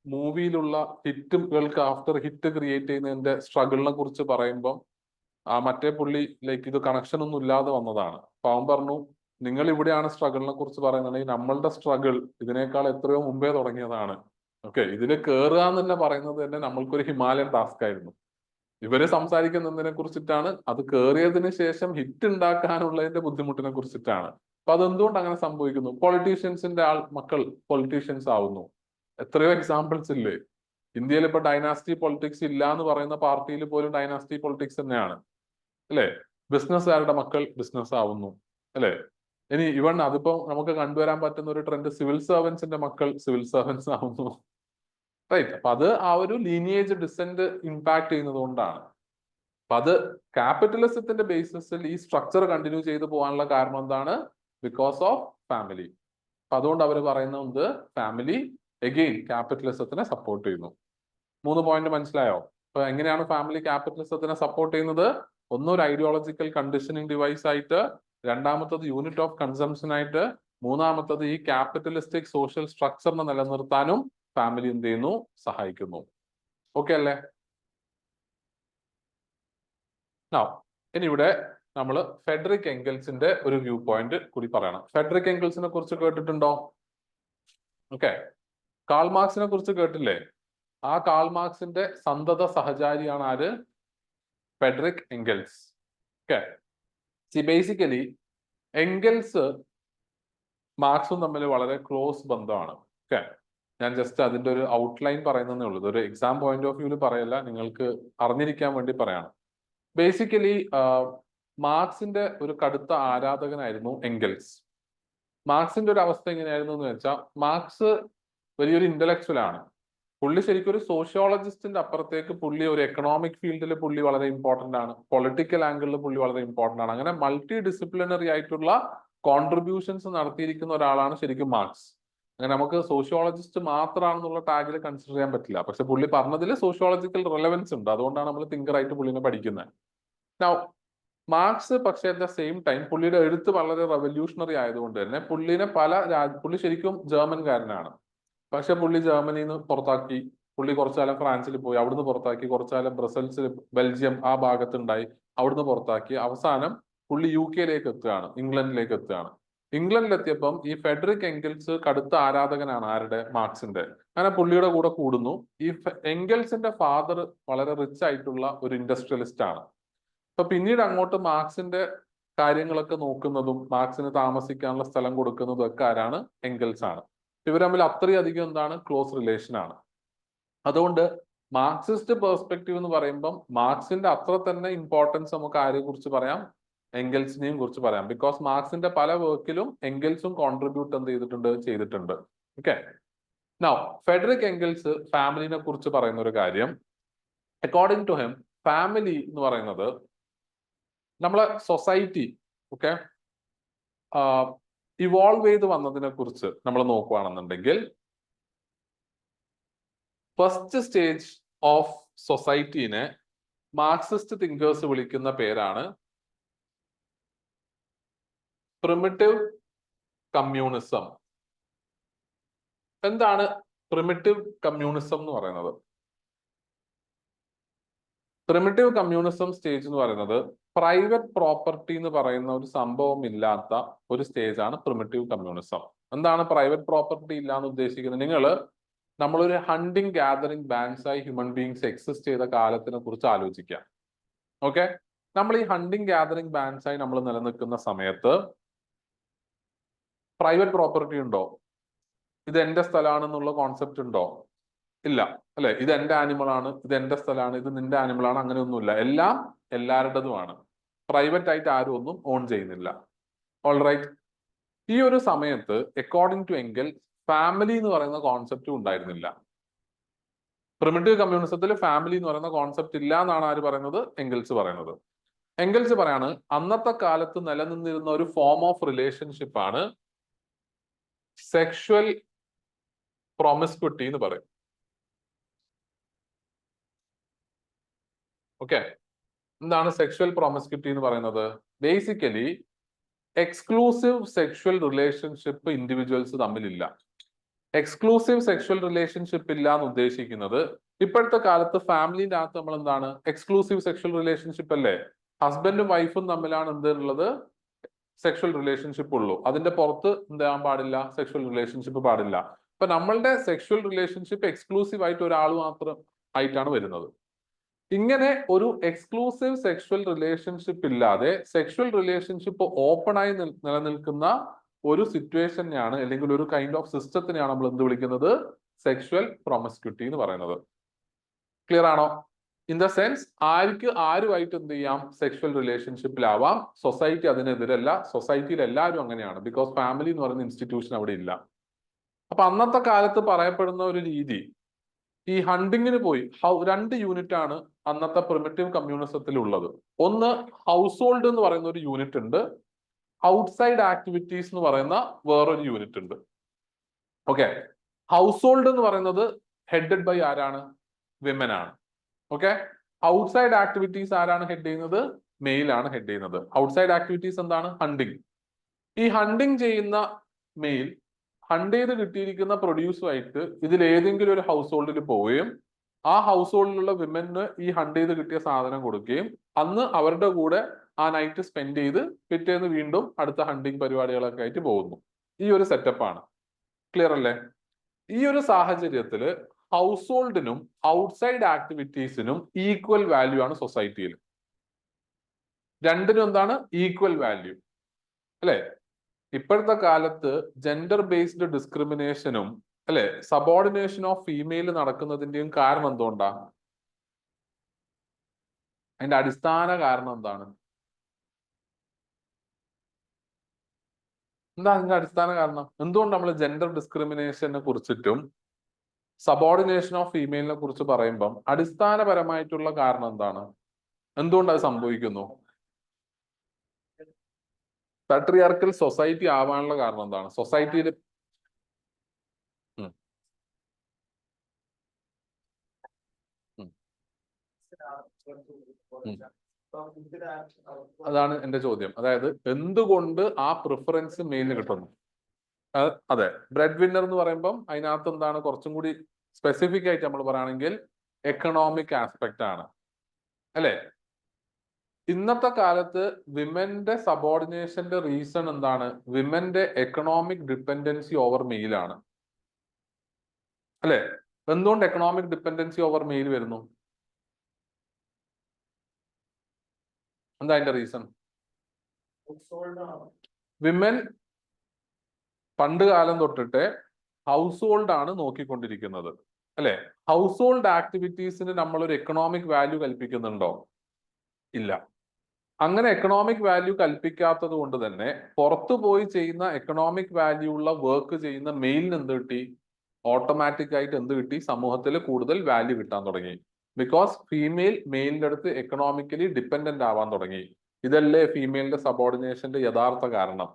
മൂവിയിലുള്ള ഹിറ്റുകൾക്ക് ആഫ്റ്റർ ഹിറ്റ് ക്രിയേറ്റ് ചെയ്യുന്നതിന്റെ സ്ട്രഗിളിനെ കുറിച്ച് പറയുമ്പം ആ മറ്റേ പുള്ളി ലൈക്ക് ഇത് കണക്ഷൻ ഒന്നും ഇല്ലാതെ വന്നതാണ്. അപ്പൊ അവൻ പറഞ്ഞു, നിങ്ങൾ ഇവിടെയാണ് സ്ട്രഗിളിനെ കുറിച്ച് പറയുന്നുണ്ടെങ്കിൽ നമ്മളുടെ സ്ട്രഗിൾ ഇതിനേക്കാൾ എത്രയോ മുമ്പേ തുടങ്ങിയതാണ്. ഓക്കെ, ഇതിൽ കയറുക എന്ന് തന്നെ പറയുന്നത് തന്നെ നമ്മൾക്കൊരു ഹിമാലയൻ ടാസ്ക് ആയിരുന്നു. ഇവര് സംസാരിക്കുന്നതിനെ കുറിച്ചിട്ടാണ്, അത് കയറിയതിനു ശേഷം ഹിറ്റ് ഉണ്ടാക്കാനുള്ളതിന്റെ ബുദ്ധിമുട്ടിനെ കുറിച്ചിട്ടാണ്. അപ്പൊ അതെന്തുകൊണ്ട് അങ്ങനെ സംഭവിക്കുന്നു? പൊളിറ്റീഷ്യൻസിന്റെ മക്കൾ പൊളിറ്റീഷ്യൻസ് ആവുന്നു. എത്രയോ എക്സാമ്പിൾസ് ഇല്ലേ? ഇന്ത്യയിൽ ഇപ്പൊ ഡൈനാസ്റ്റി പൊളിറ്റിക്സ് ഇല്ല എന്ന് പറയുന്ന പാർട്ടിയിൽ പോലും ഡൈനാസ്റ്റി പൊളിറ്റിക്സ് തന്നെയാണ്, അല്ലെ? ബിസിനസ്സുകാരുടെ മക്കൾ ബിസിനസ് ആവുന്നു, അല്ലെ? ഇനി ഇവൺ അതിപ്പോ നമുക്ക് കണ്ടുവരാൻ പറ്റുന്ന ഒരു ട്രെൻഡ്, സിവിൽ സർവൻസിന്റെ മക്കൾ സിവിൽ സർവൻസ് ആവുന്നു, റൈറ്റ്? അപ്പൊ അത് ആ ഒരു ലീനിയേജ് ഡിസെന്റ് ഇമ്പാക്ട് ചെയ്യുന്നത് കൊണ്ടാണ്. അപ്പൊ അത് ക്യാപിറ്റലിസത്തിന്റെ ബേസിസിൽ ഈ സ്ട്രക്ചർ കണ്ടിന്യൂ ചെയ്തു പോകാനുള്ള കാരണം എന്താണ്? Because of family. അപ്പൊ അതുകൊണ്ട് അവർ പറയുന്നത് ഫാമിലി എഗെയിൻ ക്യാപിറ്റലിസത്തിനെ സപ്പോർട്ട് ചെയ്യുന്നു. 3 പോയിന്റ് മനസ്സിലായോ? അപ്പൊ എങ്ങനെയാണ് ഫാമിലി ക്യാപിറ്റലിസത്തിനെ സപ്പോർട്ട് ചെയ്യുന്നത്? ഒന്ന് ഒരു ഐഡിയോളജിക്കൽ കണ്ടീഷനിങ് ഡിവൈസ് ആയിട്ട്, രണ്ടാമത്തത് യൂണിറ്റ് ഓഫ് കൺസംഷൻ ആയിട്ട്, മൂന്നാമത്തത് ഈ ക്യാപിറ്റലിസ്റ്റിക് സോഷ്യൽ സ്ട്രക്ചറിനെ നിലനിർത്താനും ഫാമിലി എന്ത് ചെയ്യുന്നു? സഹായിക്കുന്നു. ഓക്കെ അല്ലേ? ഇനി ഇവിടെ നമ്മൾ ഫെഡറിക് എംഗൽസിന്റെ ഒരു വ്യൂ പോയിന്റ് കൂടി പറയണം. ഫെഡറിക് എംഗൽസിനെ കുറിച്ച് കേട്ടിട്ടുണ്ടോ? ഓക്കെ, കാൾ മാർക്സിനെ കുറിച്ച് കേട്ടില്ലേ? ആ കാൾ മാർക്സിന്റെ സന്തത സഹചാരിയാണ് ആര്? Frederick Engels. Okay, basically Engels മാർക്സും തമ്മിൽ വളരെ ക്ലോസ് ബന്ധമാണ്. ഓക്കെ, ഞാൻ ജസ്റ്റ് അതിന്റെ ഒരു ഔട്ട്ലൈൻ പറയുന്നതേ ഉള്ളൂ. ഒരു എക്സാം പോയിന്റ് ഓഫ് വ്യൂവിൽ പറയല്ല, നിങ്ങൾക്ക് അറിഞ്ഞിരിക്കാൻ വേണ്ടി പറയാണ്. ബേസിക്കലി മാർക്സിന്റെ ഒരു കടുത്ത ആരാധകനായിരുന്നു എംഗൽസ്. മാർക്സിന്റെ ഒരു അവസ്ഥ എങ്ങനെയായിരുന്നു എന്ന് വെച്ചാൽ, മാർക്സ് വലിയൊരു ഇന്റലക്ച്വൽ ആണ്. പുള്ളി ശരിക്കും ഒരു സോഷ്യോളജിസ്റ്റിന്റെ അപ്പുറത്തേക്ക് പുള്ളി ഒരു എക്കണോമിക് ഫീൽഡിൽ പുള്ളി വളരെ ഇമ്പോർട്ടന്റ് ആണ്, പൊളിറ്റിക്കൽ ആംഗിളിൽ പുള്ളി വളരെ ഇമ്പോർട്ടന്റ് ആണ്. അങ്ങനെ മൾട്ടി ഡിസിപ്ലിനറി ആയിട്ടുള്ള കോൺട്രിബ്യൂഷൻസ് നടത്തിയിരിക്കുന്ന ഒരാളാണ് ശരിക്കും മാർക്സ്. അങ്ങനെ നമുക്ക് സോഷ്യോളജിസ്റ്റ് മാത്രമാണെന്നുള്ള ടാഗിൽ കൺസിഡർ ചെയ്യാൻ പറ്റില്ല. പക്ഷെ പുള്ളി പറഞ്ഞതിൽ സോഷ്യോളജിക്കൽ റെലവൻസ് ഉണ്ട്, അതുകൊണ്ടാണ് നമ്മൾ തിങ്കറായിട്ട് പുള്ളിനെ പഠിക്കുന്നത്. നൗ മാർക്സ് പക്ഷേ അറ്റ് ദ സെയിം ടൈം പുള്ളിയുടെ എഴുത്ത് വളരെ റെവല്യൂഷണറി ആയതുകൊണ്ട് തന്നെ പുള്ളി ശരിക്കും ജർമ്മൻകാരനാണ്. പക്ഷെ പുള്ളി ജർമ്മനിയിൽ നിന്ന് പുറത്താക്കി, പുള്ളി കുറച്ചു കാലം ഫ്രാൻസിൽ പോയി, അവിടുന്ന് പുറത്താക്കി, കുറച്ചു കാലം ബ്രസൽസിൽ, ബെൽജിയം ആ ഭാഗത്തുണ്ടായി, അവിടുന്ന് പുറത്താക്കി, അവസാനം പുള്ളി UK എത്തുകയാണ്, ഇംഗ്ലണ്ടിലേക്ക് എത്തുകയാണ്. ഇംഗ്ലണ്ടിലെത്തിയപ്പം ഈ ഫെഡറിക് എംഗൽസ് കടുത്ത ആരാധകനാണ് ആരുടെ? മാർക്സിന്റെ. അങ്ങനെ പുള്ളിയുടെ കൂടെ കൂടുന്നു. ഈ എംഗൽസിന്റെ ഫാദർ വളരെ റിച്ച് ആയിട്ടുള്ള ഒരു ഇൻഡസ്ട്രിയലിസ്റ്റ് ആണ്. അപ്പൊ പിന്നീട് അങ്ങോട്ട് മാർക്സിന്റെ കാര്യങ്ങളൊക്കെ നോക്കുന്നതും മാർക്സിന് താമസിക്കാനുള്ള സ്ഥലം കൊടുക്കുന്നതും ഒക്കെ ആരാണ്? എംഗൽസ് ആണ്. ഇവർ തമ്മിൽ അത്രയധികം എന്താണ്? ക്ലോസ് റിലേഷൻ ആണ്. അതുകൊണ്ട് മാർക്സിസ്റ്റ് പെർസ്പെക്റ്റീവ് എന്ന് പറയുമ്പം മാർക്സിന്റെ അത്ര തന്നെ ഇമ്പോർട്ടൻസ് നമുക്ക് ആരെ കുറിച്ച് പറയാം? എംഗൽസിനെയും കുറിച്ച് പറയാം. ബിക്കോസ് മാർക്സിന്റെ പല വർക്കിലും എംഗൽസും കോൺട്രിബ്യൂട്ട് ചെയ്തിട്ടുണ്ട്. ഓക്കെ, നൗ ഫെഡറിക് എംഗൽസ് ഫാമിലിനെ കുറിച്ച് പറയുന്ന ഒരു കാര്യം, അക്കോർഡിംഗ് ടു ഹിം ഫാമിലി എന്ന് പറയുന്നത് നമ്മളെ സൊസൈറ്റി ഓക്കെ ഇവോൾവ് ചെയ്ത് വന്നതിനെ കുറിച്ച് നമ്മൾ നോക്കുകയാണെന്നുണ്ടെങ്കിൽ, ഫസ്റ്റ് സ്റ്റേജ് ഓഫ് സൊസൈറ്റീനെ മാർക്സിസ്റ്റ് തിങ്കേഴ്സ് വിളിക്കുന്ന പേരാണ് പ്രിമിറ്റീവ് കമ്മ്യൂണിസം. എന്താണ് പ്രിമിറ്റീവ് കമ്മ്യൂണിസം എന്ന് പറയുന്നത്? പ്രിമിറ്റീവ് കമ്മ്യൂണിസം സ്റ്റേജ് എന്ന് പറയുന്നത് പ്രൈവറ്റ് പ്രോപ്പർട്ടി എന്ന് പറയുന്ന ഒരു സംഭവം ഇല്ലാത്ത ഒരു സ്റ്റേജ് ആണ് പ്രിമിറ്റീവ് കമ്മ്യൂണിസം. എന്താണ് പ്രൈവറ്റ് പ്രോപ്പർട്ടി ഇല്ല എന്ന് ഉദ്ദേശിക്കുന്നത്? നമ്മളൊരു ഹണ്ടിങ് ഗാദറിംഗ് ബാൻഡ്സ് ആയി ഹ്യൂമൻ ബീങ്സ് എക്സിസ്റ്റ് ചെയ്ത കാലത്തിനെ കുറിച്ച് ആലോചിക്കാം. ഓക്കെ, നമ്മൾ ഈ ഹണ്ടിങ് ഗാദറിംഗ് ബാൻഡ്സ് ആയി നമ്മൾ നിലനിൽക്കുന്ന സമയത്ത് പ്രൈവറ്റ് പ്രോപ്പർട്ടി ഉണ്ടോ? ഇത് എന്റെ സ്ഥലമാണെന്നുള്ള കോൺസെപ്റ്റ് ഉണ്ടോ? ഇല്ല, അല്ലെ? ഇത് എന്റെ ആനിമൽ ആണ്, ഇത് എന്റെ സ്ഥലമാണ്, ഇത് നിന്റെ ആനിമൽ ആണ്, അങ്ങനെയൊന്നുമില്ല. എല്ലാം എല്ലാവരുടേതുമാണ്. പ്രൈവറ്റ് ആയിട്ട് ആരും ഒന്നും ഓൺ ചെയ്യുന്നില്ല. ഓൾറൈറ്റ്, ഈ ഒരു സമയത്ത് അക്കോർഡിംഗ് ടു എംഗൽ ഫാമിലി എന്ന് പറയുന്ന കോൺസെപ്റ്റും ഉണ്ടായിരുന്നില്ല. പ്രിമിറ്റീവ് കമ്മ്യൂണിസത്തിൽ ഫാമിലി എന്ന് പറയുന്ന കോൺസെപ്റ്റ് ഇല്ല എന്നാണ് ആര് പറയുന്നത്? എംഗൽസ് പറയുന്നത്. എംഗൽസ് പറയാണ് അന്നത്തെ കാലത്ത് നിലനിന്നിരുന്ന ഒരു ഫോം ഓഫ് റിലേഷൻഷിപ്പ് ആണ് സെക്ഷുവൽ പ്രൊമിസ്ക്വിറ്റി എന്ന് പറയും. ഓക്കെ, എന്താണ് സെക്ഷൽ പ്രോമിസ്ക്യൂറ്റി എന്ന് പറയുന്നത്? Basically exclusive sexual relationship individuals തമ്മിലില്ല. എക്സ്ക്ലൂസീവ് സെക്ഷൽ റിലേഷൻഷിപ്പ് ഇല്ല എന്ന് ഉദ്ദേശിക്കുന്നത് ഇപ്പോഴത്തെ കാലത്ത് ഫാമിലിന്റെ അകത്ത് നമ്മൾ എന്താണ് എക്സ്ക്ലൂസീവ് സെക്ഷൽ റിലേഷൻഷിപ്പ് അല്ലേ? ഹസ്ബൻഡും വൈഫും തമ്മിലാണ് എന്തുള്ളത് സെക്ഷൽ റിലേഷൻഷിപ്പ് ഉള്ളൂ. അതിന്റെ പുറത്ത് എന്താകാൻ പാടില്ല, സെക്ഷൽ റിലേഷൻഷിപ്പ് പാടില്ല. അപ്പൊ നമ്മളുടെ സെക്ഷൽ റിലേഷൻഷിപ്പ് എക്സ്ക്ലൂസീവ് ആയിട്ട് ഒരാൾ മാത്രം ആയിട്ടാണ് വരുന്നത്. ഇങ്ങനെ ഒരു എക്സ്ക്ലൂസീവ് സെക്ഷൽ റിലേഷൻഷിപ്പ് ഇല്ലാതെ സെക്ഷൽ റിലേഷൻഷിപ്പ് ഓപ്പൺ ആയി നിലനിൽക്കുന്ന ഒരു സിറ്റുവേഷനെയാണ് അല്ലെങ്കിൽ ഒരു കൈൻഡ് ഓഫ് സിസ്റ്റത്തിനെയാണ് നമ്മൾ എന്ത് വിളിക്കുന്നത്? സെക്ഷൽ പ്രൊമിസ്ക്യൂറ്റി എന്ന് പറയുന്നത്. ക്ലിയർ ആണോ? ഇൻ ദ സെൻസ് ആരുമായിട്ട് എന്ത് ചെയ്യാം, സെക്ഷൽ റിലേഷൻഷിപ്പിലാവാം. സൊസൈറ്റി അതിനെതിരല്ല. സൊസൈറ്റിയിൽ എല്ലാവരും അങ്ങനെയാണ്. ബിക്കോസ് ഫാമിലി എന്ന് പറയുന്ന ഇൻസ്റ്റിറ്റ്യൂഷൻ അവിടെ ഇല്ല. അപ്പൊ അന്നത്തെ കാലത്ത് പറയപ്പെടുന്ന ഒരു രീതി, ഈ ഹണ്ടിങ്ങിന് പോയി രണ്ട് യൂണിറ്റ് ആണ് അന്നത്തെ പ്രിമിറ്റീവ് കമ്മ്യൂണിസത്തിൽ ഉള്ളത്. ഒന്ന് ഹൗസ് ഹോൾഡ് എന്ന് പറയുന്ന ഒരു യൂണിറ്റ് ഉണ്ട്. ഔട്ട്സൈഡ് ആക്ടിവിറ്റീസ് എന്ന് പറയുന്ന വേറൊരു യൂണിറ്റ് ഉണ്ട്. ഓക്കെ, ഹൗസ് ഹോൾഡ് എന്ന് പറയുന്നത് ഹെഡഡ് ബൈ ആരാണ്? വിമൻ ആണ്. ഓക്കെ, ഔട്ട്സൈഡ് ആക്ടിവിറ്റീസ് ആരാണ് ഹെഡ് ചെയ്യുന്നത്? മെയിൽ ആണ് ഹെഡ് ചെയ്യുന്നത്. ഔട്ട്സൈഡ് ആക്ടിവിറ്റീസ് എന്താണ്? ഹണ്ടിങ്. ഈ ഹണ്ടിങ് ചെയ്യുന്ന മെയിൽ ഹണ്ട് ചെയ്ത് കിട്ടിയിരിക്കുന്ന പ്രൊഡ്യൂസുമായിട്ട് ഇതിൽ ഏതെങ്കിലും ഒരു ഹൗസ് ഹോൾഡിൽ പോവുകയും ആ ഹൗസ് ഹോൾഡിലുള്ള വിമന് ഈ ഹണ്ട് ചെയ്ത് കിട്ടിയ സാധനം കൊടുക്കുകയും അന്ന് അവരുടെ കൂടെ ആ നൈറ്റ് സ്പെൻഡ് ചെയ്ത് പിറ്റേന്ന് വീണ്ടും അടുത്ത ഹണ്ടിങ് പരിപാടികളൊക്കെ ആയിട്ട് പോകുന്നു. ഈ ഒരു സെറ്റപ്പാണ്. ക്ലിയർ അല്ലേ? ഈ ഒരു സാഹചര്യത്തിൽ ഹൗസ് ഹോൾഡിനും ഔട്ട്സൈഡ് ആക്ടിവിറ്റീസിനും ഈക്വൽ വാല്യൂ ആണ് സൊസൈറ്റിയിൽ. രണ്ടിനും എന്താണ്? ഈക്വൽ വാല്യൂ അല്ലെ? ഇപ്പോഴത്തെ കാലത്ത് ജെൻഡർ ബേസ്ഡ് ഡിസ്ക്രിമിനേഷനും അല്ലെ സബോർഡിനേഷൻ ഓഫ് ഫീമെയിൽ നടക്കുന്നതിന്റെയും കാരണം എന്തുകൊണ്ടാ? അതിന്റെ അടിസ്ഥാന കാരണം എന്താണ്? എന്താ അതിന്റെ അടിസ്ഥാന കാരണം? എന്തുകൊണ്ട് നമ്മൾ ജെൻഡർ ഡിസ്ക്രിമിനേഷനെ കുറിച്ചിട്ടും സബോർഡിനേഷൻ ഓഫ് ഫീമെയിലിനെ കുറിച്ച് പറയുമ്പം അടിസ്ഥാനപരമായിട്ടുള്ള കാരണം എന്താണ്? എന്തുകൊണ്ട് അത് സംഭവിക്കുന്നു? പാട്രിയാർക്കൽ സൊസൈറ്റി ആവാനുള്ള കാരണം എന്താണ്? സൊസൈറ്റിയിൽ അതാണ് എന്റെ ചോദ്യം. അതായത് എന്തുകൊണ്ട് ആ പ്രിഫറൻസ് മെയിലിന് കിട്ടുന്നു? അതെ, ബ്രെഡ് വിന്നർ എന്ന് പറയുമ്പം അതിനകത്ത് എന്താണ് കുറച്ചും കൂടി സ്പെസിഫിക് ആയിട്ട് നമ്മൾ പറയുകയാണെങ്കിൽ എക്കണോമിക് ആസ്പെക്ട് ആണ് അല്ലെ? ഇന്നത്തെ കാലത്ത് വിമന്റെ സബോർഡിനേഷന്റെ റീസൺ എന്താണ്? വിമന്റെ എക്കണോമിക് ഡിപ്പെൻഡൻസി ഓവർ മെയിലാണ് അല്ലെ? എന്തുകൊണ്ട് എക്കണോമിക് ഡിപ്പെൻഡൻസി ഓവർ മെയിൽ വരുന്നു? എന്താ അതിന്റെ റീസൺ? വിമൻ പണ്ട് കാലം തൊട്ടിട്ട് ഹൗസ് ഹോൾഡ് ആണ് നോക്കിക്കൊണ്ടിരിക്കുന്നത് അല്ലെ? ഹൗസ് ഹോൾഡ് ആക്ടിവിറ്റീസിന് നമ്മൾ ഒരു എക്കണോമിക് വാല്യൂ കൽപ്പിക്കുന്നുണ്ടോ? ഇല്ല. അങ്ങനെ എക്കണോമിക് വാല്യൂ കൽപ്പിക്കാത്തത് കൊണ്ട് തന്നെ പുറത്തു പോയി ചെയ്യുന്ന എക്കണോമിക് വാല്യൂ ഉള്ള വർക്ക് ചെയ്യുന്ന മെയിലിന് എന്ത് കിട്ടി? ഓട്ടോമാറ്റിക് ആയിട്ട് എന്ത് കിട്ടി? സമൂഹത്തിൽ കൂടുതൽ വാല്യൂ കിട്ടാൻ തുടങ്ങി. ബിക്കോസ് ഫീമെയിൽ മെയിലിന്റെ അടുത്ത് എക്കണോമിക്കലി ഡിപ്പെൻഡന്റ് ആവാൻ തുടങ്ങി. ഇതല്ലേ ഫീമെയിലിന്റെ സബോർഡിനേഷന്റെ യഥാർത്ഥ കാരണം.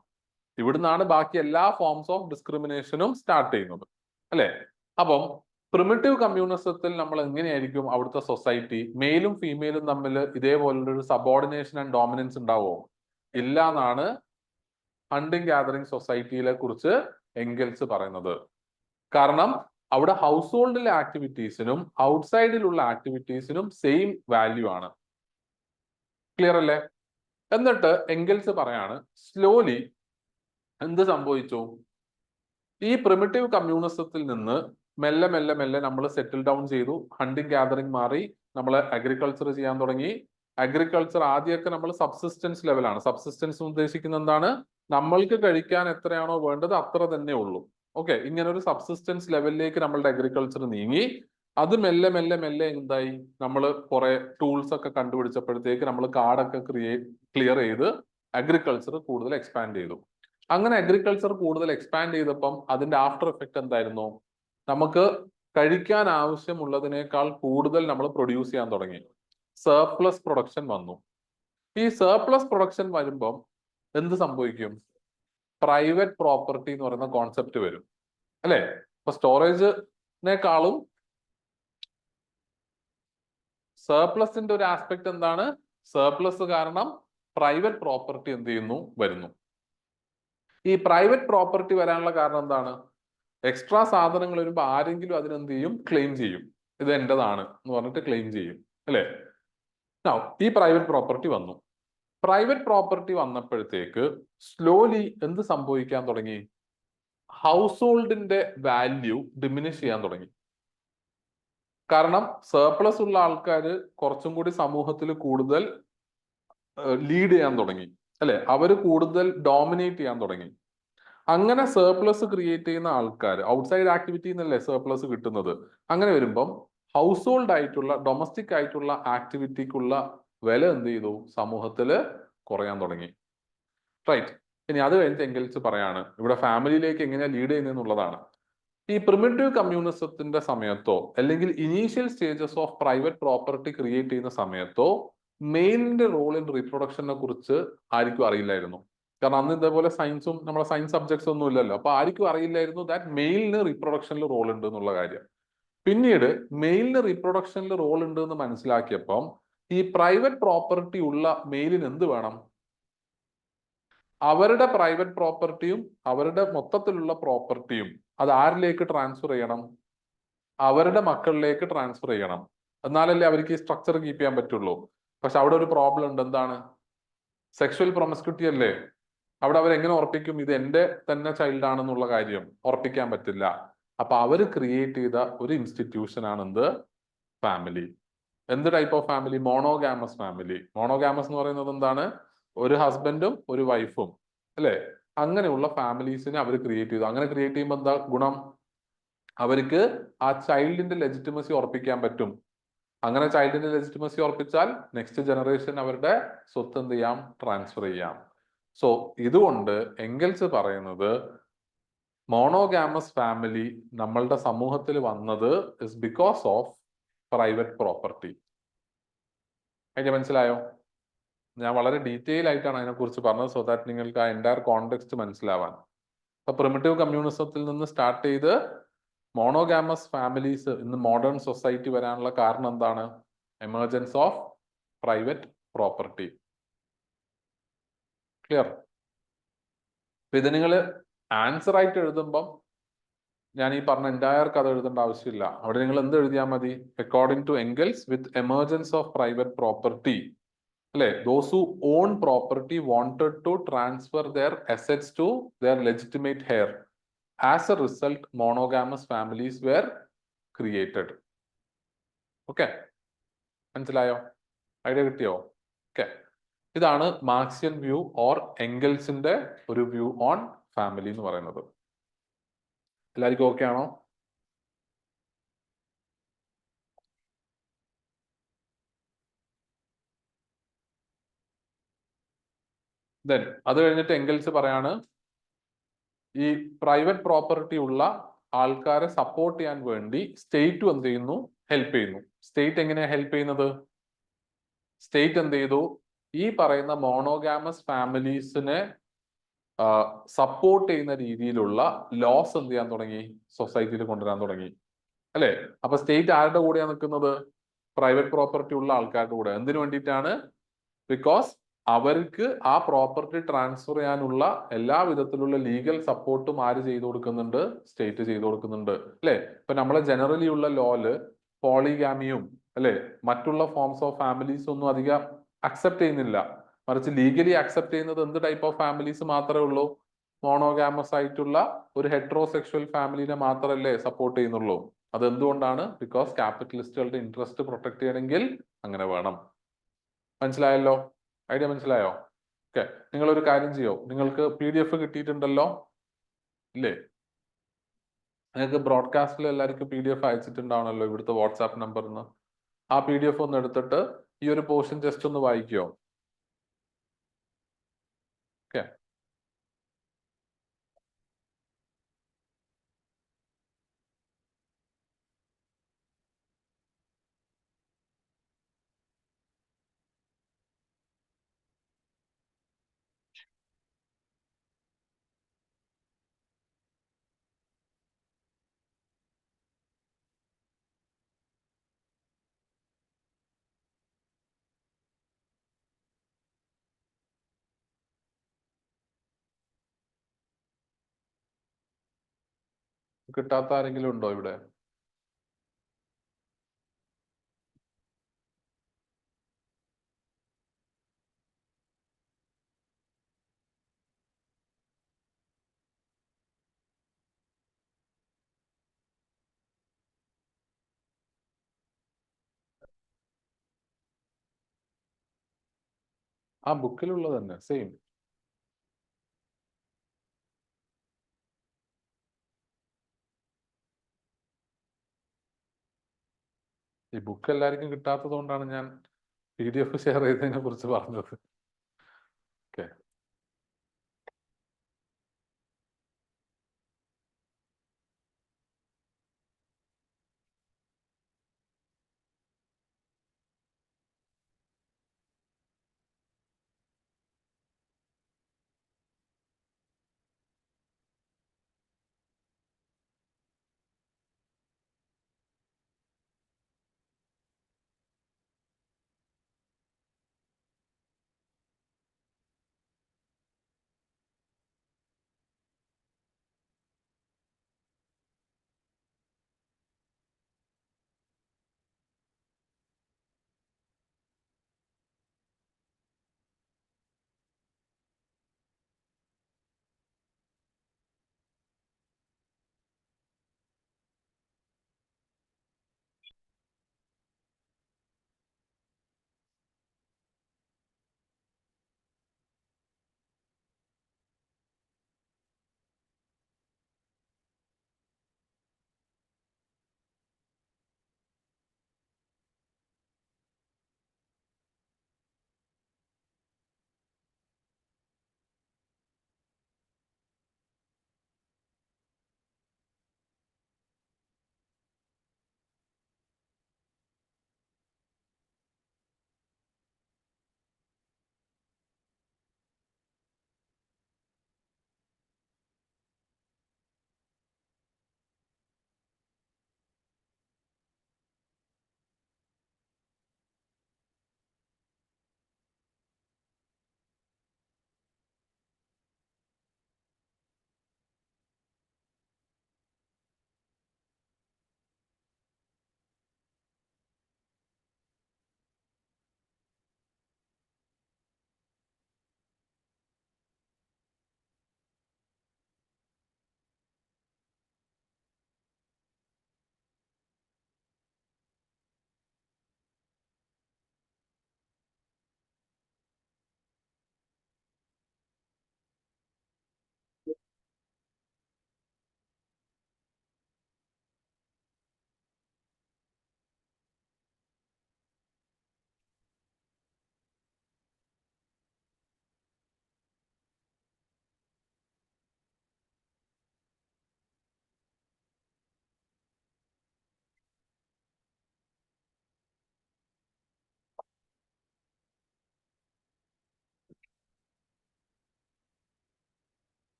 ഇവിടുന്നാണ് ബാക്കി എല്ലാ ഫോംസ് ഓഫ് ഡിസ്ക്രിമിനേഷനും സ്റ്റാർട്ട് ചെയ്യുന്നത് അല്ലെ? അപ്പം പ്രിമിറ്റീവ് കമ്മ്യൂണിസത്തിൽ നമ്മൾ എങ്ങനെയായിരിക്കും അവിടുത്തെ സൊസൈറ്റി? മെയിലും ഫീമെയിലും തമ്മിൽ ഇതേപോലുള്ള ഒരു സബോർഡിനേഷൻ ആൻഡ് ഡോമിനൻസ് ഉണ്ടാവോ? ഇല്ല എന്നാണ് ഹണ്ടിങ് ഗാദറിംഗ് സൊസൈറ്റിയെ കുറിച്ച് എംഗൽസ് പറയുന്നത്. കാരണം അവിടെ ഹൗസ് ഹോൾഡിലെ ആക്ടിവിറ്റീസിനും ഔട്ട്സൈഡിലുള്ള ആക്ടിവിറ്റീസിനും സെയിം വാല്യൂ ആണ്. ക്ലിയർ അല്ലേ? എന്നിട്ട് എംഗൽസ് പറയാണ് സ്ലോലി എന്ത് സംഭവിച്ചു? ഈ പ്രിമിറ്റീവ് കമ്മ്യൂണിസത്തിൽ നിന്ന് മെല്ലെ മെല്ലെ മെല്ലെ നമ്മൾ സെറ്റിൽ ഡൗൺ ചെയ്തു. ഹണ്ടിങ് ഗാദറിംഗ് മാറി, നമ്മൾ അഗ്രികൾച്ചർ ചെയ്യാൻ തുടങ്ങി. അഗ്രികൾച്ചർ ആദ്യമൊക്കെ നമ്മൾ സബ്സിസ്റ്റൻസ് ലെവലാണ്. സബ്സിസ്റ്റൻസ് ഉദ്ദേശിക്കുന്നത് എന്താണ്? നമ്മൾക്ക് കഴിക്കാൻ എത്രയാണോ വേണ്ടത് അത്ര തന്നെ ഉള്ളൂ. ഓക്കെ, ഇങ്ങനെ ഒരു സബ്സിസ്റ്റൻസ് ലെവലിലേക്ക് നമ്മളുടെ അഗ്രികൾച്ചർ നീങ്ങി. അത് മെല്ലെ മെല്ലെ മെല്ലെ എന്തായി? നമ്മൾ കുറെ ടൂൾസ് ഒക്കെ കണ്ടുപിടിച്ചപ്പോഴത്തേക്ക് നമ്മൾ കാടൊക്കെ ക്ലിയർ ചെയ്ത് അഗ്രികൾച്ചർ കൂടുതൽ എക്സ്പാൻഡ് ചെയ്തു. അങ്ങനെ അഗ്രികൾച്ചർ കൂടുതൽ എക്സ്പാൻഡ് ചെയ്തപ്പം അതിന്റെ ആഫ്റ്റർ എഫക്റ്റ് എന്തായിരുന്നു? നമുക്ക് കഴിക്കാൻ ആവശ്യമുള്ളതിനേക്കാൾ കൂടുതൽ നമ്മൾ പ്രൊഡ്യൂസ് ചെയ്യാൻ തുടങ്ങി. സർപ്ലസ് പ്രൊഡക്ഷൻ വന്നു. ഈ സർപ്ലസ് പ്രൊഡക്ഷൻ വരുമ്പം എന്ത് സംഭവിക്കും? പ്രൈവറ്റ് പ്രോപ്പർട്ടി എന്ന് പറയുന്ന കോൺസെപ്റ്റ് വരും അല്ലെ? ഇപ്പൊ സ്റ്റോറേജിനേക്കാളും സർപ്ലസിന്റെ ഒരു ആസ്പെക്ട് എന്താണ്? സർപ്ലസ് കാരണം പ്രൈവറ്റ് പ്രോപ്പർട്ടി എന്ത് ചെയ്യുന്നു, വരുന്നു. ഈ പ്രൈവറ്റ് പ്രോപ്പർട്ടി വരാനുള്ള കാരണം എന്താണ്? എക്സ്ട്രാ സാധനങ്ങൾ വരുമ്പോൾ ആരെങ്കിലും അതിനെന്ത് ചെയ്യും, ക്ലെയിം ചെയ്യും. ഇത് എന്റേതാണ് എന്ന് പറഞ്ഞിട്ട് ക്ലെയിം ചെയ്യും, അല്ലേ? ഈ പ്രൈവറ്റ് പ്രോപ്പർട്ടി വന്നു. പ്രൈവറ്റ് പ്രോപ്പർട്ടി വന്നപ്പോഴത്തേക്ക് സ്ലോലി എന്ത് സംഭവിക്കാൻ തുടങ്ങി? ഹൗസ് ഹോൾഡിന്റെ വാല്യൂ ഡിമിനിഷ് ചെയ്യാൻ തുടങ്ങി. കാരണം സർപ്ലസ് ഉള്ള ആൾക്കാർ കുറച്ചും കൂടി സമൂഹത്തിൽ കൂടുതൽ ലീഡ് ചെയ്യാൻ തുടങ്ങി, അല്ലെ? അവർ കൂടുതൽ ഡോമിനേറ്റ് ചെയ്യാൻ തുടങ്ങി. അങ്ങനെ സർപ്ലസ് ക്രിയേറ്റ് ചെയ്യുന്ന ആൾക്കാർ, ഔട്ട്സൈഡ് ആക്ടിവിറ്റി എന്നല്ലേ സർപ്ലസ് കിട്ടുന്നത്. അങ്ങനെ വരുമ്പം ഹൗസ് ഹോൾഡ് ആയിട്ടുള്ള, ഡൊമസ്റ്റിക് ആയിട്ടുള്ള ആക്ടിവിറ്റിക്കുള്ള വില എന്ത് ചെയ്തു? സമൂഹത്തിൽ കുറയാൻ തുടങ്ങി. റൈറ്റ്. ഇനി അത് കഴിഞ്ഞിട്ട് എംഗൽസ് പറയാണ് ഇവിടെ ഫാമിലിയിലേക്ക് എങ്ങനെയാ ലീഡ് ചെയ്യുന്നതെന്നുള്ളതാണ്. ഈ പ്രിമിറ്റീവ് കമ്മ്യൂണിസത്തിന്റെ സമയത്തോ അല്ലെങ്കിൽ initial stages of private property create ചെയ്യുന്ന സമയത്തോ മെയിലിന്റെ റോൾ ഇൻ റീപ്രൊഡക്ഷനെ കുറിച്ച് ആർക്കും അറിയില്ലായിരുന്നു. കാരണം അന്ന് ഇതേപോലെ സയൻസും നമ്മുടെ സയൻസ് സബ്ജക്ട്സ് ഒന്നും ഇല്ലല്ലോ. അപ്പൊ ആർക്കും അറിയില്ലായിരുന്നു ദാറ്റ് മെയിലിന് റീപ്രൊഡക്ഷനിൽ റോൾ ഉണ്ട് എന്നുള്ള കാര്യം. പിന്നീട് മെയിലിന് റീപ്രൊഡക്ഷനിൽ റോൾ ഉണ്ട് എന്ന് മനസ്സിലാക്കിയപ്പം ഈ പ്രൈവറ്റ് പ്രോപ്പർട്ടി ഉള്ള മെയിലിന് എന്ത് വേണം? അവരുടെ പ്രൈവറ്റ് പ്രോപ്പർട്ടിയും അവരുടെ മൊത്തത്തിലുള്ള പ്രോപ്പർട്ടിയും അത് ആരിലേക്ക് ട്രാൻസ്ഫർ ചെയ്യണം? അവരുടെ മക്കളിലേക്ക് ട്രാൻസ്ഫർ ചെയ്യണം. എന്നാലല്ലേ അവർക്ക് ഈ സ്ട്രക്ചർ കീപ്പ് ചെയ്യാൻ പറ്റുള്ളൂ. പക്ഷെ അവിടെ ഒരു പ്രോബ്ലം ഉണ്ട്. എന്താണ്? സെക്ഷൽ പ്രൊമിസ്ക്യൂട്ടി അല്ലേ. അവിടെ അവരെങ്ങനെ ഉറപ്പിക്കും ഇത് എന്റെ തന്നെ ചൈൽഡ് ആണെന്നുള്ള കാര്യം? ഉറപ്പിക്കാൻ പറ്റില്ല. അപ്പൊ അവര് ക്രിയേറ്റ് ചെയ്ത ഒരു ഇൻസ്റ്റിറ്റ്യൂഷൻ ആണ് എന്ത്? ഫാമിലി. എന്ത് type of family? Monogamous family. Monogamous എന്ന് പറയുന്നത് എന്താണ്? ഒരു ഹസ്ബൻഡും ഒരു വൈഫും, അല്ലെ? അങ്ങനെയുള്ള ഫാമിലീസിനെ അവർ ക്രിയേറ്റ് ചെയ്തു. അങ്ങനെ ക്രിയേറ്റ് ചെയ്യുമ്പോൾ എന്താ ഗുണം? അവർക്ക് ആ ചൈൽഡിന്റെ ലെജിറ്റിമസി ഉറപ്പിക്കാൻ പറ്റും. അങ്ങനെ ചൈൽഡിന്റെ ലെജിറ്റിമസി ഉറപ്പിച്ചാൽ നെക്സ്റ്റ് ജനറേഷൻ അവരുടെ സ്വത്ത് എന്ത് ചെയ്യാം? ട്രാൻസ്ഫർ ചെയ്യാം. സോ ഇതുകൊണ്ട് എംഗൽസ് പറയുന്നത് മോണോഗാമസ് ഫാമിലി നമ്മളുടെ സമൂഹത്തിൽ വന്നത് is because of private property. അതിന്റെ മനസ്സിലായോ? ഞാൻ വളരെ ഡീറ്റെയിൽ ആയിട്ടാണ് അതിനെക്കുറിച്ച് പറഞ്ഞത്, സോ ദാറ്റ് നിങ്ങൾക്ക് ആ എൻറ്റയർ കോണ്ടെക്സ്റ്റ് മനസ്സിലാവാൻ. അപ്പൊ പ്രിമിറ്റീവ് കമ്മ്യൂണിസത്തിൽ നിന്ന് സ്റ്റാർട്ട് ചെയ്ത് മോണോഗാമസ് ഫാമിലീസ് ഇന്ന് മോഡേൺ സൊസൈറ്റി വരാനുള്ള കാരണം എന്താണ്? Emergence of private property. Clear? ഇത് നിങ്ങൾ ആൻസർ ആയിട്ട് എഴുതുമ്പം ഞാൻ ഈ പറഞ്ഞ എൻറ്റയർ കഥ എഴുതേണ്ട ആവശ്യമില്ല. അവിടെ നിങ്ങൾ എന്ത് എഴുതിയാൽ മതി? According to Engels with emergence of private property, അല്ലെ? Those who own property wanted to transfer their assets to their legitimate heir. As a result monogamous families were created. Okay, മനസ്സിലായോ? ഐഡിയ കിട്ടിയോ? ഓക്കെ, ഇതാണ് Marxian view or എംഗൽസിന്റെ ഒരു view on family എന്ന് പറയുന്നത്. എല്ലാവർക്കും okay ആണോ? ദെൻ അത് കഴിഞ്ഞിട്ട് എംഗൽസ് പറയാണ് ഈ പ്രൈവറ്റ് പ്രോപ്പർട്ടി ഉള്ള ആൾക്കാരെ സപ്പോർട്ട് ചെയ്യാൻ വേണ്ടി സ്റ്റേറ്റും എന്ത് ചെയ്യുന്നു? ഹെൽപ്പ് ചെയ്യുന്നു. സ്റ്റേറ്റ് എങ്ങനെയാ ഹെൽപ്പ് ചെയ്യുന്നത്? സ്റ്റേറ്റ് എന്ത് ചെയ്തു? ഈ പറയുന്ന മോണോഗാമസ് ഫാമിലീസിനെ സപ്പോർട്ട് ചെയ്യുന്ന രീതിയിലുള്ള ലോസ് എന്ത് ചെയ്യാൻ തുടങ്ങി? സൊസൈറ്റിയിൽ കൊണ്ടുവരാൻ തുടങ്ങി, അല്ലെ? അപ്പൊ സ്റ്റേറ്റ് ആരുടെ കൂടെയാണ് നിൽക്കുന്നത്? പ്രൈവറ്റ് പ്രോപ്പർട്ടി ഉള്ള ആൾക്കാരുടെ കൂടെ. എന്തിനു വേണ്ടിയിട്ടാണ്? ബിക്കോസ് അവർക്ക് ആ പ്രോപ്പർട്ടി ട്രാൻസ്ഫർ ചെയ്യാനുള്ള എല്ലാ വിധത്തിലുള്ള ലീഗൽ സപ്പോർട്ടും ആര് ചെയ്തു കൊടുക്കുന്നുണ്ട്? സ്റ്റേറ്റ് ചെയ്തു കൊടുക്കുന്നുണ്ട്, അല്ലെ? ഇപ്പൊ നമ്മളെ ജനറലി ഉള്ള ലോയില് പോളിഗാമിയും, അല്ലെ, മറ്റുള്ള ഫോംസ് ഓഫ് ഫാമിലീസ് ഒന്നും അധികം അക്സെപ്റ്റ് ചെയ്യുന്നില്ല. മറിച്ച് ലീഗലി അക്സെപ്റ്റ് ചെയ്യുന്നത് എന്ത് ടൈപ്പ് ഓഫ് ഫാമിലീസ് മാത്രമേ ഉള്ളൂ? മോണോഗാമസ് ആയിട്ടുള്ള ഒരു ഹെട്രോസെക്ഷൽ ഫാമിലിനെ മാത്രമല്ലേ സപ്പോർട്ട് ചെയ്യുന്നുള്ളൂ. അത് എന്തുകൊണ്ടാണ്? ബിക്കോസ് ക്യാപിറ്റലിസ്റ്റുകളുടെ ഇൻട്രസ്റ്റ് പ്രൊട്ടക്ട് ചെയ്യണമെങ്കിൽ അങ്ങനെ വേണം. മനസ്സിലായല്ലോ? ഐഡിയ മനസ്സിലായോ? ഓക്കെ, നിങ്ങളൊരു കാര്യം ചെയ്യോ, നിങ്ങൾക്ക് PDF കിട്ടിയിട്ടുണ്ടല്ലോ, ഇല്ലേ? നിങ്ങൾക്ക് ബ്രോഡ്കാസ്റ്റിൽ എല്ലാവർക്കും PDF അയച്ചിട്ടുണ്ടാവണല്ലോ ഇവിടുത്തെ വാട്സാപ്പ് നമ്പറിന്ന്. ആ PDF ഒന്ന് എടുത്തിട്ട് ഈ ഒരു പോർഷൻ ജസ്റ്റ് ഒന്ന് വായിക്കോ? ഓക്കെ, കിട്ടാത്ത ആരെങ്കിലും ഉണ്ടോ ഇവിടെ? ആ ബുക്കിലുള്ളത് തന്നെ സെയിം. ഈ ബുക്ക് എല്ലാവർക്കും കിട്ടാത്തത് കൊണ്ടാണ് ഞാൻ PDF ഷെയർ ചെയ്തതിനെ കുറിച്ച് പറഞ്ഞത്. ഓക്കെ.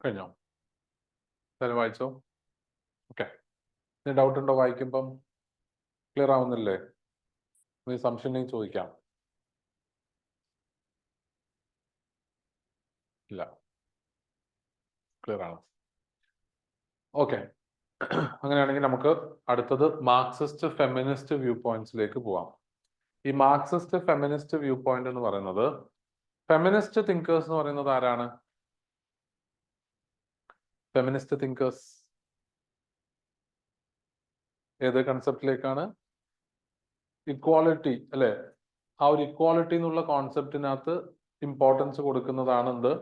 കഴിഞ്ഞോ? എന്തായാലും വായിച്ചോ. ഓക്കെ. ഇനി ഡൗട്ട് ഉണ്ടോ? വായിക്കുമ്പം ക്ലിയർ ആവുന്നില്ലേ? നീ സംശയം ഉണ്ടെങ്കിൽ ചോദിക്കാം. ഇല്ല, ക്ലിയർ ആണ്. ഓക്കെ. അങ്ങനെയാണെങ്കിൽ നമുക്ക് അടുത്തത് മാർക്സിസ്റ്റ് ഫെമിനിസ്റ്റ് വ്യൂ പോയിന്റ്സിലേക്ക് പോവാം. ഈ മാർക്സിസ്റ്റ് ഫെമിനിസ്റ്റ് വ്യൂ പോയിന്റ് എന്ന് പറയുന്നത്, ഫെമിനിസ്റ്റ് തിങ്കേഴ്സ് എന്ന് പറയുന്നത് ആരാണ്? ഫെമിനിസ്റ്റ് തിങ്കേഴ്സ് ഏത് കൺസെപ്റ്റിലേക്കാണ്? ഇക്വാളിറ്റി അല്ലെ? ആ ഒരു ഇക്വാളിറ്റി എന്നുള്ള കോൺസെപ്റ്റിനകത്ത് ഇമ്പോർട്ടൻസ് കൊടുക്കുന്നതാണ് എന്ത്?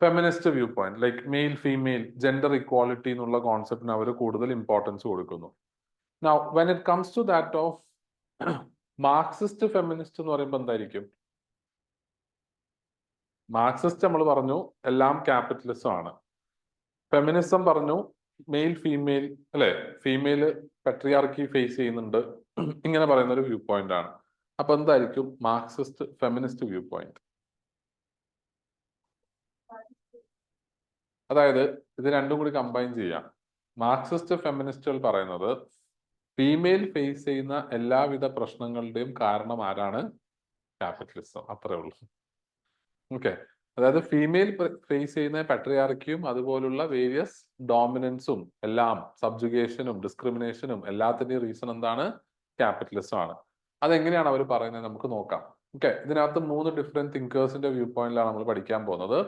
Feminist view point. Like male female gender equality എന്നുള്ള കോൺസെപ്റ്റിന് അവർ കൂടുതൽ ഇമ്പോർട്ടൻസ് കൊടുക്കുന്നു. Now, when it comes to that of Marxist feminist എന്ന് പറയുമ്പോൾ എന്തായിരിക്കും? മാർക്സിസ്റ്റ് നമ്മൾ പറഞ്ഞു എല്ലാം ക്യാപിറ്റലിസം ആണ്. ഫെമിനിസം പറഞ്ഞു മെയിൽ ഫീമെയിൽ അല്ലെ, ഫീമെയിൽ പെട്രിയാർക്കി ഫേസ് ചെയ്യുന്നുണ്ട്, ഇങ്ങനെ പറയുന്ന ഒരു വ്യൂ പോയിന്റ് ആണ്. അപ്പൊ എന്തായിരിക്കും മാർക്സിസ്റ്റ് ഫെമിനിസ്റ്റ് വ്യൂ പോയിന്റ്? അതായത് ഇത് രണ്ടും കൂടി കമ്പൈൻ ചെയ്യാം. മാർക്സിസ്റ്റ് ഫെമിനിസ്റ്റുകൾ പറയുന്നത് ഫീമെയിൽ ഫേസ് ചെയ്യുന്ന എല്ലാവിധ പ്രശ്നങ്ങളുടെയും കാരണം ആരാണ്? ക്യാപിറ്റലിസം. അത്രേ ഉള്ളൂ. ഓക്കെ. അതായത് ഫീമെയിൽ ഫേസ് ചെയ്യുന്ന പെട്രിയാർക്കിയും അതുപോലുള്ള വേരിയസ് ഡോമിനൻസും എല്ലാം, സബ്ജുഗേഷനും ഡിസ്ക്രിമിനേഷനും എല്ലാത്തിന്റെയും റീസൺ എന്താണ്? ക്യാപിറ്റലിസം ആണ്. അതെങ്ങനെയാണ് അവർ പറയുന്നത് നമുക്ക് നോക്കാം. ഓക്കെ. ഇതിനകത്ത് 3 ഡിഫറെന്റ് തിങ്കേഴ്സിന്റെ വ്യൂ പോയിന്റിലാണ് നമ്മൾ പഠിക്കാൻ പോകുന്നത്.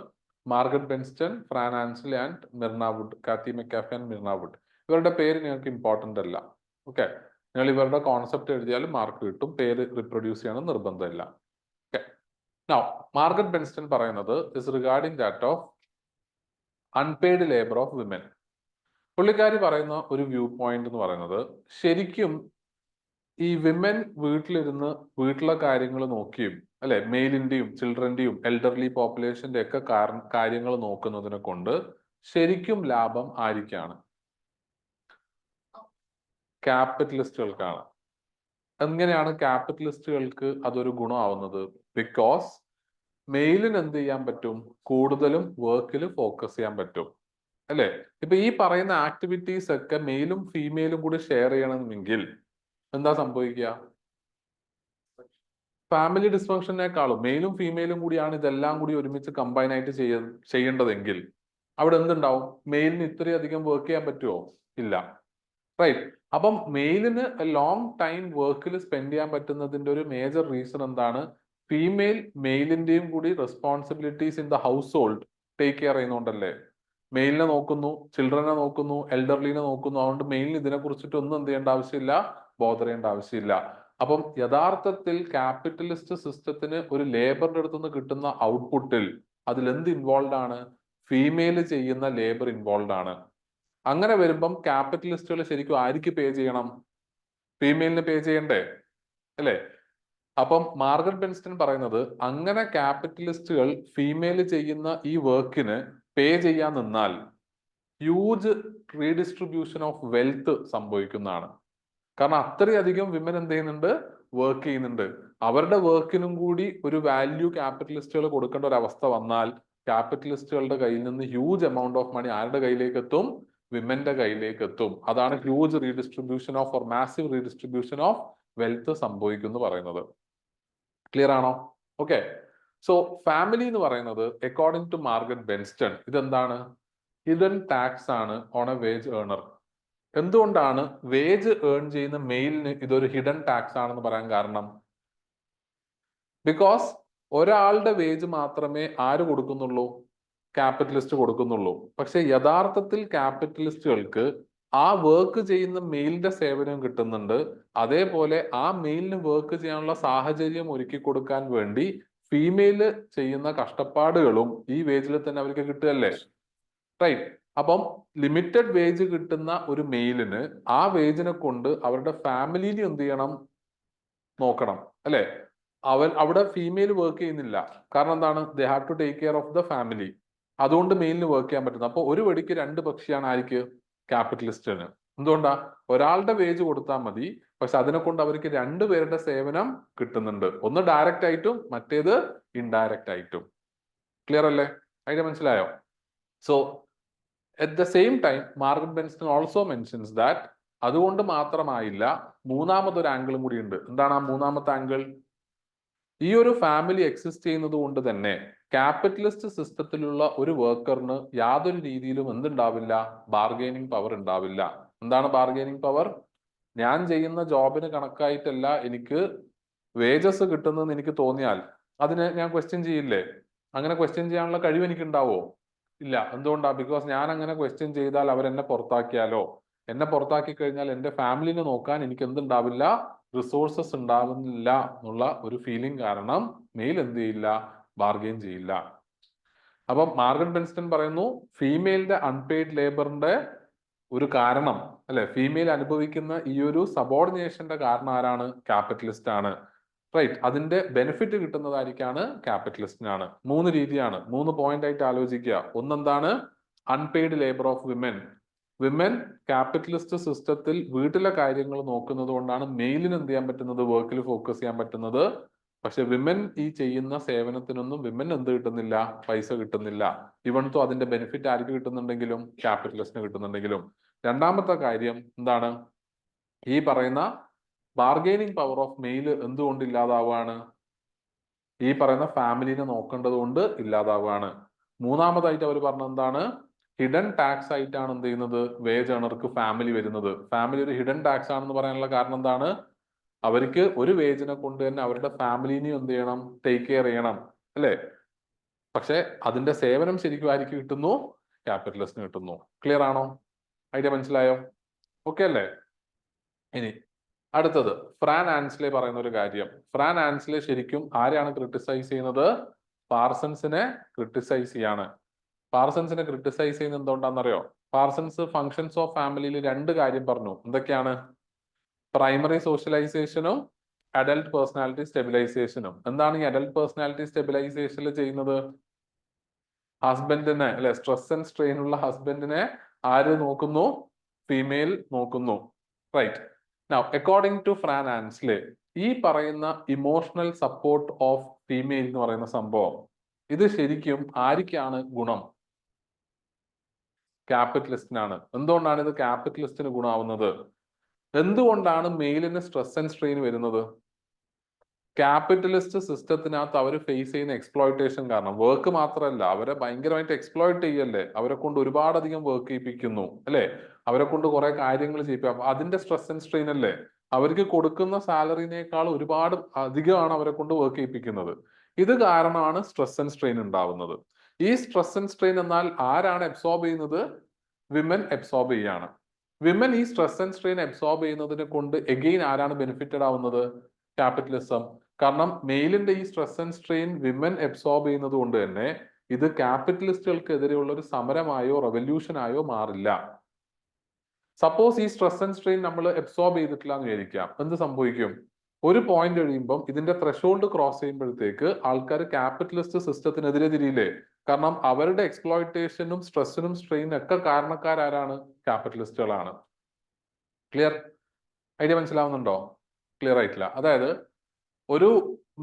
Margaret Benston, Fran Ansley and Myrna Wood, Kathy McAfee and Myrna Wood. ഇവരുടെ പേര് നിങ്ങൾക്ക് ഇമ്പോർട്ടന്റ് അല്ല. ഓക്കെ. നിങ്ങൾ ഇവരുടെ കോൺസെപ്റ്റ് എഴുതിയാലും മാർക്ക് കിട്ടും. പേര് റിപ്രൊഡ്യൂസ് ചെയ്യണം നിർബന്ധമില്ല. ഓക്കെ. നൗ മാർഗരറ്റ് ബെൻസ്റ്റൺ പറയുന്നത് is regarding that of unpaid labour of women. പുള്ളിക്കാരി പറയുന്ന ഒരു വ്യൂ പോയിന്റ് എന്ന് പറയുന്നത് ശരിക്കും ഈ വിമൻ വീട്ടിലിരുന്ന് വീട്ടിലെ കാര്യങ്ങൾ നോക്കിയും അല്ലെ, മെയിലിന്റെയും ചിൽഡ്രന്റെയും എൽഡർലി പോപ്പുലേഷന്റെ ഒക്കെ കാര്യങ്ങൾ നോക്കുന്നതിനെ കൊണ്ട് ശരിക്കും ലാഭം ആയിരിക്കാണ്? ക്യാപിറ്റലിസ്റ്റുകൾക്കാണ്. എങ്ങനെയാണ് ക്യാപിറ്റലിസ്റ്റുകൾക്ക് അതൊരു ഗുണമാവുന്നത്? ബിക്കോസ് മെയിലിന് എന്ത് ചെയ്യാൻ പറ്റും? കൂടുതലും വർക്കിൽ ഫോക്കസ് ചെയ്യാൻ പറ്റും അല്ലെ. ഇപ്പൊ ഈ പറയുന്ന ആക്ടിവിറ്റീസ് ഒക്കെ മെയിലും ഫീമെയിലും കൂടി ഷെയർ ചെയ്യണമെങ്കിൽ എന്താ സംഭവിക്കുക? ഫാമിലി ഡിസ്ഫങ്ഷനേക്കാളും മെയിലും ഫീമെയിലും കൂടിയാണ് ഇതെല്ലാം കൂടി ഒരുമിച്ച് കമ്പൈൻ ആയിട്ട് ചെയ്യേണ്ടതെങ്കിൽ അവിടെ എന്തുണ്ടാവും? മെയിലിന് ഇത്രയധികം വർക്ക് ചെയ്യാൻ പറ്റുമോ? ഇല്ല. റൈറ്റ്. അപ്പം മെയിലിന് ലോങ് ടൈം വർക്കിൽ സ്പെൻഡ് ചെയ്യാൻ പറ്റുന്നതിന്റെ ഒരു മേജർ റീസൺ എന്താണ്? ഫീമെയിൽ മെയിലിന്റെയും കൂടി responsibilities in the household take care ചെയ്യുന്നോണ്ടല്ലേ. മെയിലിനെ നോക്കുന്നു, ചിൽഡ്രനെ നോക്കുന്നു, എൽഡർലിനെ നോക്കുന്നു. അതുകൊണ്ട് മെയിലിന് ഇതിനെ കുറിച്ചിട്ട് ഒന്നും എന്ത് ചെയ്യേണ്ട ആവശ്യമില്ല, ബോധർ ചെയ്യേണ്ട ആവശ്യമില്ല. അപ്പം യഥാർത്ഥത്തിൽ ക്യാപിറ്റലിസ്റ്റ് സിസ്റ്റത്തിന് ഒരു ലേബറിന്റെ അടുത്തുനിന്ന് കിട്ടുന്ന ഔട്ട്പുട്ടിൽ അതിൽ എന്ത് ഇൻവോൾവ് ആണ്? ഫീമെയിൽ ചെയ്യുന്ന ലേബർ ഇൻവോൾവ് ആണ്. അങ്ങനെ വരുമ്പം ക്യാപിറ്റലിസ്റ്റുകൾ ശരിക്കും ആർക്ക് പേ ചെയ്യണം? ഫീമെയിലിന് പേ ചെയ്യണ്ടേ അല്ലേ? അപ്പം മാർഗരറ്റ് ബെൻസ്റ്റൺ പറയുന്നത് അങ്ങനെ ക്യാപിറ്റലിസ്റ്റുകൾ ഫീമെയിൽ ചെയ്യുന്ന ഈ വർക്കിന് പേ ചെയ്യാൻ നിന്നാൽ ഹ്യൂജ് റീഡിസ്ട്രിബ്യൂഷൻ ഓഫ് വെൽത്ത് സംഭവിക്കുന്നതാണ്. കാരണം അത്രയധികം വിമൻ എന്ത് ചെയ്യുന്നുണ്ട്? വർക്ക് ചെയ്യുന്നുണ്ട്. അവരുടെ വർക്കിനും കൂടി ഒരു വാല്യൂ ക്യാപിറ്റലിസ്റ്റുകൾ കൊടുക്കേണ്ട ഒരു അവസ്ഥ വന്നാൽ ക്യാപിറ്റലിസ്റ്റുകളുടെ കയ്യിൽ നിന്ന് ഹ്യൂജ് എമൗണ്ട് ഓഫ് മണി ആരുടെ കയ്യിലേക്ക് എത്തും? വിമന്റെ കയ്യിലേക്ക് എത്തും. അതാണ് huge redistribution of or massive redistribution of wealth സംഭവിക്കുന്നു പറയുന്നത്. ക്ലിയർ ആണോ? ഓക്കെ. സോ ഫാമിലി എന്ന് പറയുന്നത് അക്കോർഡിംഗ് ടു മാർഗരറ്റ് ബെൻസ്റ്റൺ ഇതെന്താണ്? ഹിഡൻ ടാക്സ് ആണ് ഓൺ എ വേജ് ഏർണർ. എന്തുകൊണ്ടാണ് വേജ് ഏൺ ചെയ്യുന്ന മെയിലിന് ഇതൊരു ഹിഡൻ ടാക്സ് ആണെന്ന് പറയാൻ കാരണം? ബിക്കോസ് ഒരാളുടെ വേജ് മാത്രമേ ആര് കൊടുക്കുന്നുള്ളൂ? ക്യാപിറ്റലിസ്റ്റ് കൊടുക്കുന്നുള്ളൂ. പക്ഷെ യഥാർത്ഥത്തിൽ ക്യാപിറ്റലിസ്റ്റുകൾക്ക് ആ വർക്ക് ചെയ്യുന്ന മെയിലിന്റെ സേവനം കിട്ടുന്നുണ്ട്. അതേപോലെ ആ മെയിലിന് വർക്ക് ചെയ്യാനുള്ള സാഹചര്യം ഒരുക്കി കൊടുക്കാൻ വേണ്ടി ഫീമെയില് ചെയ്യുന്ന കഷ്ടപ്പാടുകളും ഈ വേജിൽ തന്നെ അവർക്ക് കിട്ടുകയല്ലേ. റൈറ്റ്. അപ്പം ലിമിറ്റഡ് വേജ് കിട്ടുന്ന ഒരു മെയിലിന് ആ വേജിനെ കൊണ്ട് അവരുടെ ഫാമിലിയിൽ എന്ത് ചെയ്യണം? നോക്കണം അല്ലെ. അവിടെ ഫീമെയിൽ വർക്ക് ചെയ്യുന്നില്ല. കാരണം എന്താണ്? They have to take care of the family. അതുകൊണ്ട് മെയിലിന് വർക്ക് ചെയ്യാൻ പറ്റുന്നു. അപ്പൊ ഒരു വെടിക്ക് 2 പക്ഷിയാണ് ആർക്ക്? ക്യാപിറ്റലിസ്റ്റിന്. എന്തുകൊണ്ടാ? ഒരാളുടെ വേജ് കൊടുത്താൽ മതി, പക്ഷെ അതിനെ കൊണ്ട് അവർക്ക് 2 പേരുടെ സേവനം കിട്ടുന്നുണ്ട്. ഒന്ന് ഡയറക്റ്റ് ആയിട്ടും മറ്റേത് ഇൻഡയറക്റ്റ് ആയിട്ടും. ക്ലിയർ അല്ലേ? ഐഡിയ മനസ്സിലായോ? So at the same time Margaret Benston also mentions that അതുകൊണ്ട് മാത്രമായില്ല, മൂന്നാമതൊരു ആംഗിളും കൂടി ഉണ്ട്. എന്താണ് ആ മൂന്നാമത്തെ ആംഗിൾ? ഈ ഒരു ഫാമിലി എക്സിസ്റ്റ് ചെയ്യുന്നത് കൊണ്ട് തന്നെ ക്യാപിറ്റലിസ്റ്റ് സിസ്റ്റത്തിലുള്ള ഒരു വർക്കറിന് യാതൊരു രീതിയിലും എന്തുണ്ടാവില്ല? ബാർഗെയിനിങ് പവർ ഉണ്ടാവില്ല. എന്താണ് ബാർഗെയിനിങ് പവർ? ഞാൻ ചെയ്യുന്ന ജോബിന് കണക്കായിട്ടല്ല എനിക്ക് വേജസ് കിട്ടുന്നതെന്ന് എനിക്ക് തോന്നിയാൽ അതിനെ ഞാൻ ക്വസ്റ്റ്യൻ ചെയ്യില്ലേ? അങ്ങനെ ക്വസ്റ്റ്യൻ ചെയ്യാനുള്ള കഴിവ് എനിക്ക് ഉണ്ടാവോ? ഇല്ല. എന്തുകൊണ്ടാ? ബിക്കോസ് ഞാൻ അങ്ങനെ ക്വസ്റ്റ്യൻ ചെയ്താൽ അവരെന്നെ പുറത്താക്കിയാലോ, എന്നെ പുറത്താക്കി കഴിഞ്ഞാൽ എന്റെ ഫാമിലിനെ നോക്കാൻ എനിക്ക് എന്തുണ്ടാവില്ല? റിസോഴ്സസ് ഉണ്ടാവുന്നില്ല എന്നുള്ള ഒരു ഫീലിംഗ് കാരണം മെയിൽ എന്ത് ചെയ്യില്ല? ബാർഗെയിൻ ചെയ്യില്ല. അപ്പം മാർഗരറ്റ് ബെൻസ്റ്റൺ പറയുന്നു ഫീമെയിലിന്റെ അൺപെയ്ഡ് ലേബറിന്റെ ഒരു കാരണം അല്ലെ, ഫീമെയിൽ അനുഭവിക്കുന്ന ഈ ഒരു സബോർഡിനേഷന്റെ കാരണം ആരാണ്? ക്യാപിറ്റലിസ്റ്റ് ആണ്. റൈറ്റ്. അതിന്റെ ബെനിഫിറ്റ് കിട്ടുന്നതായിരിക്കാണ് ക്യാപിറ്റലിസ്റ്റിനാണ്. 3 രീതിയാണ്, 3 പോയിന്റ് ആയിട്ട് ആലോചിക്കുക. ഒന്നെന്താണ്? Unpaid labour of women. Women capitalist സിസ്റ്റത്തിൽ വീട്ടിലെ കാര്യങ്ങൾ നോക്കുന്നത് കൊണ്ടാണ് മെയിലിന് എന്ത് ചെയ്യാൻ പറ്റുന്നത്? വർക്കിൽ ഫോക്കസ് ചെയ്യാൻ പറ്റുന്നത്. പക്ഷെ വിമൻ ഈ ചെയ്യുന്ന സേവനത്തിനൊന്നും വിമൻ എന്ത് കിട്ടുന്നില്ല, പൈസ കിട്ടുന്നില്ല. ഇവൺ തോ അതിന്റെ ബെനിഫിറ്റ് ആർക്ക് കിട്ടുന്നുണ്ടെങ്കിലും ക്യാപിറ്റലിസ്റ്റിന് കിട്ടുന്നുണ്ടെങ്കിലും. രണ്ടാമത്തെ കാര്യം എന്താണ്, ഈ പറയുന്ന ബാർഗെയിനിങ് പവർ ഓഫ് മെയിൽ എന്തുകൊണ്ട് ഇല്ലാതാവുകയാണ്, ഈ പറയുന്ന ഫാമിലിനെ നോക്കേണ്ടത് കൊണ്ട് ഇല്ലാതാവുകയാണ്. മൂന്നാമതായിട്ട് അവർ പറഞ്ഞത് എന്താണ്, ഹിഡൻ ടാക്സ് ആയിട്ടാണ് എന്ത് ചെയ്യുന്നത്, വേജ് ഏണർക്ക് ഫാമിലി വരുന്നത്. ഫാമിലി ഒരു ഹിഡൻ ടാക്സ് ആണെന്ന് പറയാനുള്ള കാരണം എന്താണ്, അവർക്ക് ഒരു വേജിനെ കൊണ്ട് തന്നെ അവരുടെ ഫാമിലിനെയും എന്ത് ചെയ്യണം, ടേക്ക് കെയർ ചെയ്യണം, അല്ലേ? പക്ഷെ അതിന്റെ സേവനം ശരിക്കും ആർക്ക് കിട്ടുന്നു, ക്യാപിറ്റലിസ്റ്റിന് കിട്ടുന്നു. ക്ലിയർ ആണോ? ഐഡിയ മനസ്സിലായോ? ഓക്കെ അല്ലേ? ഇനി അടുത്തത് ഫ്രാൻ ആൻസ്ലെ പറയുന്ന ഒരു കാര്യം. ഫ്രാൻ ആൻസ്ലെ ശരിക്കും ആരെയാണ് ക്രിട്ടിസൈസ് ചെയ്യുന്നത്, പാർസൺസിനെ ക്രിട്ടിസൈസ് ചെയ്യാണ്. പാർസൺസിനെ ക്രിട്ടിസൈസ് ചെയ്യുന്നത് എന്തുകൊണ്ടാണെന്നറിയോ? പാർസൺസ് ഫങ്ഷൻസ് ഓഫ് ഫാമിലിയിൽ രണ്ട് കാര്യം പറഞ്ഞു. എന്തൊക്കെയാണ്? പ്രൈമറി സോഷ്യലൈസേഷനും അഡൽട്ട് പേഴ്സണാലിറ്റി സ്റ്റെബിലൈസേഷനും. എന്താണ് ഈ അഡൽട്ട് പേഴ്സണാലിറ്റി സ്റ്റെബിലൈസേഷനിൽ ചെയ്യുന്നത്? ഹസ്ബൻഡിനെ, അല്ലെ, സ്ട്രെസ് ആൻഡ് സ്ട്രെയിൻ ഉള്ള ഹസ്ബൻഡിനെ ആര് നോക്കുന്നു, ഫീമെയിൽ നോക്കുന്നു. Right. Now according to Fran Ansley, ഈ പറയുന്ന ഇമോഷണൽ സപ്പോർട്ട് ഓഫ് ഫീമെയിൽ എന്ന് പറയുന്ന സംഭവം, ഇത് ശരിക്കും ആർക്കാണ് ഗുണം? ക്യാപിറ്റലിസ്റ്റിനാണ്. എന്തുകൊണ്ടാണ് ഇത് ക്യാപിറ്റലിസ്റ്റിന് ഗുണമാവുന്നത്? എന്തുകൊണ്ടാണ് മെയിലിന് സ്ട്രെസ് ആൻഡ് സ്ട്രെയിൻ വരുന്നത്? ക്യാപിറ്റലിസ്റ്റ് സിസ്റ്റത്തിനകത്ത് അവർ ഫേസ് ചെയ്യുന്ന എക്സ്പ്ലോയിറ്റേഷൻ കാരണം. വർക്ക് മാത്രമല്ല, അവരെ ഭയങ്കരമായിട്ട് എക്സ്പ്ലോയിറ്റ് ചെയ്യല്ലേ, അവരെ കൊണ്ട് ഒരുപാടധികം വർക്ക് ചെയ്യിപ്പിക്കുന്നു, അല്ലെ? അവരെ കൊണ്ട് കുറെ കാര്യങ്ങൾ ചെയ്യിപ്പിക്കും. അതിന്റെ സ്ട്രെസ് ആൻഡ് സ്ട്രെയിൻ അല്ലേ? അവർക്ക് കൊടുക്കുന്ന സാലറിനേക്കാൾ ഒരുപാട് അധികമാണ് അവരെ കൊണ്ട് വർക്ക് ചെയ്യിപ്പിക്കുന്നത്. ഇത് കാരണമാണ് സ്ട്രെസ് ആൻഡ് സ്ട്രെയിൻ ഉണ്ടാവുന്നത്. ഈ സ്ട്രെസ് ആൻഡ് സ്ട്രെയിൻ എന്നാൽ ആരാണ് അബ്സോർബ് ചെയ്യുന്നത്? വിമൻ അബ്സോർബ് ചെയ്യാണ്. വിമൻ ഈ സ്ട്രെസ് ആൻഡ് സ്ട്രെയിൻ അബ്സോർബ് ചെയ്യുന്നതിനെ കൊണ്ട് എഗെയിൻ ആരാണ് ബെനിഫിറ്റഡ് ആവുന്നത്? ക്യാപിറ്റലിസം. കാരണം മെയിലിന്റെ ഈ stress and strain women absorb ചെയ്യുന്നത് കൊണ്ട് തന്നെ ഇത് ക്യാപിറ്റലിസ്റ്റുകൾക്കെതിരെയുള്ള ഒരു സമരമായോ റെവല്യൂഷനായോ മാറില്ല. സപ്പോസ് ഈ സ്ട്രെസ് ആൻഡ് സ്ട്രെയിൻ നമ്മൾ അബ്സോർബ് ചെയ്തിട്ടില്ല എന്ന് വിചാരിക്കാം, എന്ത് സംഭവിക്കും? ഒരു പോയിന്റ് കഴിയുമ്പം ഇതിന്റെ ത്രെഷോൾഡ് ക്രോസ് ചെയ്യുമ്പോഴത്തേക്ക് ആൾക്കാർ ക്യാപിറ്റലിസ്റ്റ് സിസ്റ്റത്തിനെതിരെ തിരിയില്ലേ? കാരണം അവരുടെ എക്സ്പ്ലോയിറ്റേഷനും സ്ട്രെസ്സിനും സ്ട്രെയിനും ഒക്കെ കാരണക്കാരാണ്? ക്യാപിറ്റലിസ്റ്റുകളാണ്. ക്ലിയർ? ഐഡിയ മനസ്സിലാവുന്നുണ്ടോ? ക്ലിയർ ആയിട്ടില്ല. അതായത് ഒരു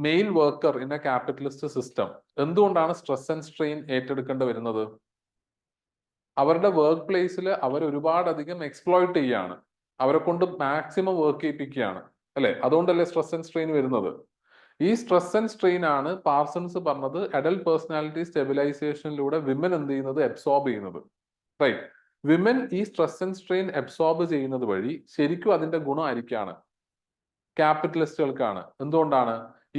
male worker in a capitalist system എന്തുകൊണ്ടാണ് സ്ട്രെസ് ആൻഡ് സ്ട്രെയിൻ ഏറ്റെടുക്കേണ്ടി വരുന്നത്? അവരുടെ വർക്ക് പ്ലേസിൽ അവർ ഒരുപാടധികം എക്സ്പ്ലോയിറ്റ് ചെയ്യാണ്, അവരെ കൊണ്ട് മാക്സിമം വർക്ക് ചെയ്യിപ്പിക്കുകയാണ്, അല്ലെ? അതുകൊണ്ടല്ലേ സ്ട്രെസ് ആൻഡ് സ്ട്രെയിൻ വരുന്നത്. ഈ സ്ട്രെസ് ആൻഡ് സ്ട്രെയിൻ ആണ് പാർസൺസ് പറഞ്ഞത് അഡൽട്ട് പേഴ്സണാലിറ്റി സ്റ്റെബിലൈസേഷനിലൂടെ വിമൻ എന്ത് ചെയ്യുന്നത്, അബ്സോർബ് ചെയ്യുന്നത്. റൈറ്റ്. വിമൻ ഈ സ്ട്രെസ് ആൻഡ് സ്ട്രെയിൻ അബ്സോർബ് ചെയ്യുന്നത് വഴി ശരിക്കും അതിന്റെ ഗുണം ആയിരിക്കാണ്? ക്യാപിറ്റലിസ്റ്റുകൾക്കാണ്. എന്തുകൊണ്ടാണ്?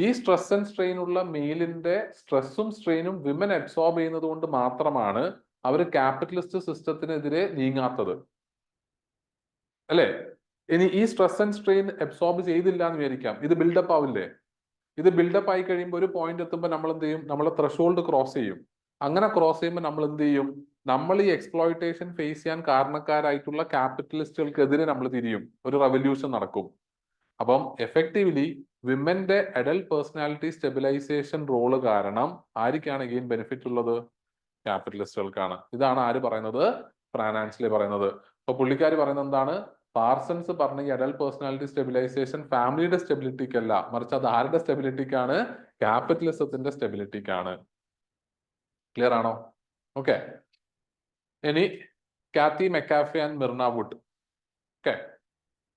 ഈ സ്ട്രെസ് ആൻഡ് സ്ട്രെയിൻ ഉള്ള മെയിലിന്റെ സ്ട്രെസ്സും സ്ട്രെയിനും വിമൻ അബ്സോർബ് ചെയ്യുന്നത് കൊണ്ട് മാത്രമാണ് അവർ ക്യാപിറ്റലിസ്റ്റ് സിസ്റ്റത്തിനെതിരെ നീങ്ങാത്തത്, അല്ലെ? ഇനി ഈ സ്ട്രെസ് ആൻഡ് സ്ട്രെയിൻ അബ്സോർബ് ചെയ്തില്ല എന്ന് വിചാരിക്കാം, ഇത് ബിൽഡപ്പ് ആവില്ലേ? ഇത് ബിൽഡപ്പ് ആയി കഴിയുമ്പോൾ ഒരു പോയിന്റ് എത്തുമ്പോൾ നമ്മൾ എന്ത് ചെയ്യും? നമ്മൾ ത്രെഷോൾഡ് ക്രോസ് ചെയ്യും. അങ്ങനെ ക്രോസ് ചെയ്യുമ്പോൾ നമ്മൾ എന്ത് ചെയ്യും? നമ്മൾ ഈ എക്സ്പ്ലോയിറ്റേഷൻ ഫേസ് ചെയ്യാൻ കാരണക്കാരായിട്ടുള്ള ക്യാപിറ്റലിസ്റ്റുകൾക്കെതിരെ നമ്മൾ തിരിയും, ഒരു റെവല്യൂഷൻ നടക്കും. അപ്പം എഫക്റ്റീവ്ലി വിമന്റെ അഡൽട്ട് പേഴ്സണാലിറ്റി സ്റ്റെബിലൈസേഷൻ റോള് കാരണം ആർക്കാണ് ഗെയിൻ ബെനിഫിറ്റ് ഉള്ളത്? ക്യാപിറ്റലിസ്റ്റുകൾക്കാണ്. ഇതാണ് ആര് പറയുന്നത്? ഫ്രാൻ ആൻസ്ലെ പറയുന്നത്. അപ്പൊ പുള്ളിക്കാർ പറയുന്നത് എന്താണ്? പാർസൺസ് പറഞ്ഞ ഈ അഡൽട്ട് പേഴ്സണാലിറ്റി സ്റ്റെബിലൈസേഷൻ ഫാമിലിയുടെ സ്റ്റെബിലിറ്റിക്കല്ല, മറിച്ച് അത് ആരുടെ സ്റ്റെബിലിറ്റിക്കാണ്? ക്യാപിറ്റലിസത്തിന്റെ സ്റ്റെബിലിറ്റിക്കാണ്. ക്ലിയർ ആണോ? ഓക്കെ. ഇനി കാത്തി McAfee and Myrna would. Okay.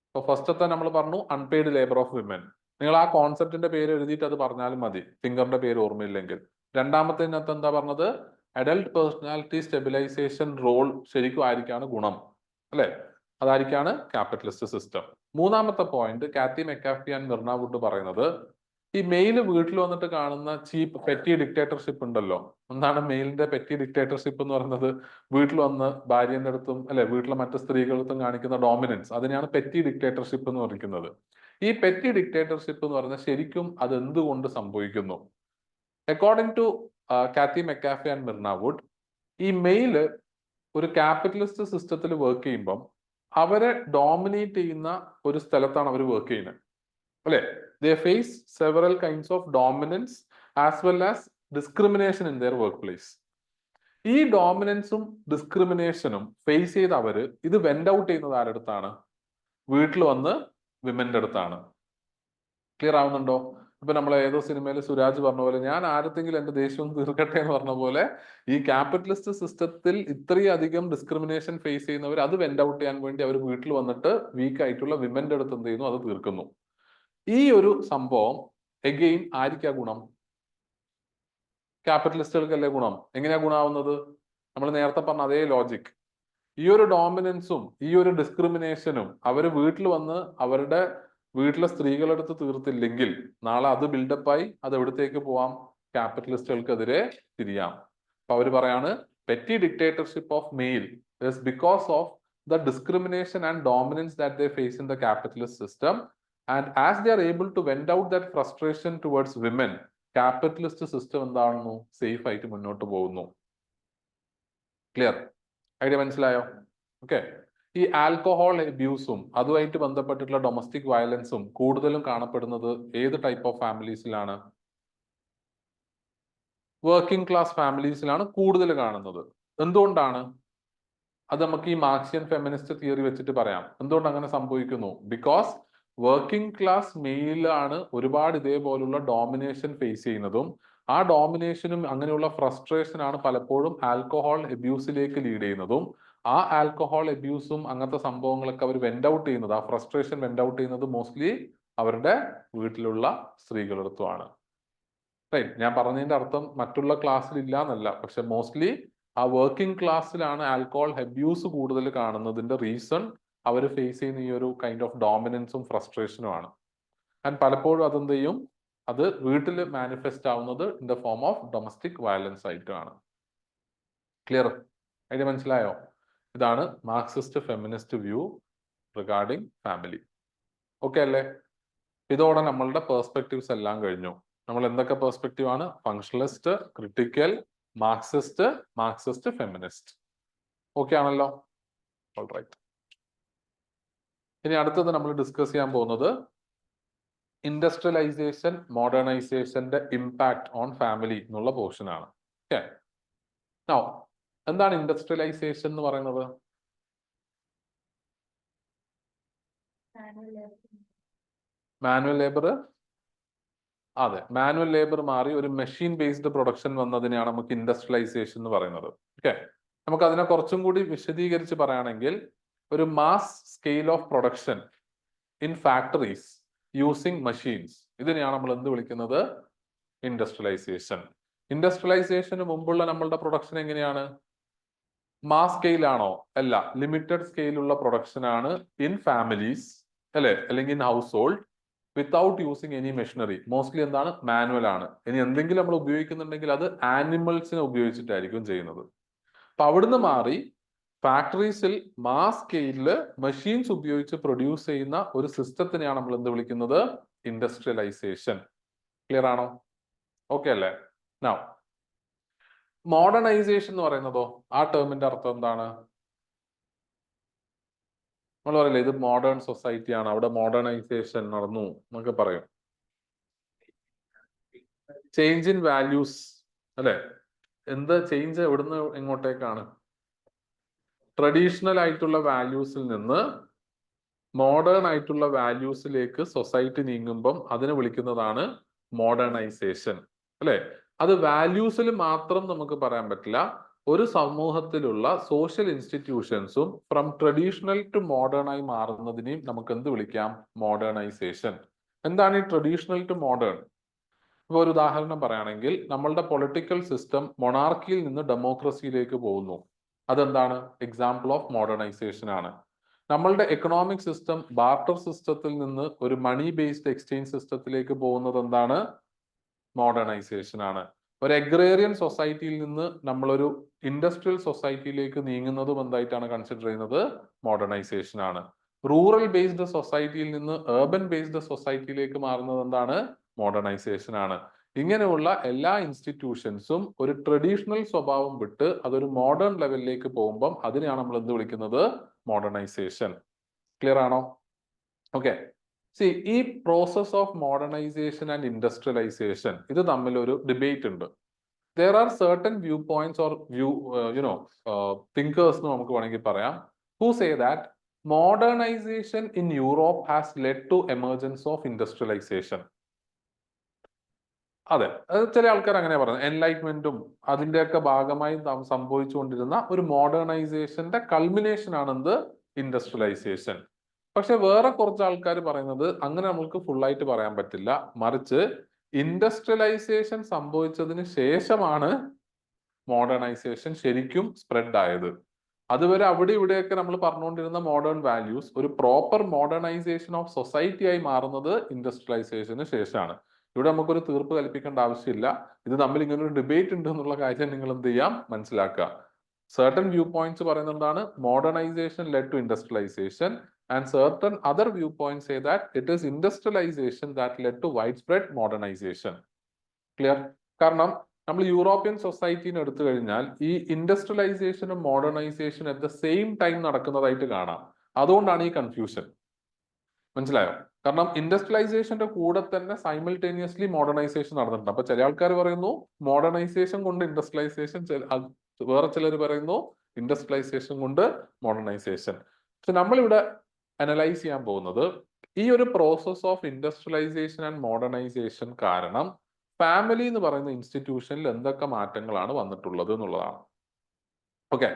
അപ്പൊ ഫസ്റ്റത്തെ നമ്മൾ പറഞ്ഞു അൺപെയ്ഡ് ലേബർ ഓഫ് വിമൻ. നിങ്ങൾ ആ കോൺസെപ്റ്റിന്റെ പേര് എഴുതിയിട്ട് അത് പറഞ്ഞാലും മതി, തിങ്കറിന്റെ പേര് ഓർമ്മയില്ലെങ്കിൽ. രണ്ടാമത്തേനകത്ത് എന്താ പറഞ്ഞത്? അഡൽട്ട് പേഴ്സണാലിറ്റി സ്റ്റെബിലൈസേഷൻ റോൾ ശരിക്കും ആയിരിക്കാണ് ഗുണം, അല്ലെ? അതായിരിക്കാണ് ക്യാപിറ്റലിസ്റ്റ് സിസ്റ്റം. മൂന്നാമത്തെ point Kathy മെക്കാഫി and Myrna would പറയുന്നത്, ഈ മെയിൽ വീട്ടിൽ വന്നിട്ട് കാണുന്ന ചീപ്പ് പെറ്റി ഡിക്റ്റേറ്റർഷിപ്പ് ഉണ്ടല്ലോ. എന്താണ് മെയിലിന്റെ പെറ്റി ഡിക്റ്റേറ്റർഷിപ്പ് എന്ന് പറയുന്നത്? വീട്ടിൽ വന്ന് ഭാര്യന്റെ അടുത്തും, അല്ലെ, വീട്ടിലെ മറ്റു സ്ത്രീകളടുത്തും കാണിക്കുന്ന ഡോമിനൻസ്, അതിനെയാണ് പെറ്റി ഡിക്റ്റേറ്റർഷിപ്പ് എന്ന് പറയുന്നത്. ഈ പെറ്റി ഡിക്റ്റേറ്റർഷിപ്പ് എന്ന് പറയുന്നത് ശരിക്കും അത് എന്തുകൊണ്ട് സംഭവിക്കുന്നു? According to Kathy McAfee and Myrna Wood, ഈ മെയില് ഒരു ക്യാപിറ്റലിസ്റ്റ് സിസ്റ്റത്തിൽ വർക്ക് ചെയ്യുമ്പം അവരെ ഡോമിനേറ്റ് ചെയ്യുന്ന ഒരു സ്ഥലത്താണ് അവർ വർക്ക് ചെയ്യുന്നത്, അല്ലെ? They face several kinds of dominance as well as discrimination in their workplace. ഈ ഡോമിനൻസും ഡിസ്ക്രിമിനേഷനും ഫേസ് ചെയ്ത അവര് ഇത് വെന്റ് ഔട്ട് ചെയ്യുന്നത് ആരുടെ അടുത്താണ്? വീട്ടിൽ വന്ന് വിമന്റെ അടുത്താണ്. ക്ലിയർ ആവുന്നുണ്ടോ? ഇപ്പൊ നമ്മൾ ഏതോ സിനിമയിൽ സുരാജ് പറഞ്ഞ പോലെ ഞാൻ ആരത്തെങ്കിലും എന്റെ ദേഷ്യം തീർക്കട്ടെ എന്ന് പറഞ്ഞ പോലെ ഈ ക്യാപിറ്റലിസ്റ്റ് സിസ്റ്റത്തിൽ ഇത്രയധികം ഡിസ്ക്രിമിനേഷൻ ഫേസ് ചെയ്യുന്നവർ അത് വെന്റ് ഔട്ട് ചെയ്യാൻ വേണ്ടി അവർ വീട്ടിൽ വന്നിട്ട് വീക്ക് ആയിട്ടുള്ള വിമന്റെ അടുത്ത് എന്ത് ചെയ്യുന്നു, അത് തീർക്കുന്നു. ഈ ഒരു സംഭവം എഗെയിൻ ആർക്കാ ഗുണം? ക്യാപിറ്റലിസ്റ്റുകൾക്കല്ലേ ഗുണം. എങ്ങനെയാ ഗുണാവുന്നത്? നമ്മൾ നേരത്തെ പറഞ്ഞ അതേ ലോജിക്. ഈ ഒരു ഡോമിനൻസും ഈ ഒരു ഡിസ്ക്രിമിനേഷനും അവര് വീട്ടിൽ വന്ന് അവരുടെ വീട്ടിലെ സ്ത്രീകളെടുത്ത് തീർത്തില്ലെങ്കിൽ നാളെ അത് ബിൽഡപ്പായി അത് എവിടത്തേക്ക് പോവാം? ക്യാപിറ്റലിസ്റ്റുകൾക്കെതിരെ തിരിയാം. അപ്പൊ അവര് പറയാണ് petty dictatorship of male is because of the discrimination and dominance that they face in the capitalist system, and as they are able to vent out that frustration towards women, capitalist system എന്താണെന്നു safe ആയിട്ട് മുന്നോട്ട് പോകുന്നു. Clear? Idea മനസ്സിലായോ? Okay. ഈ alcohol അബ്യൂസും അതുമായിട്ട് ബന്ധപ്പെട്ടിട്ടുള്ള domestic വയലൻസും കൂടുതലും കാണപ്പെടുന്നത് ഏത് ടൈപ്പ് ഓഫ് ഫാമിലീസിലാണ്? വർക്കിംഗ് ക്ലാസ് ഫാമിലീസിലാണ് കൂടുതൽ കാണുന്നത്. എന്തുകൊണ്ടാണ്? അത് നമുക്ക് ഈ മാർക്സിയൻ ഫെമിനിസ്റ്റ് തിയറി വെച്ചിട്ട് പറയാം. എന്തുകൊണ്ട് അങ്ങനെ സംഭവിക്കുന്നു? ബിക്കോസ് വർക്കിംഗ് ക്ലാസ് മെയിലാണ് ഒരുപാട് ഇതേപോലുള്ള ഡോമിനേഷൻ ഫേസ് ചെയ്യുന്നതും ആ ഡോമിനേഷനും അങ്ങനെയുള്ള ഫ്രസ്ട്രേഷൻ ആണ് പലപ്പോഴും ആൽക്കഹോൾ അബ്യൂസിലേക്ക് ലീഡ് ചെയ്യുന്നതും ആ ആൽക്കഹോൾ അബ്യൂസും അങ്ങനത്തെ സംഭവങ്ങളൊക്കെ അവർ വെന്റ് ഔട്ട് ചെയ്യുന്നത്, ആ ഫ്രസ്ട്രേഷൻ വെന്റ് ഔട്ട് ചെയ്യുന്നത് മോസ്റ്റ്ലി അവരുടെ വീട്ടിലുള്ള സ്ത്രീകളടുത്തുമാണ്. റൈറ്റ്? ഞാൻ പറഞ്ഞതിന്റെ അർത്ഥം മറ്റുള്ള ക്ലാസ്സിൽ ഇല്ല എന്നല്ല, പക്ഷെ മോസ്റ്റ്ലി ആ വർക്കിംഗ് ക്ലാസ്സിലാണ് ആൽക്കഹോൾ അബ്യൂസ് കൂടുതൽ കാണുന്നതിന്റെ റീസൺ അവർ ഫേസ് ചെയ്യുന്ന ഈ ഒരു കൈൻഡ് ഓഫ് ഡോമിനൻസും ഫ്രസ്ട്രേഷനും ആണ്. ആൻഡ് പലപ്പോഴും അതെന്ത് ചെയ്യും, അത് വീട്ടിൽ മാനിഫെസ്റ്റ് ആവുന്നത് in the form of domestic violence ആയിട്ടാണ്. ക്ലിയർ? ഐഡിയ മനസ്സിലായോ? ഇതാണ് Marxist feminist view regarding family. Okay അല്ലേ? ഇതോടെ നമ്മളുടെ പെർസ്പെക്റ്റീവ്സ് എല്ലാം കഴിഞ്ഞു. നമ്മൾ എന്തൊക്കെ പെർസ്പെക്റ്റീവ് ആണ്? Functionalist, critical, Marxist, Marxist feminist. Okay ആണല്ലോ? ഓൾറൈറ്റ്. ഇനി അടുത്തത് നമ്മൾ ഡിസ്കസ് ചെയ്യാൻ പോകുന്നത് ഇൻഡസ്ട്രിയലൈസേഷൻ, മോഡേണൈസേഷന്റെ ഇമ്പാക്ട് ഓൺ ഫാമിലി എന്നുള്ള പോർഷൻ ആണ്. ഓക്കെ. നൗ എന്താണ് ഇൻഡസ്ട്രിയലൈസേഷൻ എന്ന് പറയുന്നത്? Manual labour. അതെ, മാനുവൽ ലേബർ മാറി ഒരു മെഷീൻ ബേസ്ഡ് പ്രൊഡക്ഷൻ വന്നതിനെയാണ് നമുക്ക് ഇൻഡസ്ട്രിയലൈസേഷൻ എന്ന് പറയുന്നത്. ഓക്കെ. നമുക്ക് അതിനെ കുറച്ചും കൂടി വിശദീകരിച്ച് പറയുകയാണെങ്കിൽ ഒരു mass scale of production in factories using machines, ഇതിനെയാണ് നമ്മൾ എന്ത് വിളിക്കുന്നത്? ഇൻഡസ്ട്രിയലൈസേഷൻ. ഇൻഡസ്ട്രിയലൈസേഷന് മുമ്പുള്ള നമ്മളുടെ പ്രൊഡക്ഷൻ എങ്ങനെയാണ്? മാസ് സ്കെയിൽ ആണോ? അല്ല, ലിമിറ്റഡ് സ്കെയിലുള്ള പ്രൊഡക്ഷൻ ആണ് ഇൻ ഫാമിലീസ്, അല്ലെ, അല്ലെങ്കിൽ in house hold, without using any machinery. Mostly എന്താണ്? മാനുവൽ ആണ്. ഇനി എന്തെങ്കിലും നമ്മൾ ഉപയോഗിക്കുന്നുണ്ടെങ്കിൽ അത് ആനിമൽസിനെ ഉപയോഗിച്ചിട്ടായിരിക്കും ചെയ്യുന്നത്. അപ്പൊ അവിടുന്ന് മാറി ഫാക്ടറീസിൽ മാസ് സ്കെയിലില് മെഷീൻസ് ഉപയോഗിച്ച് പ്രൊഡ്യൂസ് ചെയ്യുന്ന ഒരു സിസ്റ്റത്തിനെയാണ് നമ്മൾ എന്ത് വിളിക്കുന്നത്? ഇൻഡസ്ട്രിയലൈസേഷൻ. ക്ലിയർ ആണോ? ഓക്കെ അല്ലേ? നൗ മോഡേണൈസേഷൻ എന്ന് പറയുന്നതോ, ആ ടേമിന്റെ അർത്ഥം എന്താണ്? നമ്മൾ പറയില്ലേ ഇത് മോഡേൺ സൊസൈറ്റി ആണ്, അവിടെ മോഡേണൈസേഷൻ നടന്നു എന്നൊക്കെ പറയും. ചേഞ്ച് ഇൻ വാല്യൂസ്, അല്ലെ? എന്ത് ചേഞ്ച്? എവിടുന്ന് എങ്ങോട്ടേക്കാണ്? ട്രഡീഷണൽ ആയിട്ടുള്ള വാല്യൂസിൽ നിന്ന് മോഡേൺ ആയിട്ടുള്ള വാല്യൂസിലേക്ക് സൊസൈറ്റി നീങ്ങുമ്പം അതിനെ വിളിക്കുന്നതാണ് മോഡേണൈസേഷൻ, അല്ലെ? അത് വാല്യൂസിൽ മാത്രം നമുക്ക് പറയാൻ പറ്റില്ല. ഒരു സമൂഹത്തിലുള്ള സോഷ്യൽ ഇൻസ്റ്റിറ്റ്യൂഷൻസും ഫ്രം ട്രഡീഷണൽ ടു മോഡേൺ ആയി മാറുന്നതിനെയും നമുക്ക് എന്ത് വിളിക്കാം? മോഡേണൈസേഷൻ. എന്താണ് ഈ ട്രഡീഷണൽ ടു മോഡേൺ? ഇപ്പൊ ഒരു ഉദാഹരണം പറയുകയാണെങ്കിൽ നമ്മളുടെ പൊളിറ്റിക്കൽ സിസ്റ്റം മൊണാർക്കിയിൽ നിന്ന് ഡെമോക്രസിയിലേക്ക് പോകുന്നു. അതെന്താണ്? എക്സാമ്പിൾ ഓഫ് മോഡേണൈസേഷൻ ആണ്. നമ്മളുടെ എക്കണോമിക് സിസ്റ്റം ബാർട്ടർ സിസ്റ്റത്തിൽ നിന്ന് ഒരു മണി ബേസ്ഡ് എക്സ്ചേഞ്ച് സിസ്റ്റത്തിലേക്ക് പോകുന്നത് എന്താണ്? മോഡേണൈസേഷൻ ആണ്. ഒരു എഗ്രേറിയൻ സൊസൈറ്റിയിൽ നിന്ന് നമ്മളൊരു ഇൻഡസ്ട്രിയൽ സൊസൈറ്റിയിലേക്ക് നീങ്ങുന്നതും എന്തായിട്ടാണ് കൺസിഡർ ചെയ്യുന്നത്? മോഡേണൈസേഷൻ ആണ്. റൂറൽ ബേസ്ഡ് സൊസൈറ്റിയിൽ നിന്ന് ഏർബൻ ബേസ്ഡ് സൊസൈറ്റിയിലേക്ക് മാറുന്നത് എന്താണ്? മോഡേണൈസേഷൻ ആണ്. ഇങ്ങനെയുള്ള എല്ലാ ഇൻസ്റ്റിറ്റ്യൂഷൻസും ഒരു ട്രഡീഷണൽ സ്വഭാവം വിട്ട് അതൊരു മോഡേൺ ലെവലിലേക്ക് പോകുമ്പം അതിനെയാണ് നമ്മൾ എന്ത് വിളിക്കുന്നത്? മോഡേണൈസേഷൻ. ക്ലിയർ ആണോ? ഓക്കെ. സി, ഈ process of modernisation and industrialisation ഇത് തമ്മിൽ ഒരു ഡിബേറ്റ് ഉണ്ട്. there are certain viewpoints or thinkers എന്ന് നമുക്ക് വേണമെങ്കിൽ പറയാം, who say that modernization in Europe has led to emergence of industrialization. അതെ, അത് ചില ആൾക്കാർ അങ്ങനെ പറയുന്നത് എൻലൈറ്റ്മെന്റും അതിന്റെയൊക്കെ ഭാഗമായി സംഭവിച്ചുകൊണ്ടിരുന്ന ഒരു മോഡേണൈസേഷന്റെ കൾമിനേഷൻ ആണ് എന്ത് ഇൻഡസ്ട്രിയലൈസേഷൻ. പക്ഷെ വേറെ കുറച്ച് ആൾക്കാർ പറയുന്നത് അങ്ങനെ നമുക്ക് ഫുൾ ആയിട്ട് പറയാൻ പറ്റില്ല, മറിച്ച് ഇൻഡസ്ട്രിയലൈസേഷൻ സംഭവിച്ചതിന് ശേഷമാണ് മോഡേണൈസേഷൻ ശരിക്കും സ്പ്രെഡ് ആയത്. അതുവരെ അവിടെ ഇവിടെയൊക്കെ നമ്മൾ പറഞ്ഞുകൊണ്ടിരുന്ന മോഡേൺ വാല്യൂസ് ഒരു പ്രോപ്പർ മോഡേണൈസേഷൻ ഓഫ് സൊസൈറ്റി ആയി മാറുന്നത് ഇൻഡസ്ട്രിയലൈസേഷന് ശേഷമാണ്. ഇവിടെ നമുക്കൊരു തീർപ്പ് കൽപ്പിക്കേണ്ട ആവശ്യമില്ല, ഇത് തമ്മിൽ ഇങ്ങനെ ഒരു ഡിബേറ്റ് ഉണ്ട് എന്നുള്ള കാര്യം നിങ്ങൾ എന്ത് ചെയ്യാം മനസ്സിലാക്കുക. certain viewpoints പറയുന്നതാണ് modernization led to industrialization and certain other viewpoints say that it is industrialization that led to widespread modernization. Clear? കാരണം നമ്മൾ യൂറോപ്യൻ സൊസൈറ്റിനെ എടുത്തു കഴിഞ്ഞാൽ ഈ ഇൻഡസ്ട്രിയലൈസേഷനും മോഡേണൈസേഷനും അറ്റ് ദ സെയിം ടൈം നടക്കുന്നതായിട്ട് കാണാം. അതുകൊണ്ടാണ് ഈ കൺഫ്യൂഷൻ. മനസ്സിലായോ? കാരണം ഇൻഡസ്ട്രിയലൈസേഷന്റെ കൂടെ തന്നെ സൈമിൾട്ടേനിയസ്ലി മോഡേണൈസേഷൻ നടന്നിട്ടുണ്ട്. അപ്പൊ ചില ആൾക്കാർ പറയുന്നു മോഡേണൈസേഷൻ കൊണ്ട് ഇൻഡസ്ട്രിയലൈസേഷൻ, വേറെ ചിലർ പറയുന്നു ഇൻഡസ്ട്രിയലൈസേഷൻ കൊണ്ട് മോഡേണൈസേഷൻ. പക്ഷെ നമ്മളിവിടെ അനലൈസ് ചെയ്യാൻ പോകുന്നത് ഈ ഒരു process of industrialisation and modernisation കാരണം ഫാമിലി എന്ന് പറയുന്ന ഇൻസ്റ്റിറ്റ്യൂഷനിൽ എന്തൊക്കെ മാറ്റങ്ങളാണ് വന്നിട്ടുള്ളത് എന്നുള്ളതാണ്. Okay,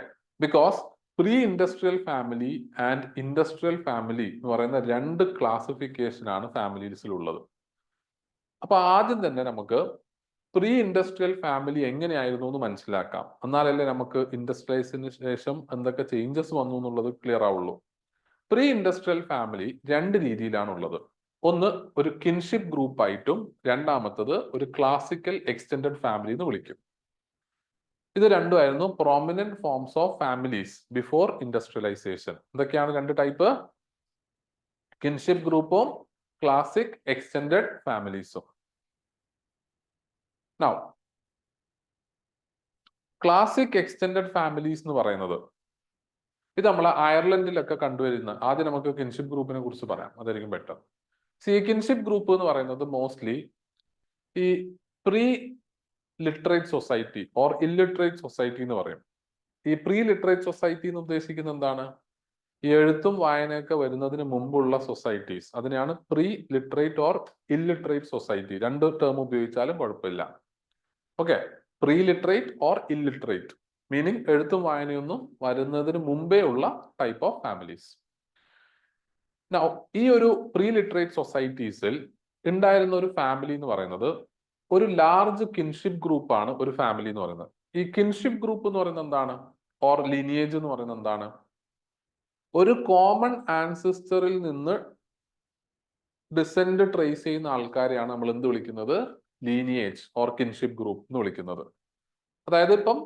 because pre industrial family and industrial family എന്ന് പറയുന്ന രണ്ട് ക്ലാസിഫിക്കേഷൻ ആണ് ഫാമിലീസിലുള്ളത്. അപ്പൊ ആദ്യം തന്നെ നമുക്ക് പ്രീ ഇൻഡസ്ട്രിയൽ ഫാമിലി എങ്ങനെയായിരുന്നു എന്ന് മനസ്സിലാക്കാം. എന്നാലല്ലേ നമുക്ക് ഇൻഡസ്ട്രിയലൈസിന് ശേഷം എന്തൊക്കെ ചേഞ്ചസ് വന്നു എന്നുള്ളത് ക്ലിയർ ആവുള്ളൂ. പ്രീ ഇൻഡസ്ട്രിയൽ ഫാമിലി രണ്ട് രീതിയിലാണുള്ളത്. ഒന്ന് ഒരു കിൻഷിപ്പ് ഗ്രൂപ്പ് ആയിട്ടും രണ്ടാമത്തത് ഒരു ക്ലാസിക്കൽ എക്സ്റ്റെൻഡഡ് ഫാമിലി എന്ന് വിളിക്കും. ഇത് രണ്ടുമായിരുന്നു prominent forms of families before industrialisation. എന്തൊക്കെയാണ് രണ്ട് ടൈപ്പ്? കിൻഷിപ്പ് ഗ്രൂപ്പും ക്ലാസിക് എക്സ്റ്റെൻഡഡ് ഫാമിലീസും. നൗ ക്ലാസിക് എക്സ്റ്റെൻഡഡ് ഫാമിലീസ് എന്ന് പറയുന്നത് ഇത് നമ്മൾ അയർലൻഡിലൊക്കെ കണ്ടുവരുന്ന, ആദ്യം നമുക്ക് കിൻഷിപ്പ് ഗ്രൂപ്പിനെ കുറിച്ച് പറയാം, അതായിരിക്കും ബെറ്റർ. കിൻഷിപ്പ് ഗ്രൂപ്പ് എന്ന് പറയുന്നത് മോസ്റ്റ്ലി ഈ pre literate society or illiterate society എന്ന് പറയും. ഈ പ്രീ ലിറ്ററേറ്റ് സൊസൈറ്റി എന്ന് ഉദ്ദേശിക്കുന്നത് എന്താണ്? ഈ എഴുത്തും വായനയൊക്കെ വരുന്നതിന് മുമ്പുള്ള സൊസൈറ്റീസ്, അതിനെയാണ് pre literate or illiterate society. രണ്ട് ടേം ഉപയോഗിച്ചാലും കുഴപ്പമില്ല. Okay, pre literate or illiterate meaning എഴുത്തും വായനയൊന്നും വരുന്നതിന് മുമ്പേ ഉള്ള ടൈപ്പ് ഓഫ് ഫാമിലീസ്. ഈ ഒരു പ്രീ ലിറ്ററേറ്റ് സൊസൈറ്റീസിൽ ഉണ്ടായിരുന്ന ഒരു ഫാമിലി എന്ന് പറയുന്നത് ഒരു ലാർജ് കിൻഷിപ്പ് ഗ്രൂപ്പ് ആണ് ഒരു ഫാമിലി എന്ന് പറയുന്നത്. ഈ കിൻഷിപ്പ് ഗ്രൂപ്പ് എന്ന് പറയുന്നത് എന്താണ്? ഓർ ലിനിയേജ് എന്ന് പറയുന്നത് എന്താണ്? ഒരു കോമൺ ആൻസിസ്റ്ററിൽ നിന്ന് ഡിസെൻഡ് ട്രേസ് ചെയ്യുന്ന ആൾക്കാരെയാണ് നമ്മൾ എന്ത് വിളിക്കുന്നത്? ലീനിയേജ് ഓർ കിൻഷിപ്പ് ഗ്രൂപ്പ് എന്ന് വിളിക്കുന്നത്. അതായത് ഇപ്പം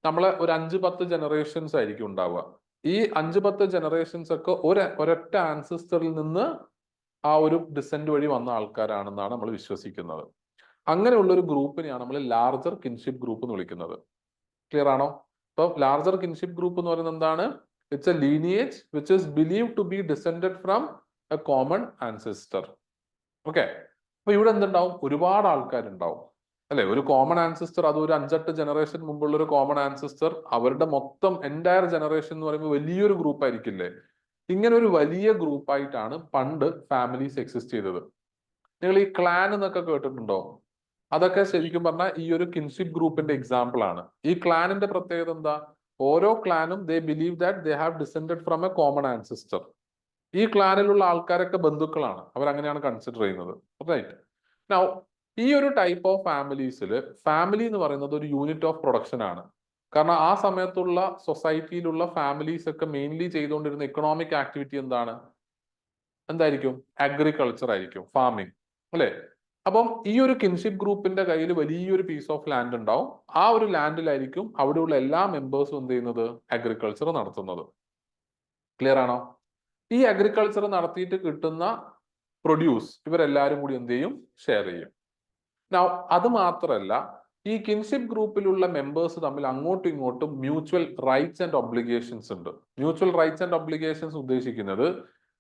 നമ്മളെ ഒരു 5-10 ജനറേഷൻസ് ആയിരിക്കും ഉണ്ടാവുക. ഈ 5-10 ജനറേഷൻസ് ഒക്കെ ഒരൊറ്റ ആൻസിസ്റ്ററിൽ നിന്ന് ആ ഒരു ഡിസെൻഡ് വഴി വന്ന ആൾക്കാരാണെന്നാണ് നമ്മൾ വിശ്വസിക്കുന്നത്. അങ്ങനെയുള്ള ഒരു ഗ്രൂപ്പിനെയാണ് നമ്മൾ ലാർജർ കിൻഷിപ്പ് ഗ്രൂപ്പ് എന്ന് വിളിക്കുന്നത്. ക്ലിയർ ആണോ? അപ്പൊ ലാർജർ കിൻഷിപ്പ് ഗ്രൂപ്പ് എന്ന് പറയുന്നത് എന്താണ്? It's a lineage which is believed to be descended from a common ancestor. Okay, അപ്പൊ ഇവിടെ എന്തുണ്ടാവും? ഒരുപാട് ആൾക്കാരുണ്ടാവും അല്ലെ? ഒരു കോമൺ ആൻസിസ്റ്റർ, അത് ഒരു 5-8 ജനറേഷൻ മുമ്പുള്ള ഒരു കോമൺ ആൻസിസ്റ്റർ, അവരുടെ മൊത്തം എൻറ്റയർ ജനറേഷൻ എന്ന് പറയുമ്പോൾ വലിയൊരു ഗ്രൂപ്പ് ആയിരിക്കില്ലേ? ഇങ്ങനെ ഒരു വലിയ ഗ്രൂപ്പായിട്ടാണ് പണ്ട് ഫാമിലീസ് എക്സിസ്റ്റ് ചെയ്തത്. നിങ്ങൾ ഈ ക്ലാൻ എന്നൊക്കെ കേട്ടിട്ടുണ്ടോ? അതൊക്കെ ശരിക്കും പറഞ്ഞാൽ ഈ ഒരു കിൻഷിപ്പ് ഗ്രൂപ്പിന്റെ എക്സാമ്പിൾ ആണ്. ഈ ക്ലാനിന്റെ പ്രത്യേകത എന്താ? ഓരോ ക്ലാനും they believe that they have descended from a common ancestor. ഈ ക്ലാനിലുള്ള ആൾക്കാരൊക്കെ ബന്ധുക്കളാണ്, അവരങ്ങനെയാണ് കൺസിഡർ ചെയ്യുന്നത്. റൈറ്റ്. നൗ ഈ ഒരു ടൈപ്പ് ഓഫ് ഫാമിലീസിൽ ഫാമിലി എന്ന് പറയുന്നത് ഒരു യൂണിറ്റ് ഓഫ് പ്രൊഡക്ഷൻ ആണ്. കാരണം ആ സമയത്തുള്ള സൊസൈറ്റിയിലുള്ള ഫാമിലീസ് ഒക്കെ മെയിൻലി ചെയ്തുകൊണ്ടിരുന്ന ഇക്കണോമിക് ആക്ടിവിറ്റി എന്തായിരിക്കും? അഗ്രികൾച്ചർ ആയിരിക്കും, ഫാമിംഗ് അല്ലെ? അപ്പം ഈ ഒരു കിൻഷിപ്പ് ഗ്രൂപ്പിന്റെ കയ്യിൽ വലിയൊരു പീസ് ഓഫ് ലാൻഡ് ഉണ്ടാവും. ആ ഒരു ലാൻഡിലായിരിക്കും അവിടെയുള്ള എല്ലാ മെമ്പേഴ്സും എന്ത് ചെയ്യുന്നത്? അഗ്രികൾച്ചർ നടത്തുന്നത്. ക്ലിയർ ആണോ? ഈ അഗ്രികൾച്ചർ നടത്തിയിട്ട് കിട്ടുന്ന പ്രൊഡ്യൂസ് ഇവരെല്ലാവരും കൂടി എന്ത് ചെയ്യും? ഷെയർ ചെയ്യും. അത് മാത്രമല്ല, ഈ കിൻഷിപ്പ് ഗ്രൂപ്പിലുള്ള മെമ്പേഴ്സ് തമ്മിൽ അങ്ങോട്ടും ഇങ്ങോട്ടും മ്യൂച്വൽ റൈറ്റ്സ് ആൻഡ് ഒബ്ലിഗേഷൻസ് ഉണ്ട്. മ്യൂച്വൽ റൈറ്റ്സ് ആൻഡ് ഒബ്ലിഗേഷൻസ് ഉദ്ദേശിക്കുന്നത്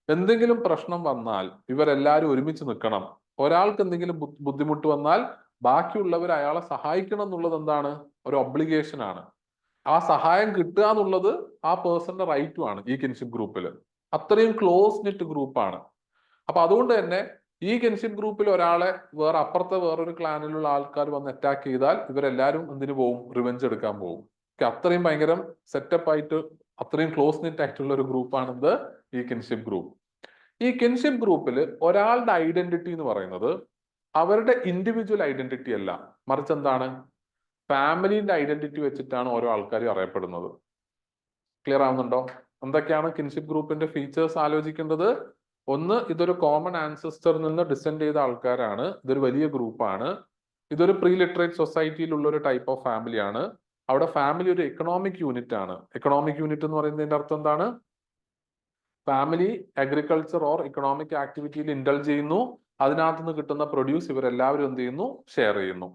എന്തെങ്കിലും പ്രശ്നം വന്നാൽ ഇവരെല്ലാവരും ഒരുമിച്ച് നിൽക്കണം. ഒരാൾക്ക് എന്തെങ്കിലും ബുദ്ധിമുട്ട് വന്നാൽ ബാക്കിയുള്ളവർ അയാളെ സഹായിക്കണം എന്നുള്ളത് എന്താണ്? ഒരു ഒബ്ലിഗേഷൻ ആണ്. ആ സഹായം കിട്ടുക എന്നുള്ളത് ആ പേഴ്സന്റെ റൈറ്റും ആണ്. ഈ കിൻഷിപ്പ് ഗ്രൂപ്പിൽ അത്രയും ക്ലോസ് നിറ്റ് ഗ്രൂപ്പാണ്. അപ്പൊ അതുകൊണ്ട് തന്നെ ഈ കിൻഷിപ്പ് ഗ്രൂപ്പിൽ ഒരാളെ അപ്പുറത്തെ വേറൊരു ക്ലാനിലുള്ള ആൾക്കാർ വന്ന് അറ്റാക്ക് ചെയ്താൽ ഇവരെല്ലാവരും എന്തിനു പോകും? റിവെഞ്ച് എടുക്കാൻ പോകും. അത്രയും ഭയങ്കര സെറ്റപ്പ് ആയിട്ട് അത്രയും ക്ലോസ് നിറ്റ് ആയിട്ടുള്ള ഒരു ഗ്രൂപ്പാണ് ഈ കിൻഷിപ്പ് ഗ്രൂപ്പ്. ഈ കിൻഷിപ്പ് ഗ്രൂപ്പിൽ ഒരാളുടെ ഐഡന്റിറ്റി എന്ന് പറയുന്നത് അവരുടെ ഇൻഡിവിജ്വൽ ഐഡന്റിറ്റി അല്ല, മറിച്ച് എന്താണ്? ഫാമിലിന്റെ ഐഡന്റിറ്റി വെച്ചിട്ടാണ് ഓരോ ആൾക്കാരും അറിയപ്പെടുന്നത്. ക്ലിയർ ആവുന്നുണ്ടോ? എന്തൊക്കെയാണ് കിൻഷിപ്പ് ഗ്രൂപ്പിന്റെ ഫീച്ചേഴ്സ് ആലോചിക്കേണ്ടത്? ഒന്ന്, ഇതൊരു കോമൺ ആൻസസ്റ്ററിൽ നിന്ന് ഡിസെൻഡ് ചെയ്ത ആൾക്കാരാണ്. ഇതൊരു വലിയ ഗ്രൂപ്പാണ്. ഇതൊരു പ്രീ ലിറ്ററേറ്റ് സൊസൈറ്റിയിലുള്ള ഒരു ടൈപ്പ് ഓഫ് ഫാമിലിയാണ്. അവിടെ ഫാമിലി ഒരു എക്കണോമിക് യൂണിറ്റ് ആണ്. എക്കണോമിക് യൂണിറ്റ് എന്ന് പറയുന്നതിന്റെ അർത്ഥം എന്താണ്? ഫാമിലി അഗ്രികൾച്ചർ ഓർ ഇക്കണോമിക് ആക്ടിവിറ്റിയിൽ ഇൻഡൾജ് ചെയ്യുന്നു. അതിനകത്ത് നിന്ന് കിട്ടുന്ന പ്രൊഡ്യൂസ് ഇവരെല്ലാവരും എന്ത് ചെയ്യുന്നു? ഷെയർ ചെയ്യുന്നു.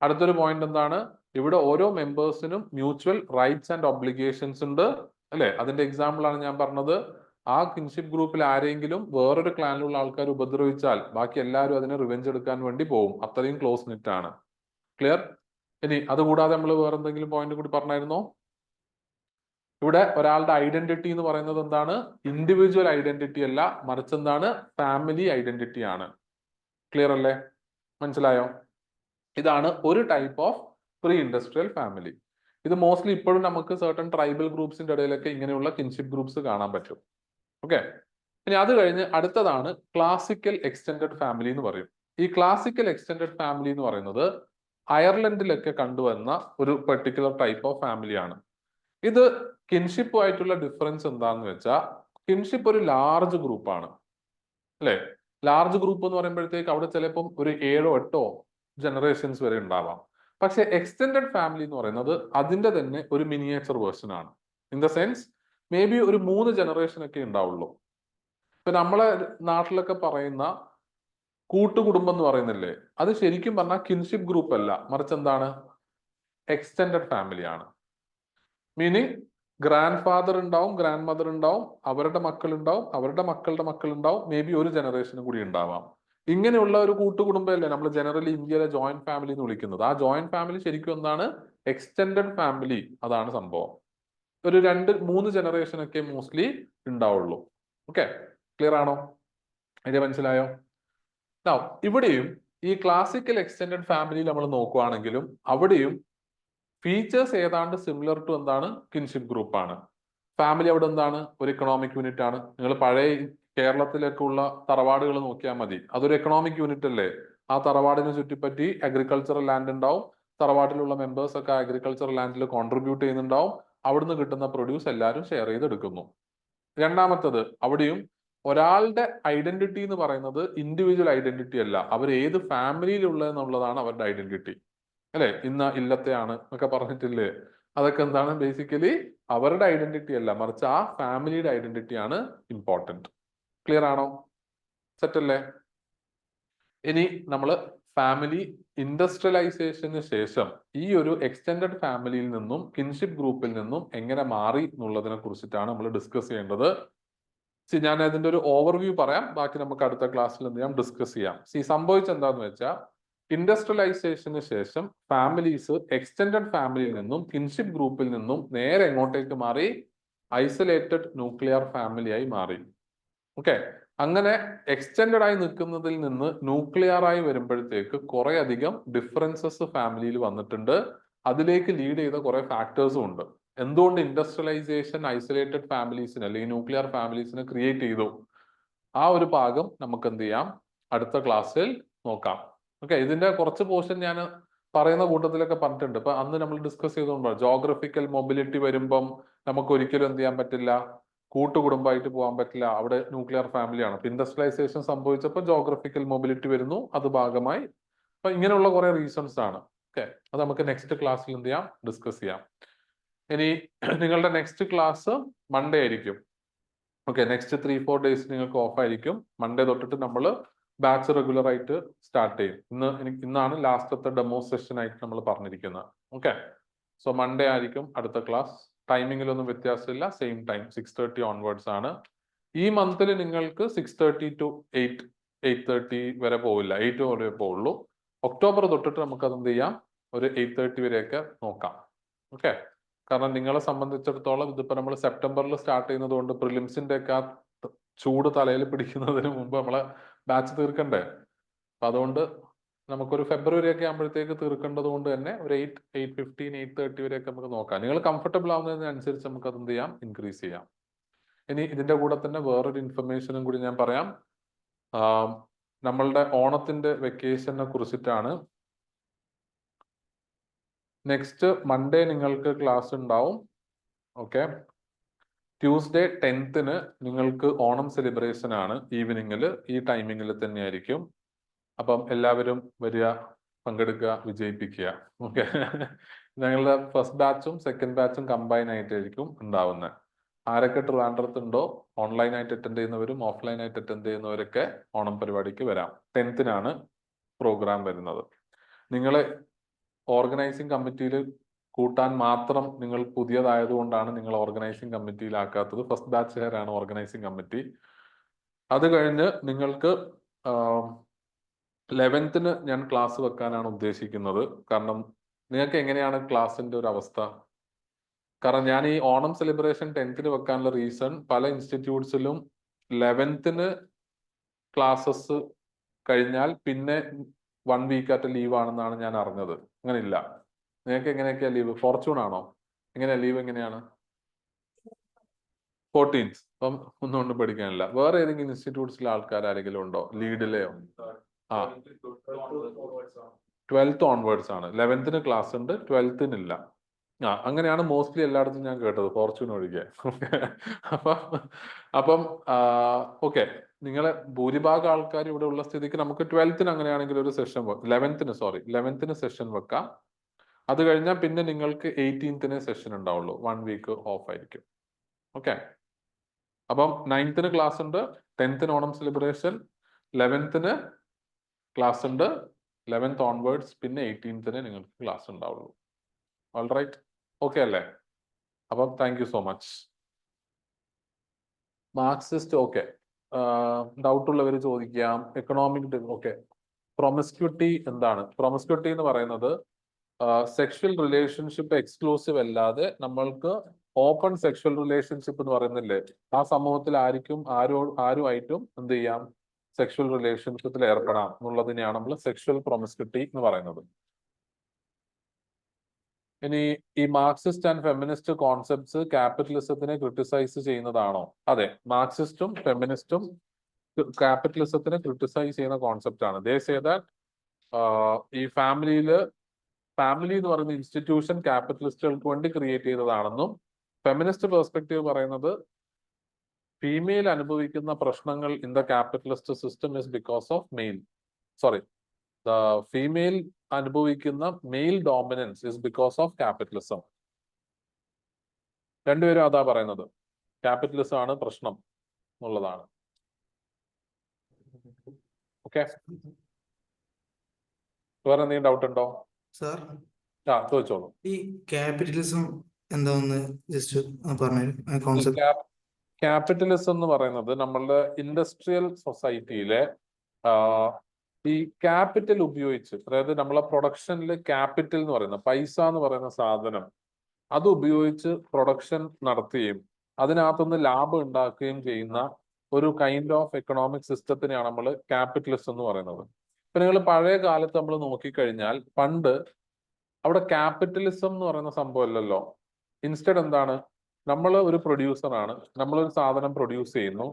അടുത്തൊരു പോയിന്റ് എന്താണ്? ഇവിടെ ഓരോ മെമ്പേഴ്സിനും മ്യൂച്വൽ റൈറ്റ്സ് ആൻഡ് ഒബ്ലിഗേഷൻസ് ഉണ്ട്, അല്ലെ? അതിന്റെ എക്സാമ്പിൾ ആണ് ഞാൻ പറഞ്ഞത്. ആ കിൻഷിപ്പ് ഗ്രൂപ്പിൽ ആരെങ്കിലും വേറൊരു ക്ലാനിലുള്ള ആൾക്കാർ ഉപദ്രവിച്ചാൽ ബാക്കി എല്ലാവരും അതിനെ റിവെഞ്ച് എടുക്കാൻ വേണ്ടി പോകും. അത്രയും ക്ലോസ് നിറ്റ് ആണ്. ക്ലിയർ? ഇനി അതുകൂടാതെ നമ്മൾ വേറെ എന്തെങ്കിലും പോയിന്റ് കൂടി പറഞ്ഞായിരുന്നോ? ഇവിടെ ഒരാളുടെ ഐഡന്റിറ്റി എന്ന് പറയുന്നത് എന്താണ്? ഇൻഡിവിജ്വൽ ഐഡന്റിറ്റി അല്ല, മറിച്ച് എന്താണ്? ഫാമിലി ഐഡന്റിറ്റി ആണ്. ക്ലിയർ അല്ലേ? മനസ്സിലായോ? ഇതാണ് ഒരു type of pre industrial family. ഇത് മോസ്റ്റ്ലി ഇപ്പോഴും നമുക്ക് സർട്ടൺ ട്രൈബൽ ഗ്രൂപ്പ്സിന്റെ ഇടയിലൊക്കെ ഇങ്ങനെയുള്ള കിൻഷിപ്പ് ഗ്രൂപ്പ്സ് കാണാൻ പറ്റും. ഓക്കെ. ഇനി അത് കഴിഞ്ഞ് അടുത്തതാണ് ക്ലാസിക്കൽ എക്സ്റ്റെൻഡഡ് ഫാമിലി എന്ന് പറയും. ഈ ക്ലാസിക്കൽ എക്സ്റ്റെൻഡഡ് ഫാമിലി എന്ന് പറയുന്നത് അയർലൻഡിലൊക്കെ കണ്ടുവന്ന ഒരു പെർട്ടിക്കുലർ ടൈപ്പ് ഓഫ് ഫാമിലിയാണ്. ഇത് കിൻഷിപ്പുമായിട്ടുള്ള ഡിഫറൻസ് എന്താണെന്ന് വെച്ചാൽ, കിൻഷിപ്പ് ഒരു ലാർജ് ഗ്രൂപ്പാണ്, അല്ലെ? ലാർജ് ഗ്രൂപ്പ് എന്ന് പറയുമ്പോഴത്തേക്ക് അവിടെ ചിലപ്പം ഒരു 7-8 ജനറേഷൻസ് വരെ ഉണ്ടാവാം. പക്ഷെ എക്സ്റ്റെൻഡഡ് ഫാമിലി എന്ന് പറയുന്നത് അതിന്റെ തന്നെ ഒരു മിനിയേച്ചർ വേർഷൻ ആണ്. In the sense may be ഒരു 3 ജനറേഷൻ ഒക്കെ ഉണ്ടാവുള്ളൂ. ഇപ്പൊ നമ്മളെ നാട്ടിലൊക്കെ പറയുന്ന കൂട്ടുകുടുംബം എന്ന് പറയുന്നില്ലേ, അത് ശരിക്കും പറഞ്ഞാൽ കിൻഷിപ്പ് ഗ്രൂപ്പ് അല്ല, മറിച്ച് എന്താണ്? എക്സ്റ്റെൻഡഡ് ഫാമിലി ആണ്. മീനിങ് ഗ്രാൻഡ് ഫാദർ ഉണ്ടാവും, ഗ്രാൻഡ് മദർ ഉണ്ടാവും, അവരുടെ മക്കൾ ഉണ്ടാവും, അവരുടെ മക്കളുടെ മക്കൾ ഉണ്ടാവും, മേ ബി ഒരു ജനറേഷനും കൂടി ഉണ്ടാവാം. ഇങ്ങനെയുള്ള ഒരു കൂട്ടുകുടുംബമല്ലേ നമ്മൾ ജനറലി ഇന്ത്യയിലെ ജോയിന്റ് ഫാമിലി എന്ന് വിളിക്കുന്നത്. ആ ജോയിന്റ് ഫാമിലി ശരിക്കും എന്താണ്? Extended family. അതാണ് സംഭവം. ഒരു 2-3 ജനറേഷൻ ഒക്കെ മോസ്റ്റ്ലി ഉണ്ടാവുള്ളൂ. ഓക്കെ, ക്ലിയർ ആണോ? ഇത് മനസ്സിലായോ? ഇവിടെയും ഈ ക്ലാസിക്കൽ എക്സ്റ്റെൻഡഡ് ഫാമിലി നമ്മൾ നോക്കുവാണെങ്കിലും അവിടെയും ഫീച്ചേഴ്സ് ഏതാണ്ട് സിമിലർ ടു എന്താണ്? കിൻഷിപ്പ് ഗ്രൂപ്പ് ആണ്. ഫാമിലി അവിടെ എന്താണ്? ഒരു എക്കണോമിക് യൂണിറ്റ് ആണ്. നിങ്ങൾ പഴയ കേരളത്തിലൊക്കെ ഉള്ള തറവാടുകൾ നോക്കിയാൽ മതി, അതൊരു എക്കണോമിക് യൂണിറ്റ് അല്ലേ? ആ തറവാടിനെ ചുറ്റിപ്പറ്റി അഗ്രികൾച്ചറൽ ലാൻഡ് ഉണ്ടാവും. തറവാട്ടിലുള്ള മെമ്പേഴ്സ് ഒക്കെ അഗ്രികൾച്ചറൽ ലാൻഡിൽ കോൺട്രിബ്യൂട്ട് ചെയ്യുന്നുണ്ടാവും. അവിടുന്ന് കിട്ടുന്ന പ്രൊഡ്യൂസ് എല്ലാവരും ഷെയർ ചെയ്തെടുക്കുന്നു. രണ്ടാമത്തത്, അവിടെയും ഒരാളുടെ ഐഡന്റിറ്റി എന്ന് പറയുന്നത് ഇൻഡിവിജ്വൽ ഐഡന്റിറ്റി അല്ല, അവർ ഏത് ഫാമിലിയിലുള്ള എന്നുള്ളതാണ് അവരുടെ ഐഡന്റിറ്റി, അല്ലെ? ഇന്ന ഇല്ലത്തെയാണ് എന്നൊക്കെ പറഞ്ഞിട്ടില്ലേ? അതൊക്കെ എന്താണ്? ബേസിക്കലി അവരുടെ ഐഡന്റിറ്റി അല്ല, മറിച്ച് ആ ഫാമിലിയുടെ ഐഡന്റിറ്റി ആണ് ഇമ്പോർട്ടൻറ്റ്. ക്ലിയർ ആണോ? സെറ്റ് അല്ലേ? ഇനി നമ്മൾ ഫാമിലി ഇൻഡസ്ട്രിയലൈസേഷന് ശേഷം ഈ ഒരു എക്സ്റ്റെൻഡഡ് ഫാമിലിയിൽ നിന്നും കിൻഷിപ്പ് ഗ്രൂപ്പിൽ നിന്നും എങ്ങനെ മാറി എന്നുള്ളതിനെ കുറിച്ചിട്ടാണ് നമ്മൾ ഡിസ്കസ് ചെയ്യേണ്ടത്. ഞാൻ അതിന്റെ ഒരു ഓവർവ്യൂ പറയാം, ബാക്കി നമുക്ക് അടുത്ത ക്ലാസ്സിൽ എന്ത് ചെയ്യാം? ഡിസ്കസ് ചെയ്യാം. സംഭവിച്ചെന്താന്ന് വെച്ചാൽ, ഇൻഡസ്ട്രിയലൈസേഷന് ശേഷം ഫാമിലീസ് എക്സ്റ്റെൻഡഡ് ഫാമിലിയിൽ നിന്നും കിൻഷിപ്പ് ഗ്രൂപ്പിൽ നിന്നും നേരെ എങ്ങോട്ടേക്ക് മാറി? ഐസൊലേറ്റഡ് ന്യൂക്ലിയർ ഫാമിലിയായി മാറി. ഓക്കെ, അങ്ങനെ എക്സ്റ്റെൻഡഡ് ആയി നിൽക്കുന്നതിൽ നിന്ന് ന്യൂക്ലിയർ ആയി വരുമ്പോഴത്തേക്ക് കുറെ അധികം ഡിഫറൻസസ് ഫാമിലിയിൽ വന്നിട്ടുണ്ട്. അതിലേക്ക് ലീഡ് ചെയ്ത കുറെ ഫാക്ടേഴ്സും ഉണ്ട്. എന്തുകൊണ്ട് ഇൻഡസ്ട്രിയലൈസേഷൻ ഐസൊലേറ്റഡ് ഫാമിലീസിന് അല്ലെങ്കിൽ ന്യൂക്ലിയർ ഫാമിലീസിനെ ക്രിയേറ്റ് ചെയ്തു? ആ ഒരു ഭാഗം നമുക്ക് എന്ത് ചെയ്യാം? അടുത്ത ക്ലാസ്സിൽ നോക്കാം. ഓക്കെ, ഇതിന്റെ കുറച്ച് പോർഷൻ ഞാൻ പറയുന്ന കൂട്ടത്തിലൊക്കെ പറഞ്ഞിട്ടുണ്ട്. ഇപ്പൊ അന്ന് നമ്മൾ ഡിസ്കസ് ചെയ്തുകൊണ്ട് ജോഗ്രഫിക്കൽ മൊബിലിറ്റി വരുമ്പം നമുക്ക് ഒരിക്കലും എന്ത് ചെയ്യാൻ പറ്റില്ല? കൂട്ടുകുടുംബമായിട്ട് പോകാൻ പറ്റില്ല, അവിടെ ന്യൂക്ലിയർ ഫാമിലിയാണ്. ഇൻഡസ്ട്രിയലൈസേഷൻ സംഭവിച്ചപ്പോൾ ജോഗ്രഫിക്കൽ മൊബിലിറ്റി വരുന്നു, അത് ഭാഗമായി. അപ്പൊ ഇങ്ങനെയുള്ള കുറെ റീസൺസ് ആണ്. ഓക്കെ, അത് നമുക്ക് നെക്സ്റ്റ് ക്ലാസ്സിൽ എന്ത് ചെയ്യാം? ഡിസ്കസ് ചെയ്യാം. ഇനി നിങ്ങളുടെ നെക്സ്റ്റ് ക്ലാസ് മൺഡേ ആയിരിക്കും. ഓക്കെ, നെക്സ്റ്റ് 3-4 ഡേയ്സ് നിങ്ങൾക്ക് ഓഫ് ആയിരിക്കും. മൺഡേ തൊട്ടിട്ട് നമ്മൾ ബാച്ച് റെഗുലർ ആയിട്ട് സ്റ്റാർട്ട് ചെയ്യും. ഇന്നാണ് ലാസ്റ്റത്തെ ഡെമോ സെഷൻ ആയിട്ട് നമ്മൾ പറഞ്ഞിരിക്കുന്നത്. ഓക്കെ, സോ മൺഡേ ആയിരിക്കും അടുത്ത ക്ലാസ്. ടൈമിങ്ങിലൊന്നും വ്യത്യാസമില്ല, സെയിം ടൈം 6:30 ഓൺവേർഡ്സ് ആണ്. ഈ മന്തിൽ നിങ്ങൾക്ക് 6:30 to 8:30 വരെ പോവില്ല, 8 വരെ പോവുള്ളൂ. ഒക്ടോബർ തൊട്ടിട്ട് നമുക്ക് അത് എന്ത് ചെയ്യാം? ഒരു 8:30 വരെയൊക്കെ നോക്കാം. ഓക്കെ, കാരണം നിങ്ങളെ സംബന്ധിച്ചിടത്തോളം ഇതിപ്പോ നമ്മൾ സെപ്റ്റംബറിൽ സ്റ്റാർട്ട് ചെയ്യുന്നത് കൊണ്ട് പ്രിലിംസിന്റെ ഒക്കെ ചൂട് തലയിൽ പിടിക്കുന്നതിന് മുമ്പ് നമ്മളെ ബാച്ച് തീർക്കണ്ടേ? അപ്പൊ അതുകൊണ്ട് നമുക്കൊരു ഫെബ്രുവരി ഒക്കെ ആകുമ്പോഴത്തേക്ക് തീർക്കേണ്ടത് കൊണ്ട് തന്നെ ഒരു 8:15 8:30 വരെയൊക്കെ നമുക്ക് നോക്കാം. നിങ്ങൾ കംഫർട്ടബിൾ ആവുന്നതിനനുസരിച്ച് നമുക്ക് അത് എന്ത് ചെയ്യാം, ഇൻക്രീസ് ചെയ്യാം. ഇനി ഇതിന്റെ കൂടെ തന്നെ വേറൊരു ഇൻഫർമേഷനും കൂടി ഞാൻ പറയാം. നമ്മളുടെ ഓണത്തിന്റെ വെക്കേഷനെ കുറിച്ചിട്ടാണ്. നെക്സ്റ്റ് മൺഡേ നിങ്ങൾക്ക് ക്ലാസ് ഉണ്ടാവും. ഓക്കെ, ട്യൂസ്ഡേ 10th നിങ്ങൾക്ക് ഓണം സെലിബ്രേഷൻ ആണ്. ഈവനിങ്ങിൽ ഈ ടൈമിങ്ങിൽ തന്നെ ആയിരിക്കും. അപ്പം എല്ലാവരും വരിക, പങ്കെടുക്കുക, വിജയിപ്പിക്കുക. ഓക്കെ, ഞങ്ങളുടെ ഫസ്റ്റ് ബാച്ചും സെക്കൻഡ് ബാച്ചും കമ്പൈൻ ആയിട്ടായിരിക്കും ഉണ്ടാവുന്നത്. ആരൊക്കെ ട്രിവാൻഡ്രത്തുണ്ടോ ഓൺലൈനായിട്ട് അറ്റൻഡ് ചെയ്യുന്നവരും ഓഫ്ലൈനായിട്ട് അറ്റൻഡ് ചെയ്യുന്നവരൊക്കെ ഓണം പരിപാടിക്ക് വരാം. 10th പ്രോഗ്രാം വരുന്നത്. നിങ്ങളെ ഓർഗനൈസിങ് കമ്മിറ്റിയിൽ കൂട്ടാൻ മാത്രം നിങ്ങൾ പുതിയതായതുകൊണ്ടാണ് നിങ്ങൾ ഓർഗനൈസിങ് കമ്മിറ്റിയിലാക്കാത്തത്. ഫസ്റ്റ് ബാച്ചുകാരാണ് ഓർഗനൈസിങ് കമ്മിറ്റി. അത് കഴിഞ്ഞ് നിങ്ങൾക്ക് 11th ഞാൻ ക്ലാസ് വെക്കാനാണ് ഉദ്ദേശിക്കുന്നത്. കാരണം നിങ്ങൾക്ക് എങ്ങനെയാണ് ക്ലാസിന്റെ ഒരു അവസ്ഥ? കാരണം ഞാൻ ഈ ഓണം സെലിബ്രേഷൻ 10th വെക്കാനുള്ള റീസൺ, പല ഇൻസ്റ്റിറ്റ്യൂട്ട്സിലും 11th ക്ലാസ്സസ് കഴിഞ്ഞാൽ പിന്നെ 1 വീക്ക് ആയിട്ട് ലീവ് ആണെന്നാണ് ഞാൻ അറിഞ്ഞത്. അങ്ങനെ ഇല്ല. നിങ്ങൾക്ക് എങ്ങനെയൊക്കെയാ ലീവ്? ഫോർച്യൂൺ ആണോ? എങ്ങനെയാ ലീവ്? എങ്ങനെയാണ്? 14th. അപ്പം ഒന്നുകൊണ്ട് പഠിക്കാനില്ല. വേറെ ഏതെങ്കിലും ഇൻസ്റ്റിറ്റ്യൂട്ട്സിലെ ആൾക്കാർ ആരെങ്കിലും ഉണ്ടോ? ലീഡിലെയോ? ആ, 12th ഓൺവേർഡ്സ് ആണ്. 11th ക്ലാസ് ഉണ്ട്, 12th ഇല്ല. അങ്ങനെയാണ് മോസ്റ്റ്ലി എല്ലായിടത്തും ഞാൻ കേട്ടത്, ഫോർച്യൂൺ ഒഴികെ. അപ്പം ഓക്കെ, നിങ്ങളെ ഭൂരിഭാഗം ആൾക്കാർ ഇവിടെ ഉള്ള സ്ഥിതിക്ക് നമുക്ക് 12th അങ്ങനെയാണെങ്കിൽ ഒരു സെഷൻ 11th സെഷൻ വെക്കാം. അത് കഴിഞ്ഞാൽ പിന്നെ നിങ്ങൾക്ക് 18th സെഷൻ ഉണ്ടാവുള്ളൂ. 1 വീക്ക് ഓഫ് ആയിരിക്കും. ഓക്കെ, അപ്പം 9th ക്ലാസ് ഉണ്ട്, 10th Onam celebration, 11th class ഉണ്ട്, 11th ഓൺവേർഡ്സ്, പിന്നെ 18th നിങ്ങൾക്ക് ക്ലാസ് ഉണ്ടാവുള്ളൂ. ഓൾ റൈറ്റ്, ഓക്കെ അല്ലേ? അപ്പം thank you so much. Marxist okay, doubt ഉള്ളവർ ചോദിക്കാം. Economic okay. പ്രൊമിസ്ക്യൂട്ടി എന്താണ്? പ്രൊമിസ്ക്യൂട്ടി എന്ന് പറയുന്നത് സെക്ഷൽ റിലേഷൻഷിപ്പ് എക്സ്ക്ലൂസീവ് അല്ലാതെ നമ്മൾക്ക് ഓപ്പൺ സെക്ഷൽ റിലേഷൻഷിപ്പ് എന്ന് പറയുന്നില്ലേ, ആ സമൂഹത്തിൽ ആരുമായിട്ടും എന്ത് ചെയ്യാം, സെക്ഷൽ റിലേഷൻഷിപ്പിൽ ഏർപ്പെടാം എന്നുള്ളതിനെയാണ് നമ്മൾ സെക്ഷൽ പ്രൊമിസ്ക്യൂട്ടി എന്ന് പറയുന്നത്. ഇനി ഈ മാർക്സിസ്റ്റ് ആൻഡ് ഫെമിനിസ്റ്റ് കോൺസെപ്റ്റ്സ് ക്യാപിറ്റലിസത്തിനെ ക്രിട്ടിസൈസ് ചെയ്യുന്നതാണോ? അതെ, മാർക്സിസ്റ്റും ഫെമിനിസ്റ്റും ക്യാപിറ്റലിസത്തിനെ ക്രിട്ടിസൈസ് ചെയ്യുന്ന കോൺസെപ്റ്റ് ആണ്. ദേ സേ ദാറ്റ് ഈ ഫാമിലി എന്ന് പറയുന്ന ഇൻസ്റ്റിറ്റ്യൂഷൻ ക്യാപിറ്റലിസ്റ്റുകൾക്ക് വേണ്ടി ക്രിയേറ്റ് ചെയ്തതാണെന്നും, ഫെമിനിസ്റ്റ് പെർസ്പെക്റ്റീവ് പറയുന്നത് ഫീമെയിൽ അനുഭവിക്കുന്ന പ്രശ്നങ്ങൾ in the capitalist system is because of the female അനുഭവിക്കുന്ന male dominance is because of capitalism. രണ്ടുപേരും അതാ പറയുന്നത്, ക്യാപിറ്റലിസം ആണ് പ്രശ്നം എന്നുള്ളതാണ്. ഓക്കെ, വേറെ എന്തെങ്കിലും ഡൗട്ട് ഉണ്ടോ? സാർ, ചോദിച്ചോളൂ. ഈ ക്യാപിറ്റലിസം എന്താന്ന് ജസ്റ്റ് പറഞ്ഞു കോൺസെപ്റ്റ്. ക്യാപിറ്റലിസം എന്ന് പറയുന്നത് നമ്മളുടെ ഇൻഡസ്ട്രിയൽ സൊസൈറ്റിയിലെ ഈ ക്യാപിറ്റൽ ഉപയോഗിച്ച്, അതായത് നമ്മളെ പ്രൊഡക്ഷനിൽ ക്യാപിറ്റൽ എന്ന് പറയുന്ന പൈസ എന്ന് പറയുന്ന സാധനം, അത് ഉപയോഗിച്ച് പ്രൊഡക്ഷൻ നടത്തുകയും അതിനകത്തുനിന്ന് ലാഭം ഉണ്ടാക്കുകയും ചെയ്യുന്ന ഒരു കൈൻഡ് ഓഫ് എക്കണോമിക് സിസ്റ്റത്തിനെയാണ് നമ്മൾ ക്യാപിറ്റലിസം എന്ന് പറയുന്നത്. ഇപ്പൊ നിങ്ങൾ പഴയ കാലത്ത് നമ്മൾ നോക്കിക്കഴിഞ്ഞാൽ പണ്ട് അവിടെ ക്യാപിറ്റലിസം എന്ന് പറയുന്ന സംഭവം അല്ലല്ലോ. ഇൻസ്റ്റഡ് എന്താണ്, നമ്മൾ ഒരു പ്രൊഡ്യൂസറാണ്, നമ്മളൊരു സാധനം പ്രൊഡ്യൂസ് ചെയ്യുന്നു,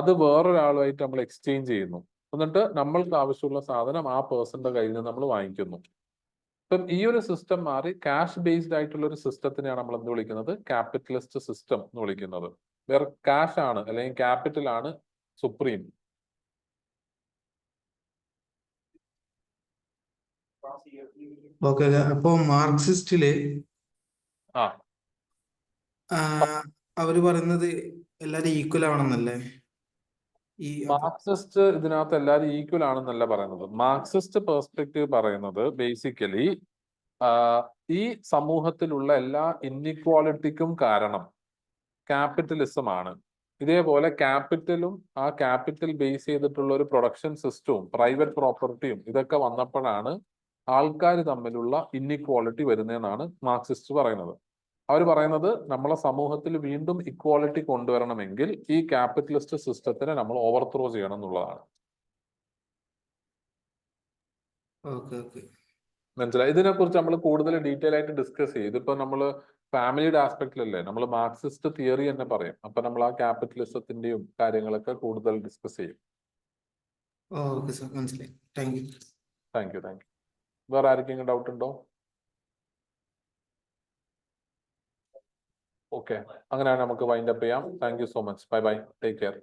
അത് വേറൊരാളുമായിട്ട് നമ്മൾ എക്സ്ചേഞ്ച് ചെയ്യുന്നു, എന്നിട്ട് നമ്മൾക്ക് ആവശ്യമുള്ള സാധനം ആ പേഴ്സന്റെ കയ്യിൽ നിന്ന് നമ്മൾ വാങ്ങിക്കുന്നു. ഇപ്പം ഈ ഒരു സിസ്റ്റം മാറി ക്യാഷ് ബേസ്ഡ് ആയിട്ടുള്ള ഒരു സിസ്റ്റത്തിനെയാണ് നമ്മൾ എന്ത് വിളിക്കുന്നത്, ക്യാപിറ്റലിസ്റ്റ് സിസ്റ്റം എന്ന് വിളിക്കുന്നത്. വേറെ ക്യാഷ് ആണ് അല്ലെങ്കിൽ ക്യാപിറ്റൽ ആണ് സുപ്രീം. ഓക്കെ, അപ്പൊ മാർക്സിസ്റ്റില് അവര് പറയുന്നത് എല്ലാരും ഈക്വൽ ആവണമെന്നല്ലേ? മാർക്സിസ്റ്റ് ഇതിനകത്ത് എല്ലാവരും ഈക്വൽ ആണെന്നല്ല പറയുന്നത്. മാർക്സിസ്റ്റ് പെർസ്പെക്റ്റീവ് പറയുന്നത് ബേസിക്കലി ഈ സമൂഹത്തിലുള്ള എല്ലാ ഇൻഇക്വാളിറ്റിക്കും കാരണം ക്യാപിറ്റലിസം ആണ്. ഇതേപോലെ ക്യാപിറ്റലും ആ ക്യാപിറ്റൽ ബേസ് ചെയ്തിട്ടുള്ള ഒരു പ്രൊഡക്ഷൻ സിസ്റ്റവും പ്രൈവറ്റ് പ്രോപ്പർട്ടിയും ഇതൊക്കെ വന്നപ്പോഴാണ് ആൾക്കാർ തമ്മിലുള്ള ഇൻഇക്വാളിറ്റി വരുന്നതെന്നാണ് മാർക്സിസ്റ്റ് പറയുന്നത്. അവർ പറയുന്നത് നമ്മളെ സമൂഹത്തിൽ വീണ്ടും ഇക്വാളിറ്റി കൊണ്ടുവരണമെങ്കിൽ ഈ ക്യാപിറ്റലിസ്റ്റ് സിസ്റ്റത്തിനെ നമ്മൾ ഓവർത്രോ ചെയ്യണം എന്നുള്ളതാണ്. Okay okay. മനസ്സിലായി. ഇതിനെക്കുറിച്ച് നമ്മൾ കൂടുതൽ ഡീറ്റെയിൽ ആയിട്ട് ഡിസ്കസ് ചെയ്യും. ഇതിപ്പോ നമ്മൾ ഫാമിലിയുടെ ആസ്പെക്റ്റിലല്ലേ, നമ്മൾ മാർക്സിസ്റ്റ് തിയറി തന്നെ പറയും. അപ്പൊ നമ്മൾ ആ ക്യാപിറ്റലിസത്തിന്റെയും കാര്യങ്ങളൊക്കെ കൂടുതൽ ഡിസ്കസ് ചെയ്യും. ഓക്കെ സാർ, മനസ്സിലായി. Thank you. Thank you. വേറെ ആർക്കെങ്കിലും ഡൗട്ട് ഉണ്ടോ? ഓക്കെ, അങ്ങനെയാണ് നമുക്ക് വൈൻഡ് അപ്പ് ചെയ്യാം. Thank you so much. Bye bye, take care.